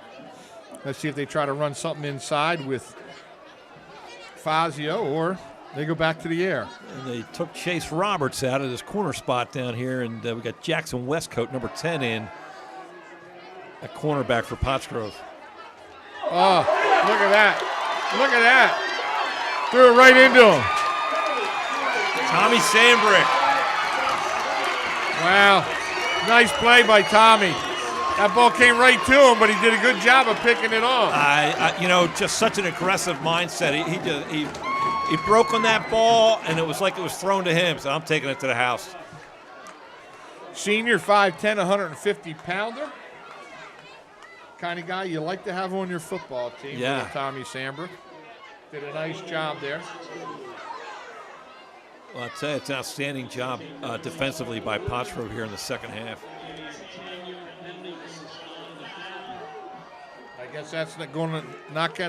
Let's see if they try to run something inside with Fazio or they go back to the air. And they took Chase Roberts out of his corner spot down here, and we got Jackson Westcoat, number 10, in at cornerback for Pottsgrove. Oh, look at that. Look at that. Threw it right into him. Tommy Sambrick. Wow. Nice play by Tommy. That ball came right to him, but he did a good job of picking it off. Just such an aggressive mindset. He broke on that ball, and it was like it was thrown to him, so I'm taking it to the house. Senior, 5'10", 150-pounder. Kind of guy you like to have on your football team. Yeah. Tommy Sambrick. Did a nice job there. Well, I'd say it's an outstanding job defensively by Pottsgrove here in the second half. I guess that's not going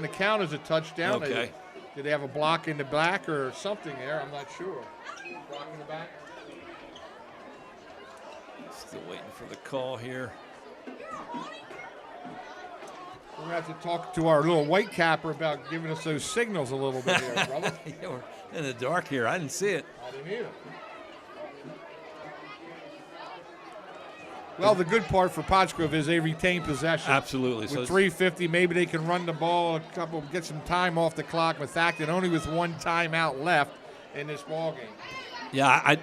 to count as a touchdown. Okay. Did they have a block in the back or something there? I'm not sure. Block in the back? Still waiting for the call here. We're going to have to talk to our little white capper about giving us those signals a little bit here, brother. Yeah, we're in the dark here. I didn't see it. I didn't either. Well, the good part for Pottsgrove is they retain possession. Absolutely. With 3:50, maybe they can run the ball get some time off the clock. With Acton only with one timeout left in this ball game. Yeah, I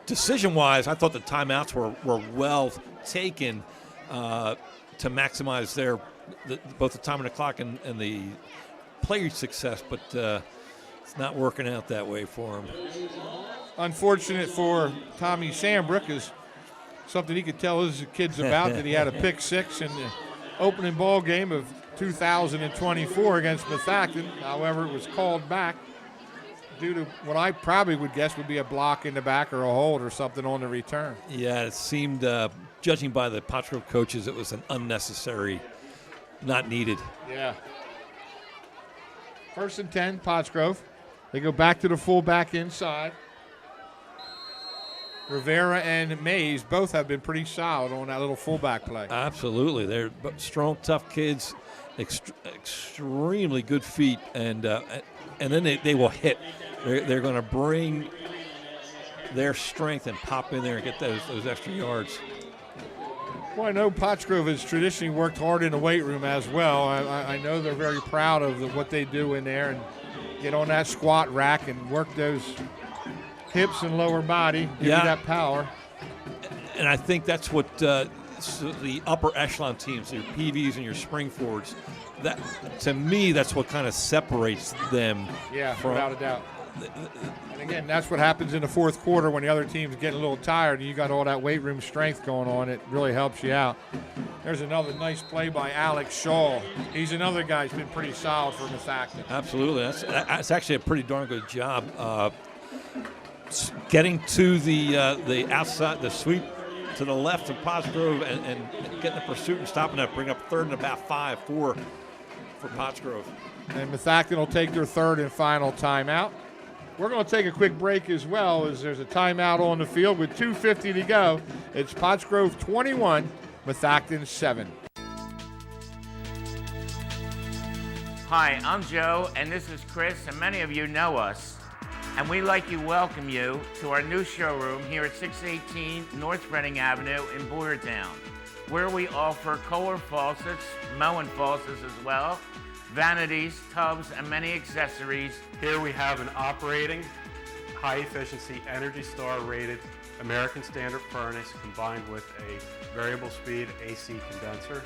decision-wise, I thought the timeouts were well taken to maximize both the time on the clock and the player success, but it's not working out that way for him. Unfortunate for Tommy Sambrook is something he could tell his kids about, that he had a pick six in the opening ball game of 2024 against Methacton. However, it was called back due to what I probably would guess would be a block in the back or a hold or something on the return. Yeah, it seemed, judging by the Pottsgrove coaches, it was an unnecessary, not needed. Yeah. 1st and 10, Pottsgrove. They go back to the fullback inside. Rivera and Mays both have been pretty solid on that little fullback play. Absolutely. They're strong, tough kids, extremely good feet, and then they will hit. They're going to bring their strength and pop in there and get those extra yards. Well, I know Pottsgrove has traditionally worked hard in the weight room as well. I know they're very proud of what they do in there and get on that squat rack and work those hips and lower body, give you that power. And I think that's what the upper echelon teams, your PVs and your spring forwards, that to me, that's what kind of separates them. Yeah, from, without a doubt. And again, that's what happens in the fourth quarter when the other team's getting a little tired and you got all that weight room strength going on. It really helps you out. There's another nice play by Alex Shaw. He's another guy who's been pretty solid for Methacton. Absolutely. That's actually a pretty darn good job. Getting to the outside, the sweep to the left of Pottsgrove and getting the pursuit and stopping that, bring up 3rd and about 5 for Pottsgrove. And Methacton will take their 3rd and final timeout. We're going to take a quick break as well, as there's a timeout on the field with 2:50 to go. It's Pottsgrove 21, Methacton 7. Hi, I'm Joe, and this is Chris, and many of you know us. And we'd like to welcome you to our new showroom here at 618 North Reading Avenue in Boyertown, where we offer Kohler faucets, Moen faucets as well, vanities, tubs, and many accessories. Here we have an operating, high-efficiency, Energy Star rated American Standard furnace combined with a variable speed AC condenser.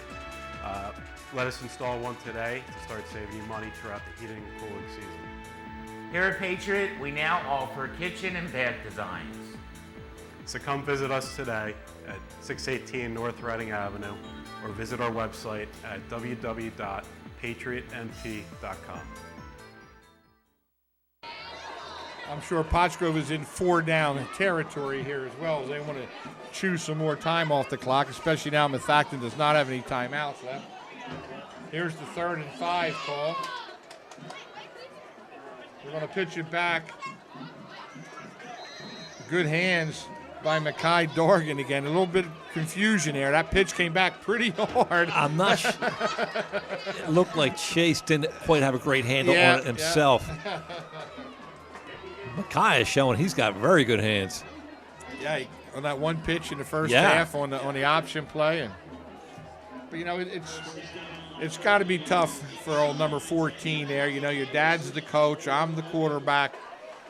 Let us install one today to start saving you money throughout the heating and cooling season. Here at Patriot, we now offer kitchen and bath designs. So come visit us today at 618 North Reading Avenue or visit our website at www.patriotmp.com. I'm sure Pottsgrove is in 4-down territory here as well, as they want to chew some more time off the clock, especially now Methacton does not have any timeouts left. Here's the 3rd and 5 call. We're going to pitch it back. Good hands by Mackay Dorgan again. A little bit of confusion there. That pitch came back pretty hard. I'm not sure. It looked like Chase didn't quite have a great handle on it himself. Yeah. Mackay is showing he's got very good hands. Yeah, on that one pitch in the first half on the option play. But, you know, it's got to be tough for old number 14 there. You know, your dad's the coach. I'm the quarterback.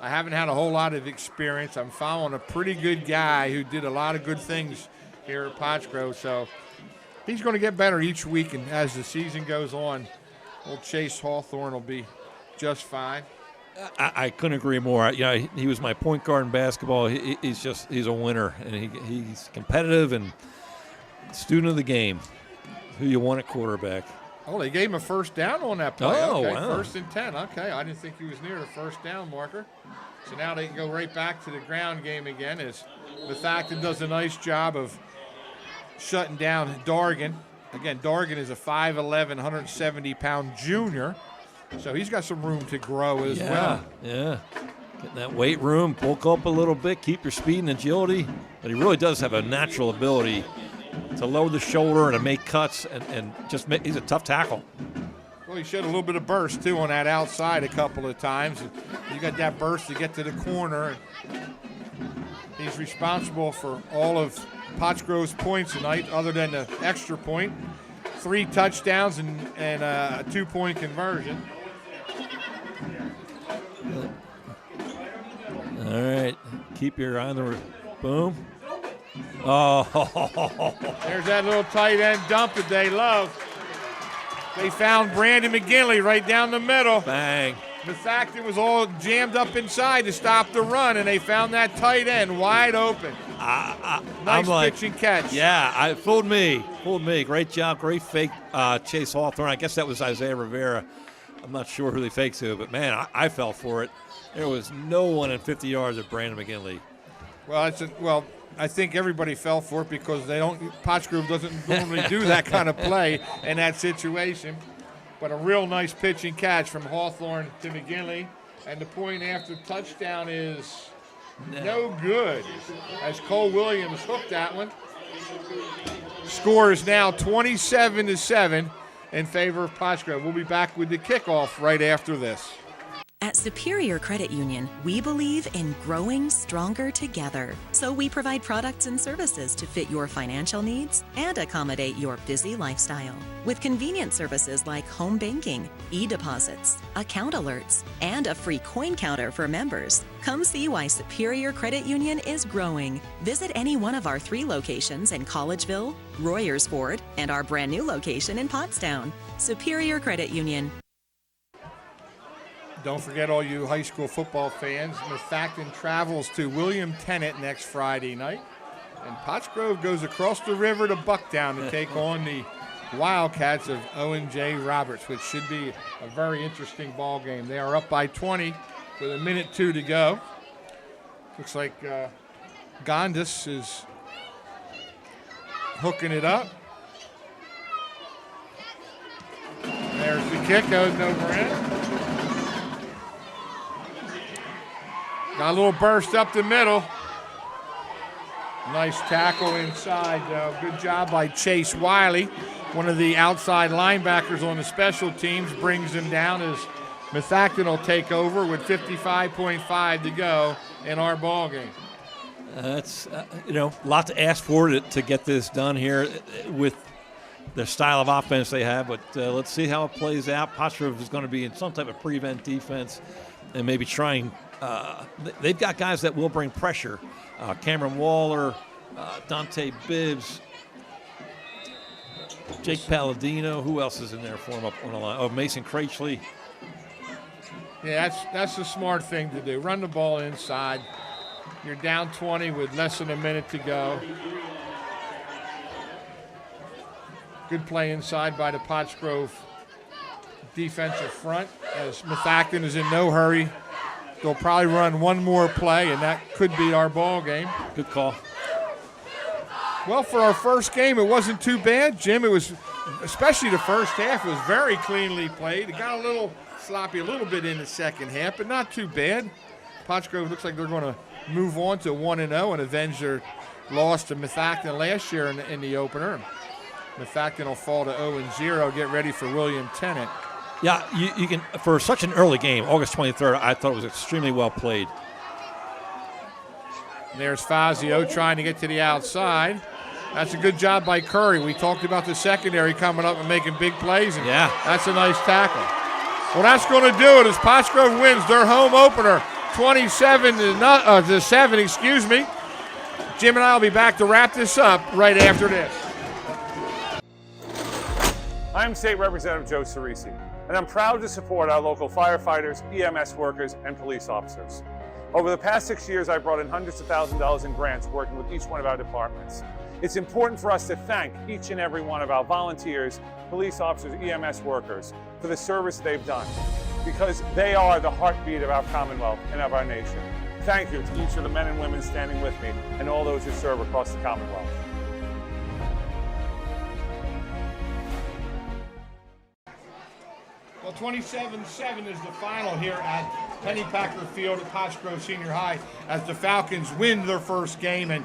I haven't had a whole lot of experience. I'm following a pretty good guy who did a lot of good things here at Pottsgrove. So he's going to get better each week, and as the season goes on, old Chase Hawthorne will be just fine. I couldn't agree more. You know, he was my point guard in basketball. He's a winner, and he's competitive and student of the game. Who you want at quarterback? Oh, they gave him a first down on that play. Oh, okay, wow. 1st and 10. Okay, I didn't think he was near the first down marker. So now they can go right back to the ground game again as Methacton does a nice job of shutting down Dorgan. Again, Dorgan is a 5'11", 170-pound junior, so he's got some room to grow as well. Yeah, getting that weight room, bulk up a little bit, keep your speed and agility. But he really does have a natural ability to lower the shoulder and to make cuts, and just he's a tough tackle. Well, he showed a little bit of burst, too, on that outside a couple of times. You got that burst to get to the corner. He's responsible for all of Pottsgrove's points tonight, other than the extra point. 3 touchdowns and a 2-point conversion. All right, keep your eye on the boom. Oh, there's that little tight end dump that they love. They found Brandon McGinley right down the middle. Bang. Methacton was all jammed up inside to stop the run, and they found that tight end wide open. Nice pitch and catch. Yeah, it fooled me. Great job, great fake, Chase Hawthorne. I guess that was Isaiah Rivera. I'm not sure who they faked to, but man, I fell for it. There was no one in 50 yards of Brandon McGinley. Well, I think everybody fell for it because Pottsgrove doesn't normally do that kind of play in that situation. But a real nice pitch and catch from Hawthorne to McGinley. And the point after touchdown is no good, as Cole Williams hooked that one. Score is now 27-7 in favor of Pottsgrove. We'll be back with the kickoff right after this. At Superior Credit Union, we believe in growing stronger together. So we provide products and services to fit your financial needs and accommodate your busy lifestyle. With convenient services like home banking, e-deposits, account alerts, and a free coin counter for members. Come see why Superior Credit Union is growing. Visit any one of our 3 locations in Collegeville, Royersford, and our brand new location in Pottstown. Superior Credit Union. Don't forget, all you high school football fans, Methacton travels to William Tennant next Friday night. And Pottsgrove goes across the river to Bucktown to take on the Wildcats of Owen J. Roberts, which should be a very interesting ball game. They are up by 20 with 1:02 to go. Looks like Gondis is hooking it up. There's the kick, goes over in. Got a little burst up the middle. Nice tackle inside, though. Good job by Chase Wiley. One of the outside linebackers on the special teams brings him down as Methacton will take over with 55.5 to go in our ball game. That's, a lot to ask for to get this done here with the style of offense they have. But let's see how it plays out. Pottsgrove is going to be in some type of prevent defense and maybe trying. They've got guys that will bring pressure. Cameron Waller, Dante Bibbs, Jake Palladino. Who else is in there for him up on the line? Oh, Mason Cratchley. Yeah, that's the smart thing to do. Run the ball inside. You're down 20 with less than a minute to go. Good play inside by the Pottsgrove defensive front, as Methacton is in no hurry. They'll probably run one more play, and that could be our ball game. Good call. Well, for our first game, it wasn't too bad, Jim. It was, especially the first half, was very cleanly played. It got a little sloppy a little bit in the second half, but not too bad. Pottsgrove looks like they're going to move on to 1-0 and avenge their loss to Methacton last year in the opener. Methacton will fall to 0-0, get ready for William Tennant. Yeah, you can, for such an early game, August 23rd, I thought it was extremely well played. There's Fazio trying to get to the outside. That's a good job by Curry. We talked about the secondary coming up and making big plays, and that's a nice tackle. Well, that's going to do it as Pottsgrove wins their home opener, 27-7, excuse me. Jim and I will be back to wrap this up right after this. I'm State Representative Joe Cerisi, and I'm proud to support our local firefighters, EMS workers, and police officers. Over the past 6 years, I've brought in hundreds of thousands of dollars in grants working with each one of our departments. It's important for us to thank each and every one of our volunteers, police officers, EMS workers for the service they've done, because they are the heartbeat of our Commonwealth and of our nation. Thank you to each of the men and women standing with me and all those who serve across the Commonwealth. 27-7 is the final here at Pennypacker Field at Pottsgrove Senior High as the Falcons win their first game. And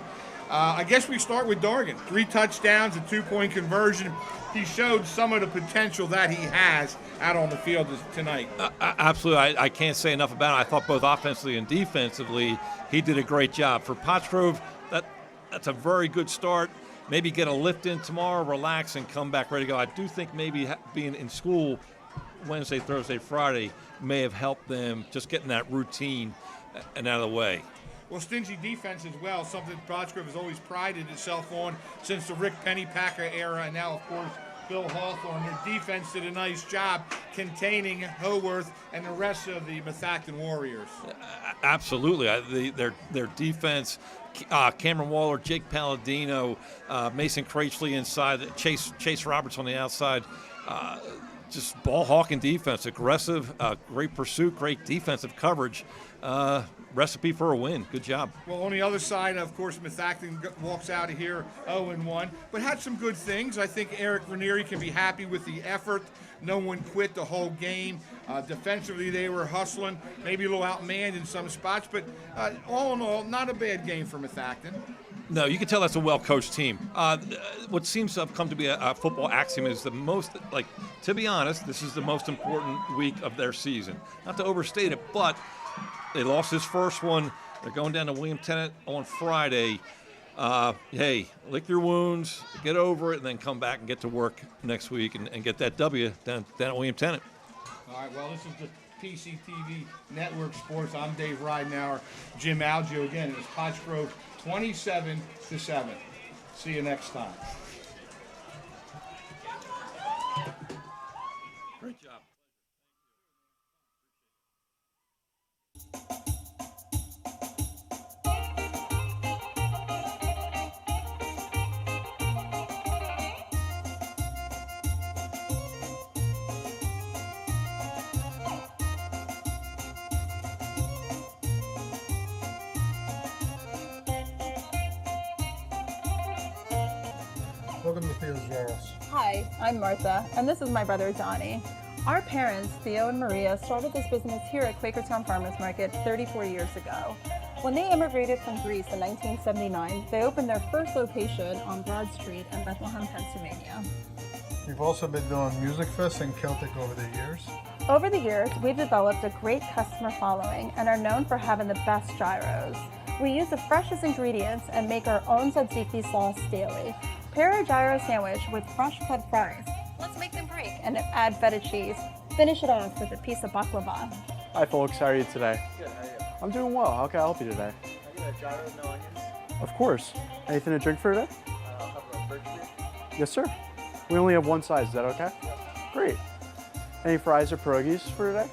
I guess we start with Dargan. 3 touchdowns, a 2-point conversion. He showed some of the potential that he has out on the field tonight. Absolutely. I can't say enough about it. I thought both offensively and defensively he did a great job. For Pottsgrove, that's a very good start. Maybe get a lift in tomorrow, relax, and come back ready to go. I do think maybe being in school Wednesday, Thursday, Friday may have helped them just getting that routine and out of the way. Well, stingy defense as well, something Pottsgrove has always prided itself on since the Rick Pennypacker era, and now, of course, Bill Hawthorne. Their defense did a nice job containing Haworth and the rest of the Methacton Warriors. Absolutely. Their defense, Cameron Waller, Jake Palladino, Mason Cratchley inside, Chase Roberts on the outside. Just ball hawking defense, aggressive, great pursuit, great defensive coverage. Recipe for a win. Good job. Well, on the other side, of course, Methacton walks out of here 0-1, but had some good things. I think Eric Ranieri can be happy with the effort. No one quit the whole game. Defensively, they were hustling, maybe a little outmanned in some spots, but all in all, not a bad game for Methacton. No, you can tell that's a well-coached team. What seems to have come to be a football axiom is the most, to be honest, this is the most important week of their season. Not to overstate it, but they lost this first one. They're going down to William Tennant on Friday. Hey, lick your wounds, get over it, and then come back and get to work next week and get that W down at William Tennant. All right, well, this is the PCTV Network Sports. I'm Dave Ridenauer, Jim Algio. Again, it's Pottsgrove 27-7. See you next time. Great job. Welcome to Theo's Jarros. Hi, I'm Martha, and this is my brother Donnie. Our parents, Theo and Maria, started this business here at Quakertown Farmers Market 34 years ago. When they immigrated from Greece in 1979, they opened their first location on Broad Street in Bethlehem, Pennsylvania. You've also been doing Music Fest and Celtic over the years. Over the years, we've developed a great customer following and are known for having the best gyros. We use the freshest ingredients and make our own tzatziki sauce daily. Pair a gyro sandwich with fresh cut fries. Let's make them break and add feta cheese. Finish it off with a piece of baklava. Hi folks, how are you today? Good, how are you? I'm doing well. How can I help you today? I get a gyro with no onions. Of course. Anything to drink for today? How about birch beer? Yes, sir. We only have one size. Is that okay? Yes. Great. Any fries or pierogies for today?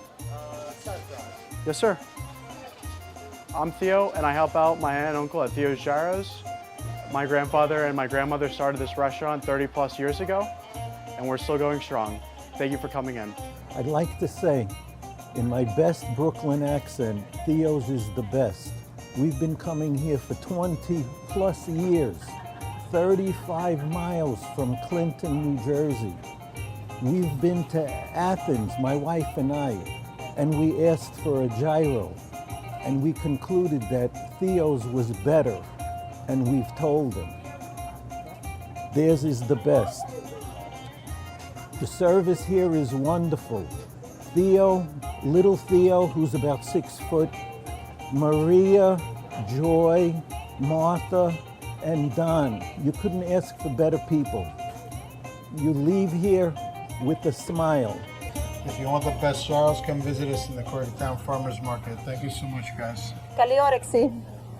Side fries. Yes, sir. I'm Theo, and I help out my aunt and uncle at Theo's Gyros. My grandfather and my grandmother started this restaurant 30 plus years ago, and we're still going strong. Thank you for coming in. I'd like to say, in my best Brooklyn accent, Theo's is the best. We've been coming here for 20 plus years, 35 miles from Clinton, New Jersey. We've been to Athens, my wife and I, and we asked for a gyro, and we concluded that Theo's was better, and we've told them. Theirs is the best. The service here is wonderful. Theo, little Theo, who's about 6 foot, Maria, Joy, Martha, and Don. You couldn't ask for better people. You leave here with a smile. If you want the best gyros, come visit us in the Quakertown Farmers Market. Thank you so much, guys. Kaliorexi.